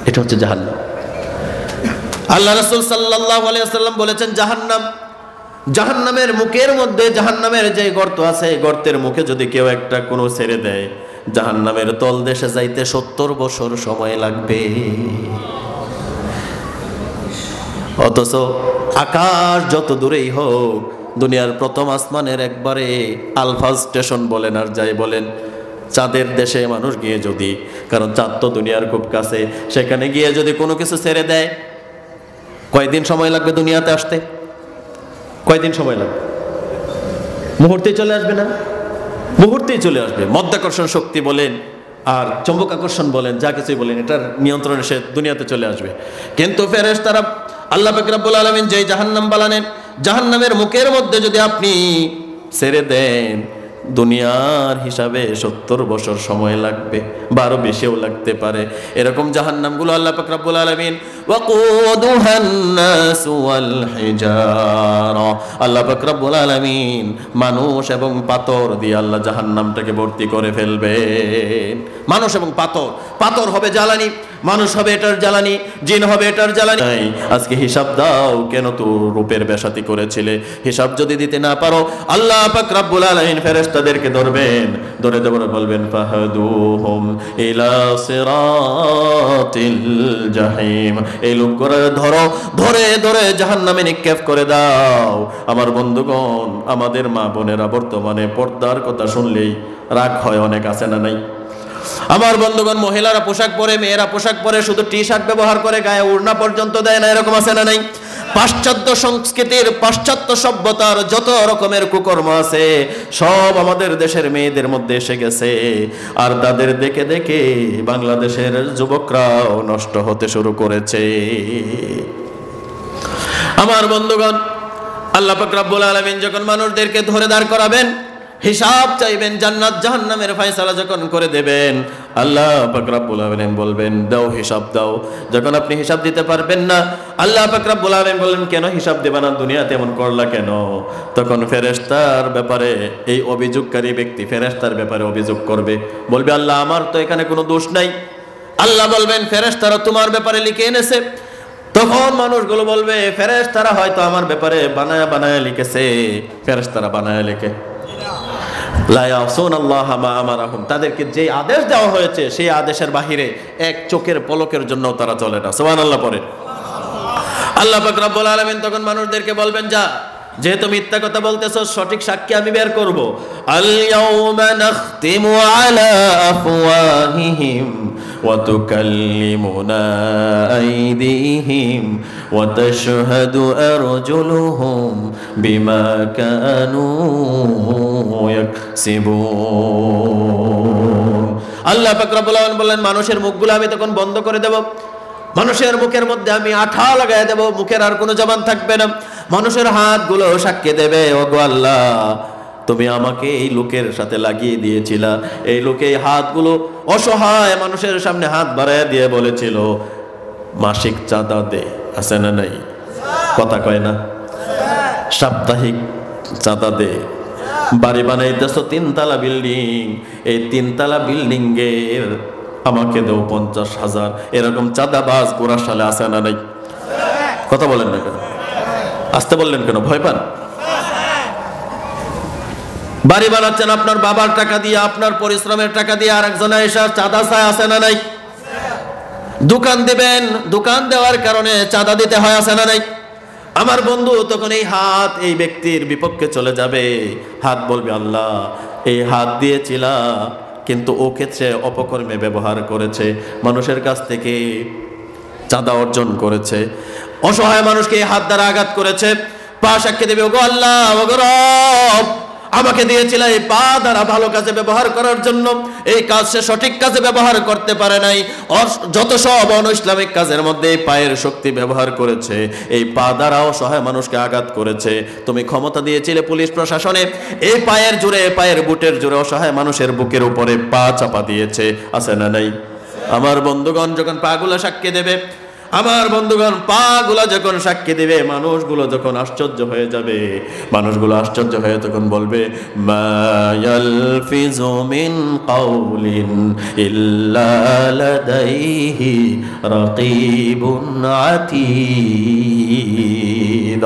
এটা হচ্ছে জাহান্নাম। আল্লাহ রাসূল সাল্লাল্লাহু আলাইহি ওয়াসাল্লাম বলেছেন জাহান্নামের মুখের মধ্যে, জাহান্নামের যে গর্ত আছে, গর্তের মুখে যদি কেউ একটা কোনো ছেড়ে দেয়, জাহান্নামের তল দেশে যাইতে 70 বছর সময় লাগবে। অথচ আকাশ যত দূরেই হোক, দুনিয়ার প্রথম আসমানের একবারে আলফা স্টেশন বলেন আর যাই বলেন, চাঁদের দেশে মানুষ গিয়ে যদি, কারণ চাঁদ তো দুনিয়ার খুব কাছে, সেখানে গিয়ে যদি কোনো কিছু ছেড়ে দেয়, কয়দিন সময় লাগবে দুনিয়াতে আসতে? কয়দিন সময় লাগবে? মুহূর্তেই চলে আসবে না? মুহূর্তেই চলে আসবে। মধ্যাকর্ষণ শক্তি বলেন আর চৌম্বক আকর্ষণ বলেন, যা কিছুই বলেন, এটার নিয়ন্ত্রণে সে দুনিয়াতে চলে আসবে। কিন্তু ফেরেশতারা আল্লাহ পাক রব্বুল আলামিন যেই জাহান্নাম বানালেন, জাহান্নামের মুখের মধ্যে যদি আপনি ছেড়ে দেন, দুনিয়ার হিসাবে 70 বছর সময় লাগবে, বা আরো বেশিও লাগতে পারে। এরকম জাহান্নামগুলো আল্লাহ পাক রব্বুল আলামিন ওয়াকুদুহান নাস ওয়াল হিজারা, আল্লাহ পাক রব্বুল আলামিন মানুষ এবং পাথর দিয়ে আল্লাহ জাহান্নামটাকে ভর্তি করে ফেলবেন। মানুষ এবং পাথর, পাথর হবে জ্বালানি, মানুষ হবে এটার জ্বালানি, জিন হবে এটার জ্বালানি। আজকে হিসাব দাও, কেন তো রূপের বেশাতি করেছিলে? হিসাব যদি দিতে না পারো, আল্লাহ পাক রব্বুল আলামিন ফেরেশতাদেরকে ধরবেন, ধরে ধরে বলবেন ফাহাদুহুম ইলা সিরাতিল জাহিম, এই লোকগুলো ধরো, ধরে ধরে জাহান্নামে নিক্ষেপ করে দাও। আমার বন্ধুগণ, আমাদের মা বোনেরা বর্তমানে পর্দার কথা শুনলেই রাগ হয়, অনেক আছে না নাই? আমার বন্ধুগণ, মহিলারা পোশাক পরে, মেয়েরা পোশাক পরে, শুধু টি শার্ট ব্যবহার করে, গায়ে ওড়না পর্যন্ত দেয় না, এরকম আছে না নাই? পাশ্চাত্য সংস্কৃতির, পাশ্চাত্য সভ্যতার যত রকমের কুকর্ম আছে সব আমাদের দেশের মেয়েদের মধ্যে এসে গেছে। আর তাদের দেখে দেখে বাংলাদেশের যুবকরাও নষ্ট হতে শুরু করেছে। আমার বন্ধুগণ, আল্লাহ পাক রব্বুল আলামিন যখন মানুষদেরকে ধরে দাঁড় করাবেন, হিসাব চাইবেন, জান্নাত জাহান্নামের ফয়সালা যখন করে দেবেন, আল্লাহ পাক রব্বুল আলামিন বলবেন দাও, হিসাব দাও। যখন আপনি হিসাব দিতে পারবেন না, আল্লাহ পাক রব্বুল আলামিন বললেন কেন হিসাব দেবে না, দুনিয়াতে এমন করলা কেন? তখন ফেরেশতার ব্যাপারে এই অভিযোগকারী ব্যক্তি ফেরেশতার ব্যাপারে অভিযোগ করবে, বলবে আল্লাহ আমার তো এখানে কোনো দোষ নাই। আল্লাহ বলবেন ফেরেশতারা তোমার ব্যাপারে লিখে এনেছে। তখন মানুষগুলো বলবে ফেরেশতারা হয়তো আমার ব্যাপারে বানায়া বানায়া লিখেছে। ফেরেশতারা বানায়া লিখে, লা ইয়াসুনাল্লাহ মা আমারাহুম, তাদেরকে যে আদেশ দেওয়া হয়েছে সেই আদেশের বাহিরে এক চোখের পলকের জন্য তারা চলে না। সুবহানাল্লাহ পড়ে। আল্লাহ পাক রব্বুল আলামিন তখন মানুষদেরকে বলবেন, যা, যেহেতু মিথ্যা কথা বলতেছ, সঠিক সাক্ষী আমি বের করব। আল ইয়াউমা নাখতিমু আলা আফওয়াহিহিম ওয়া তুকাল্লিমুনা আইদিহিম ওয়া তাশহাদু আরজুলুহুম বিমা কানু ইয়াকসিবুন। আল্লাহ পাক রব্বুল আলামিন বলেন, মানুষের মুখগুলো আমি তখন বন্ধ করে দেব, মানুষের মুখের মধ্যে আমি আঠা লাগাই দেব, মুখের আর কোনো জবান থাকবে না। মানুষের হাতগুলো সাক্ষী দেবে, ওগো আল্লাহ তুমি আমাকে এই লোকের সাথে লাগিয়ে দিয়েছিলা। এই লোকে এই হাতগুলো অসহায় মানুষের সামনে হাত বাড়ায় দিয়ে বলেছিল মাসিক চাঁদা দে, আছে না নাই? কথা কয় না? সাপ্তাহিক চাঁদা দে। বাড়ি বানাইতেছ 3 তলা বিল্ডিং, এই 3 তলা বিল্ডিং এর আমাকে দেও 50,000, এরকম চাঁদাবাজ গোড়ার সালে আছে না নাই? কথা বলেন না কেন? আসতে বললেন কেন? ভয় পান? বাড়ি বানাচ্ছেন আপনার বাবার টাকা দিয়ে, আপনার পরিশ্রমের টাকা দিয়ে, আর একজনে এসে চাঁদা চায়, আছে না নাই? দোকান দিবেন, দোকান দেওয়ার কারণে চাঁদা দিতে হয়, আছে না নাই? আমার বন্ধু তখন এই হাত এই ব্যক্তির বিপক্ষে চলে যাবে। হাত বলবে আল্লাহ এই হাত দিয়েছিলা, কিন্তু ও ক্ষেত্রে অপকর্মে ব্যবহার করেছে, মানুষের কাছ থেকে চাঁদা অর্জন করেছে, অসহায় মানুষকে এই হাত দ্বারা আঘাত করেছে। পা সাক্ষী দেবে, ওগো আল্লাহ, ওগো রব, আমাকে দিয়েছিল এই পা দ্বারা ভালো কাজে ব্যবহার করার জন্য, এই কাজ সে সঠিক কাজে ব্যবহার করতে পারে নাই। যত সব অনৈসলামিক কাজের মধ্যে এই পায়ের শক্তি ব্যবহার করেছে, এই পা দ্বারা অসহায় মানুষকে আঘাত করেছে। তুমি ক্ষমতা দিয়েছিলে পুলিশ প্রশাসনে, এই পায়ের জোরে, পায়ের বুটের জোরে অসহায় মানুষের বুকের উপরে পা চাপা দিয়েছে, আছে না নাই? আমার বন্ধুগণ যখন পাগুলা সাক্ষী দেবে, আমার বন্ধুগণ পাগুলা যখন সাক্ষী দিবে, মানুষগুলো যখন আশ্চর্য হয়ে যাবে, মানুষগুলো আশ্চর্য হয়ে তখন বলবে মা ইয়ালফিজু মিন কাউলিন ইল্লা লাদাইহি রাকিবুন আতীদ।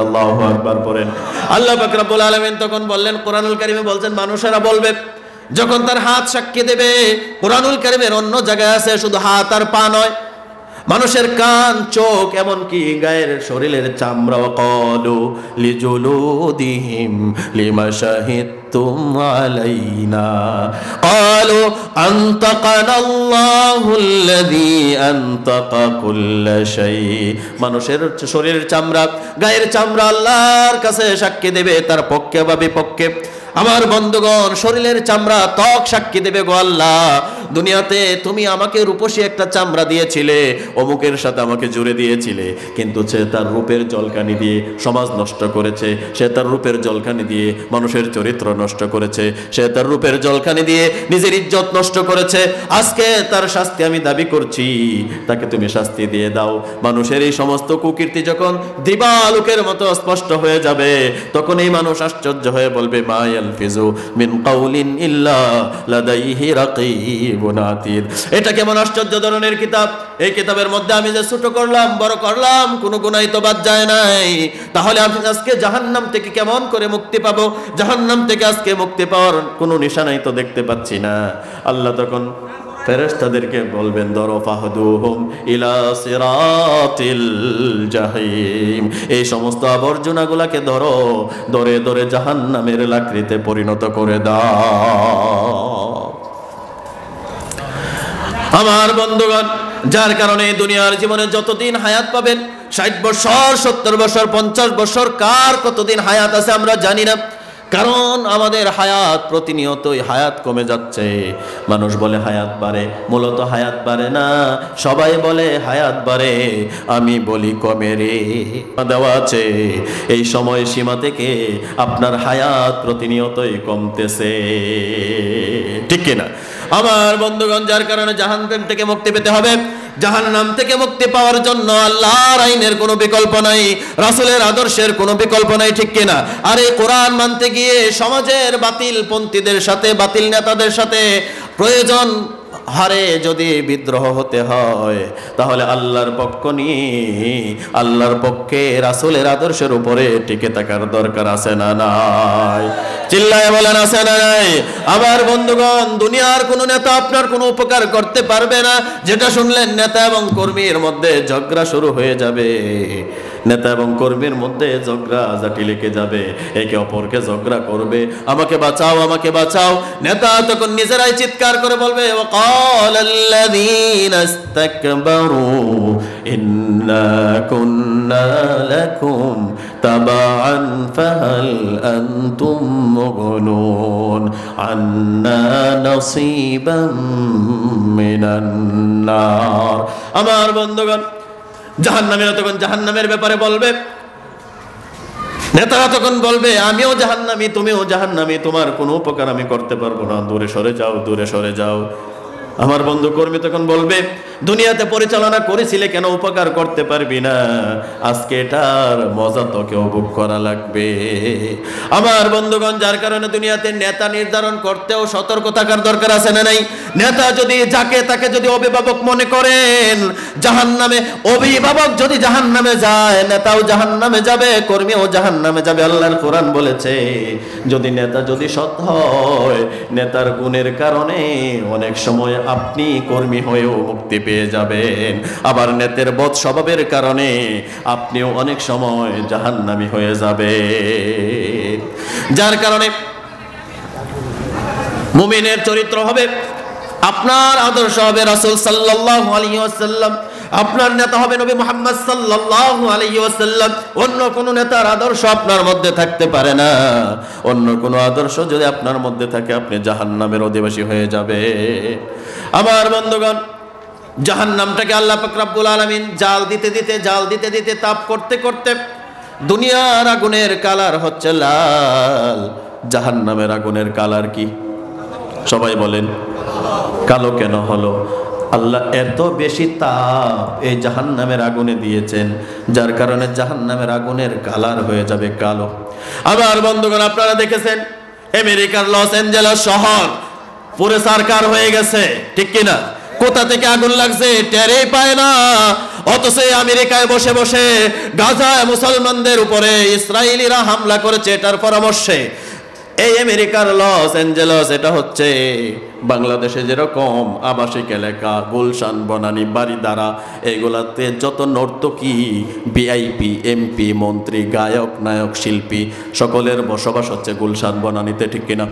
আল্লাহু আকবার পড়েন। আল্লাহ পাক রব্বুল আলামিন তখন বললেন, কোরআনুল কারীমে বলছেন মানুষেরা বলবে যখন তার হাত সাক্ষী দেবে। কোরআনুল কারীমের অন্য জায়গায় আছে শুধু হাত আর পা নয়, মানুষের কান, চোখ, এমনকি গায়ের শরীরের চামড়া। ক্বালু লিজুলুদিহিম লিমা শাহিদতুম আলাইনা ক্বালু আনতাকানাল্লাহুল্লাযী আনতাকা কুল্লা শাই। মানুষের শরীরের চামড়া, গায়ের চামড়া আল্লাহর কাছে সাক্ষী দেবে তার পক্ষে বা বিপক্ষে। আমার বন্ধুগণ, শরীরের চামড়া, ত্বক সাক্ষী দেবে, গো আল্লাহ দুনিয়াতে তুমি আমাকে রূপসী একটা চামড়া দিয়েছিলে, অমুকের সাথে আমাকে জুড়ে দিয়েছিলে, কিন্তু সে তার রূপের জলকানি দিয়ে সমাজ নষ্ট করেছে, সে তার রূপের জলকানি দিয়ে মানুষের চরিত্র নষ্ট করেছে, সে তার রূপের জলকানি দিয়ে নিজের ইজ্জত নষ্ট করেছে। আজকে তার শাস্তি আমি দাবি করছি, তাকে তুমি শাস্তি দিয়ে দাও। মানুষের এই সমস্ত কুকীর্তি যখন দিবালোকের মতো স্পষ্ট হয়ে যাবে, তখন এই মানুষ আশ্চর্য হয়ে বলবে, মা ইয়ালফিজু মিন কাউলিন ইল্লা লাদাইহি রাকিবুন আতীদ। এটা কেমন আশ্চর্য ধরনের কিতাব! এই কিতাবের মধ্যে আমি যে ছোট করলাম, বড় করলাম, কোনো গুনাহ তো বাদ যায় নাই। তাহলে আমি আজকে জাহান্নাম থেকে কেমন করে মুক্তি পাবো? জাহান্নাম থেকে আজকে মুক্তি পাওয়ার কোনো নিশানাই তো দেখতে পাচ্ছি না। আল্লাহ তখন ফেরেশতাদেরকে বলবেন, ধরো ফাহদুহুম ইলা সিরাতিল জাহিম। এই সমস্ত আবর্জনাগুলাকে ধরো, ধরে ধরে জাহান্নামের লাকড়িতে পরিণত করে দাও। আমার বন্ধুগণ, যার কারণে দুনিয়ার জীবনে যতদিন হায়াত পাবেন, 60 বছর, 70 বছর, 50 বছর, কার কতদিন হায়াত আছে আমরা জানি না। কারণ আমাদের হায়াত প্রতিনিয়তই হায়াত কমে যাচ্ছে। মানুষ বলে হায়াত বাড়ে, মূলত হায়াত বাড়ে না, সবাই বলে হায়াত বাড়ে, আমি বলি কমে রে। দেওয়া আছে এই সময় সীমা থেকে আপনার হায়াত প্রতিনিয়তই কমতেছে, ঠিক কিনা? আমার বন্ধুগণ, যার কারণে জাহান্নাম থেকে মুক্তি পেতে হবে। জাহান্নাম থেকে মুক্তি পাওয়ার জন্য আল্লাহর আইনের কোনো বিকল্প নাই, রাসূলের আদর্শের কোনো বিকল্প নাই, ঠিক কিনা? আর এই কোরআন মানতে গিয়ে সমাজের বাতিল পন্থীদের সাথে, বাতিল নেতাদের সাথে প্রয়োজন হারে যদি বিদ্রোহ হতে হয়, তাহলে আল্লাহর পক্ষ নিয়ে, আল্লাহর পক্ষে রাসূলের আদর্শের উপরে টিকে থাকার দরকার আছে না নাই? চিল্লায় বলেন, আছে না নাই? আমার বন্ধুগণ, দুনিয়ার কোনো নেতা আপনার কোনো উপকার করতে পারবে না। যেটা শুনলেন, নেতা এবং কর্মীর মধ্যে ঝগড়া শুরু হয়ে যাবে, নেতা এবং কর্মীর মধ্যে ঝগড়া জাটি লেগে যাবে, একে অপরকে ঝগড়া করবে, আমাকে বাঁচাও, আমাকে বাঁচাও। নেতা তখন নিজেরাই চিৎকার করে বলবে, ওয়াকালাল্লাযীনা ইসতাকবারু ইন্না কুন্না লাকুম তাবাআন ফাহাল আনতুম মুগনুন আন্না নাসীবাম মিনান নার। আমার বন্ধুগণ, জাহান্নামীরা তখন জাহান্নামের ব্যাপারে বলবে, নেতারা তখন বলবে, আমিও জাহান্নামী, তুমিও জাহান্নামী, তোমার কোনো উপকার আমি করতে পারবো না, দূরে সরে যাও, দূরে সরে যাও। আমার বন্ধু কর্মী তখন বলবে, দুনিয়াতে পরিচালনা করেছিলে, কেন উপকার করতে পারবি না? আজকে এটার মজা তোকেও ভোগ করা লাগবে। আমার বন্ধুগণ, যার কারণে দুনিয়াতে নেতা নির্ধারণ করতেও সতর্ক থাকার দরকার আছে না নাই? নেতা যদি যাকে তাকে যদি অভিভাবক মনে করেন, জাহান্নামে, অভিভাবক যদি জাহান্নামে যায়, নেতাও জাহান্নামে যাবে, কর্মীও জাহান্নামে যাবে। আল্লাহর কোরআন বলেছে, যদি নেতা যদি সৎ হয়, নেতার গুণের কারণে অনেক সময় আপনি কর্মী হয়েও মুক্তি পেয়ে যাবেন। আবার নেতার বদ স্বভাবের কারণে আপনিও অনেক সময় জাহান্নামী হয়ে যাবেন। যার কারণে মুমিনের চরিত্র হবে, আপনার আদর্শ হবে রাসূল সাল্লাল্লাহু আলাইহি ওয়াসাল্লাম, আপনার নেতা হবে নবী মুহাম্মদ সাল্লাল্লাহু আলাইহি ওয়াসাল্লাম। অন্য কোন নেতার আদর্শ আপনার মধ্যে থাকতে পারে না। অন্য কোন আদর্শ যদি আপনার মধ্যে থাকে, আপনি জাহান্নামের অধিবাসী হয়ে যাবে। আমার বন্ধুগণ, জাহান্নামটাকে আল্লাহ পাক রব্বুল আলামিন জাল দিতে দিতে তাপ করতে করতে দুনিয়ার আগুনের কালার হচ্ছে লাল। জাহান্নামের আগুনের কালার কি? সবাই বলেন, কালো কেন হলো? আল্লাহ এত বেশি তাপ এই জাহান্নামের আগুনে দিয়েছেন, যার কারণে জাহান্নামের আগুনের কালার হয়ে যাবে কালো। আবার বন্ধুগণ, আপনারা দেখেছেন আমেরিকার লস অ্যাঞ্জেলেস শহর পুরো সরকার হয়ে গেছে, ঠিক কিনা? কোথা থেকে আগুন লাগছে টেরই পায় না। অথচ আমেরিকায় বসে বসে গাজায় মুসলমানদের উপরে ইসরায়েলিরা হামলা করেছে, এটার পরামর্শে। এই আমেরিকার লস অ্যাঞ্জেলেস, এটা হচ্ছে বাংলাদেশে যেরকম আবাসিক এলাকা, গুলশান, বনানী, বাড়িধারা, এগুলাতে যত নর্তকী, ভিআইপি, এমপি, মন্ত্রী, গায়ক, নায়ক, শিল্পী সকলের বসবাস হচ্ছে গুলশান বনানীতে, ঠিক কিনা?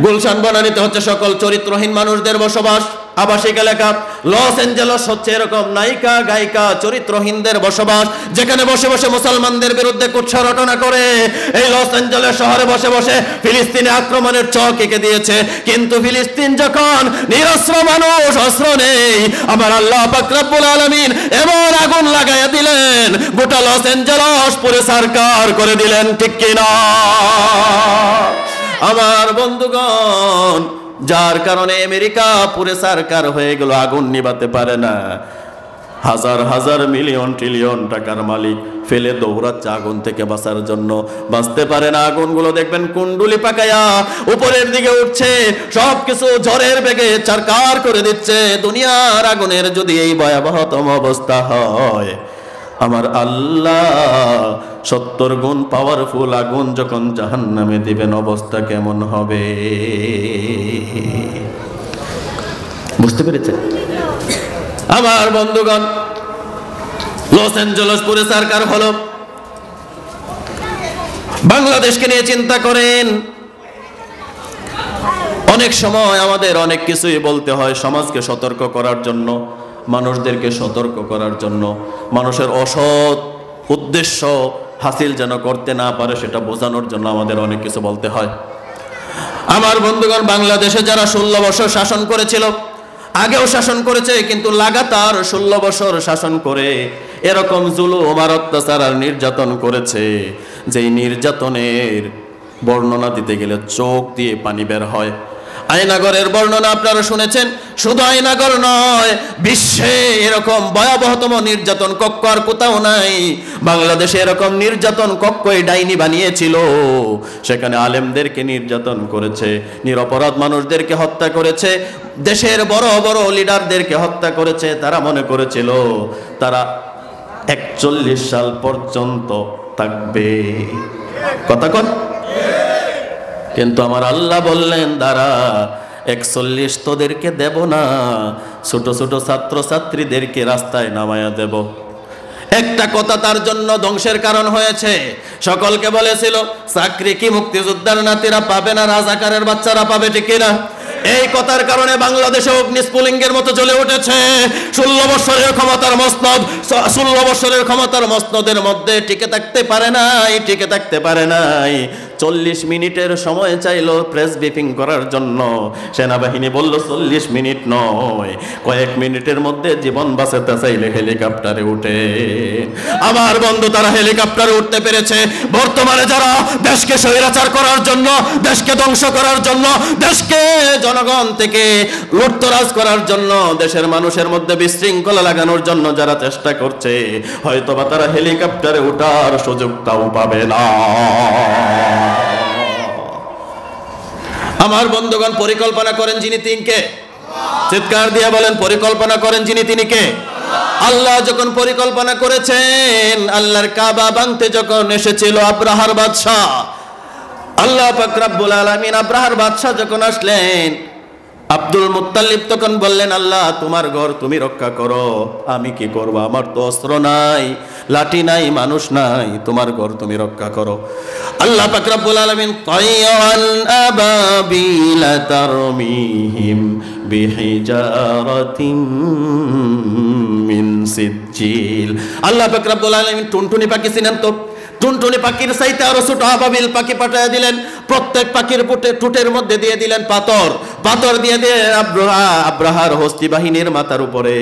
গুলশান বনানীতে হচ্ছে সকল চরিত্রহীন মানুষদের বসবাস, আবাসিক এলাকা। লস অ্যাঞ্জেলস হচ্ছে এরকম নায়িকা, গায়িকা, চরিত্রহীনদের বসবাস, যেখানে বসে বসে মুসলমানদের বিরুদ্ধে কুৎসা রটনা করে। এই লস অ্যাঞ্জেলস শহরে বসে বসে ফিলিস্তিনে আক্রমণের ছক এঁকে দিয়েছে, কিন্তু ফিলিস্তিন যখন নিরস্ত্র মানুষ, অস্ত্র নেই, আমার আল্লাহ পাক রব্বুল আলামিন এমন আগুন লাগাইয়া দিলেন, গোটা লস অ্যাঞ্জেলস পুরো সরকার করে দিলেন, ঠিক কিনা? আমার বন্ধুগণ, যার কারণে আমেরিকা পুরে সরকার হয়ে গেল, আগুন নিভাতে পারে না। হাজার হাজার মিলিয়ন ট্রিলিয়ন টাকার মালিক ফেলে দৌড়াচ্ছে আগুন থেকে বাঁচার জন্য, বাঁচতে পারে না। আগুনগুলো দেখবেন কুণ্ডুলি পাকায়া উপরের দিকে উঠছে, সবকিছু ঝড়ের বেগে চারকার করে দিচ্ছে। দুনিয়ার আগুনের যদি এই ভয়াবহতম অবস্থা হয়, আমার আল্লাহ 70 গুণ পাওয়ারফুল আগুন যখন জাহান্নামে দিবেন, অবস্থা কেমন হবে? বুঝতে পেরেছেন আমার বন্ধুগণ? লস অ্যাঞ্জেলস পুরে সরকার হলো। বাংলাদেশকে নিয়ে চিন্তা করেন। অনেক সময় আমাদের অনেক কিছুই বলতে হয় সমাজকে সতর্ক করার জন্য, মানুষদেরকে সতর্ক করার জন্য, মানুষের অসৎ উদ্দেশ্য হাসিল যেন করতে না পারে সেটা বোঝানোর জন্য আমাদের অনেক কিছু বলতে হয়। আমার বন্ধুগণ, বাংলাদেশে যারা 16 বছর শাসন করেছিল, আগেও শাসন করেছে, কিন্তু লাগাতার 16 বছর শাসন করে এরকম জুলুম আর অত্যাচার আর নির্যাতন করেছে, যেই নির্যাতনের বর্ণনা দিতে গেলে চোখ দিয়ে পানি বের হয়। আয়নাগরের বর্ণনা আপনারা শুনেছেন। শুধু আয়নাগর নয়, বিশ্বে এরকম ভয়াবহতম নির্যাতন কক্ষ আর কোথাও নাই। বাংলাদেশে এরকম নির্যাতন কক্ষই ডাইনি বানিয়েছিল। সেখানে আলেমদেরকে নির্যাতন করেছে, নিরপরাধ মানুষদেরকে হত্যা করেছে, দেশের বড় বড় লিডারদেরকে হত্যা করেছে। তারা মনে করেছিল তারা 41 সাল পর্যন্ত থাকবে। কথা কন। কিন্তু আমার আল্লাহ বললেন, দাঁড়া, 41 তোদেরকে দেব না, ছোট ছোট ছাত্র ছাত্রীদেরকে রাস্তায় নামায়া দেব। একটা কথা তার জন্য ধ্বংসের কারণ হয়েছে। সকলকে বলেছিল চাকরি কি মুক্তিযোদ্ধার নাতিরা পাবে না, রাজাকারের বাচ্চারা পাবে, ঠিক কিনা? এই কথার কারণে বাংলাদেশে অগ্নিস্ফুলিঙ্গের মতো জ্বলে উঠেছে। 16 বছরের ক্ষমতার মসনদ, 16 বছরের ক্ষমতার মসনদের মধ্যে টিকে থাকতে পারে নাই, টিকে থাকতে পারে নাই। 40 মিনিটের সময় চাইলো প্রেস ব্রিফিং করার জন্য, সেনাবাহিনী বলল 40 মিনিট নয়, কয়েক মিনিটের মধ্যে জীবন বাঁচাতে চাইলে হেলিকপ্টারে উঠে। আমার বন্ধু, তারা হেলিকপ্টারে উঠতে পেরেছে। বর্তমানে যারা দেশকে স্বৈরাচার করার জন্য, দেশকে ধ্বংস করার জন্য, দেশকে জনগণ থেকে লুটতরাজ করার জন্য, দেশের মানুষের মধ্যে বিশৃঙ্খলা লাগানোর জন্য যারা চেষ্টা করছে, হয়তোবা তারা হেলিকপ্টারে ওঠার সুযোগটাও পাবে না। আমার বন্ধুগণ, পরিকল্পনা করেন যিনি, তিনি কে? চিৎকার দিয়ে বলেন, পরিকল্পনা করেন যিনি, তিনি কে? আল্লাহ যখন পরিকল্পনা করেছেন, আল্লাহর কাবা ভাঙতে যখন এসেছিল আব্রাহার বাদশা, আল্লাহ পাক রব্বুল আলামিন আব্রাহার বাদশা যখন আসলেন, আব্দুল মুত্তালিব তখন বললেন, আল্লাহ তোমার ঘর তুমি রক্ষা করো, আমি কি করব? আমার তো অস্ত্র নাই, লাঠি নাই, মানুষ নাই, তোমার ঘর তুমি রক্ষা করো। আল্লাহ পাক রব্বুল আলামিন তাইয়ান আবাবিলা তারমিহিম বিহিজারাতিন মিন সিজ্জিল। আল্লাহ পাক রব্বুল আলামিন টুনটুনি পাখি চিনেন তো? টুনটুনি পাখির চাইতে আরো ছোট আবাবিল পাখি পাঠিয়ে দিলেন। প্রত্যেক পাখির ঠোঁটের মধ্যে দিয়ে দিলেন পাথর। পাথর দিয়ে দিয়ে আব্রাহার হস্তি বাহিনীর মাথার উপরে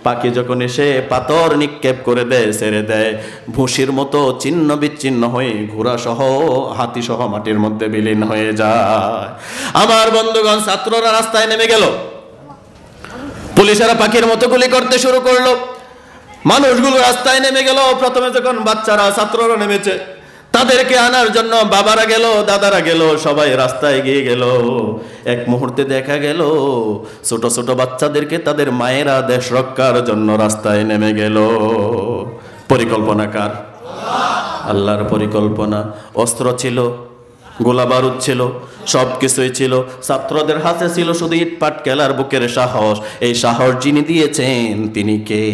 পাখি যখন এসে পাথর নিক্ষেপ করে দেয়, ছেড়ে দেয়, ভুসির মতো ছিন্ন বিচ্ছিন্ন হয়ে ঘোড়া সহ হাতি সহ মাটির মধ্যে বিলীন হয়ে যায়। আমার বন্ধুগণ, ছাত্ররা রাস্তায় নেমে গেল, পুলিশেরা পাখির মতো গুলি করতে শুরু করলো, মানুষগুলো রাস্তায় নেমে গেল। প্রথমে যখন বাচ্চারা, ছাত্ররা নেমেছে, তাদেরকে আনার জন্য বাবারা গেল, দাদারা গেল, সবাই রাস্তায় গিয়ে গেল। এক মুহূর্তে দেখা গেল ছোট ছোট বাচ্চাদেরকে তাদের মায়েরা দেশ রক্ষার জন্য রাস্তায় নেমে গেল। পরিকল্পনা কার? আল্লাহর পরিকল্পনা। অস্ত্র ছিল, গোলা বারুদ ছিল, সব কিছুই ছিল, ছাত্রদের হাতে ছিল শুধু ইটপাট কেলার বুকের সাহস। এই সাহস যিনি দিয়েছেন তিনি কে?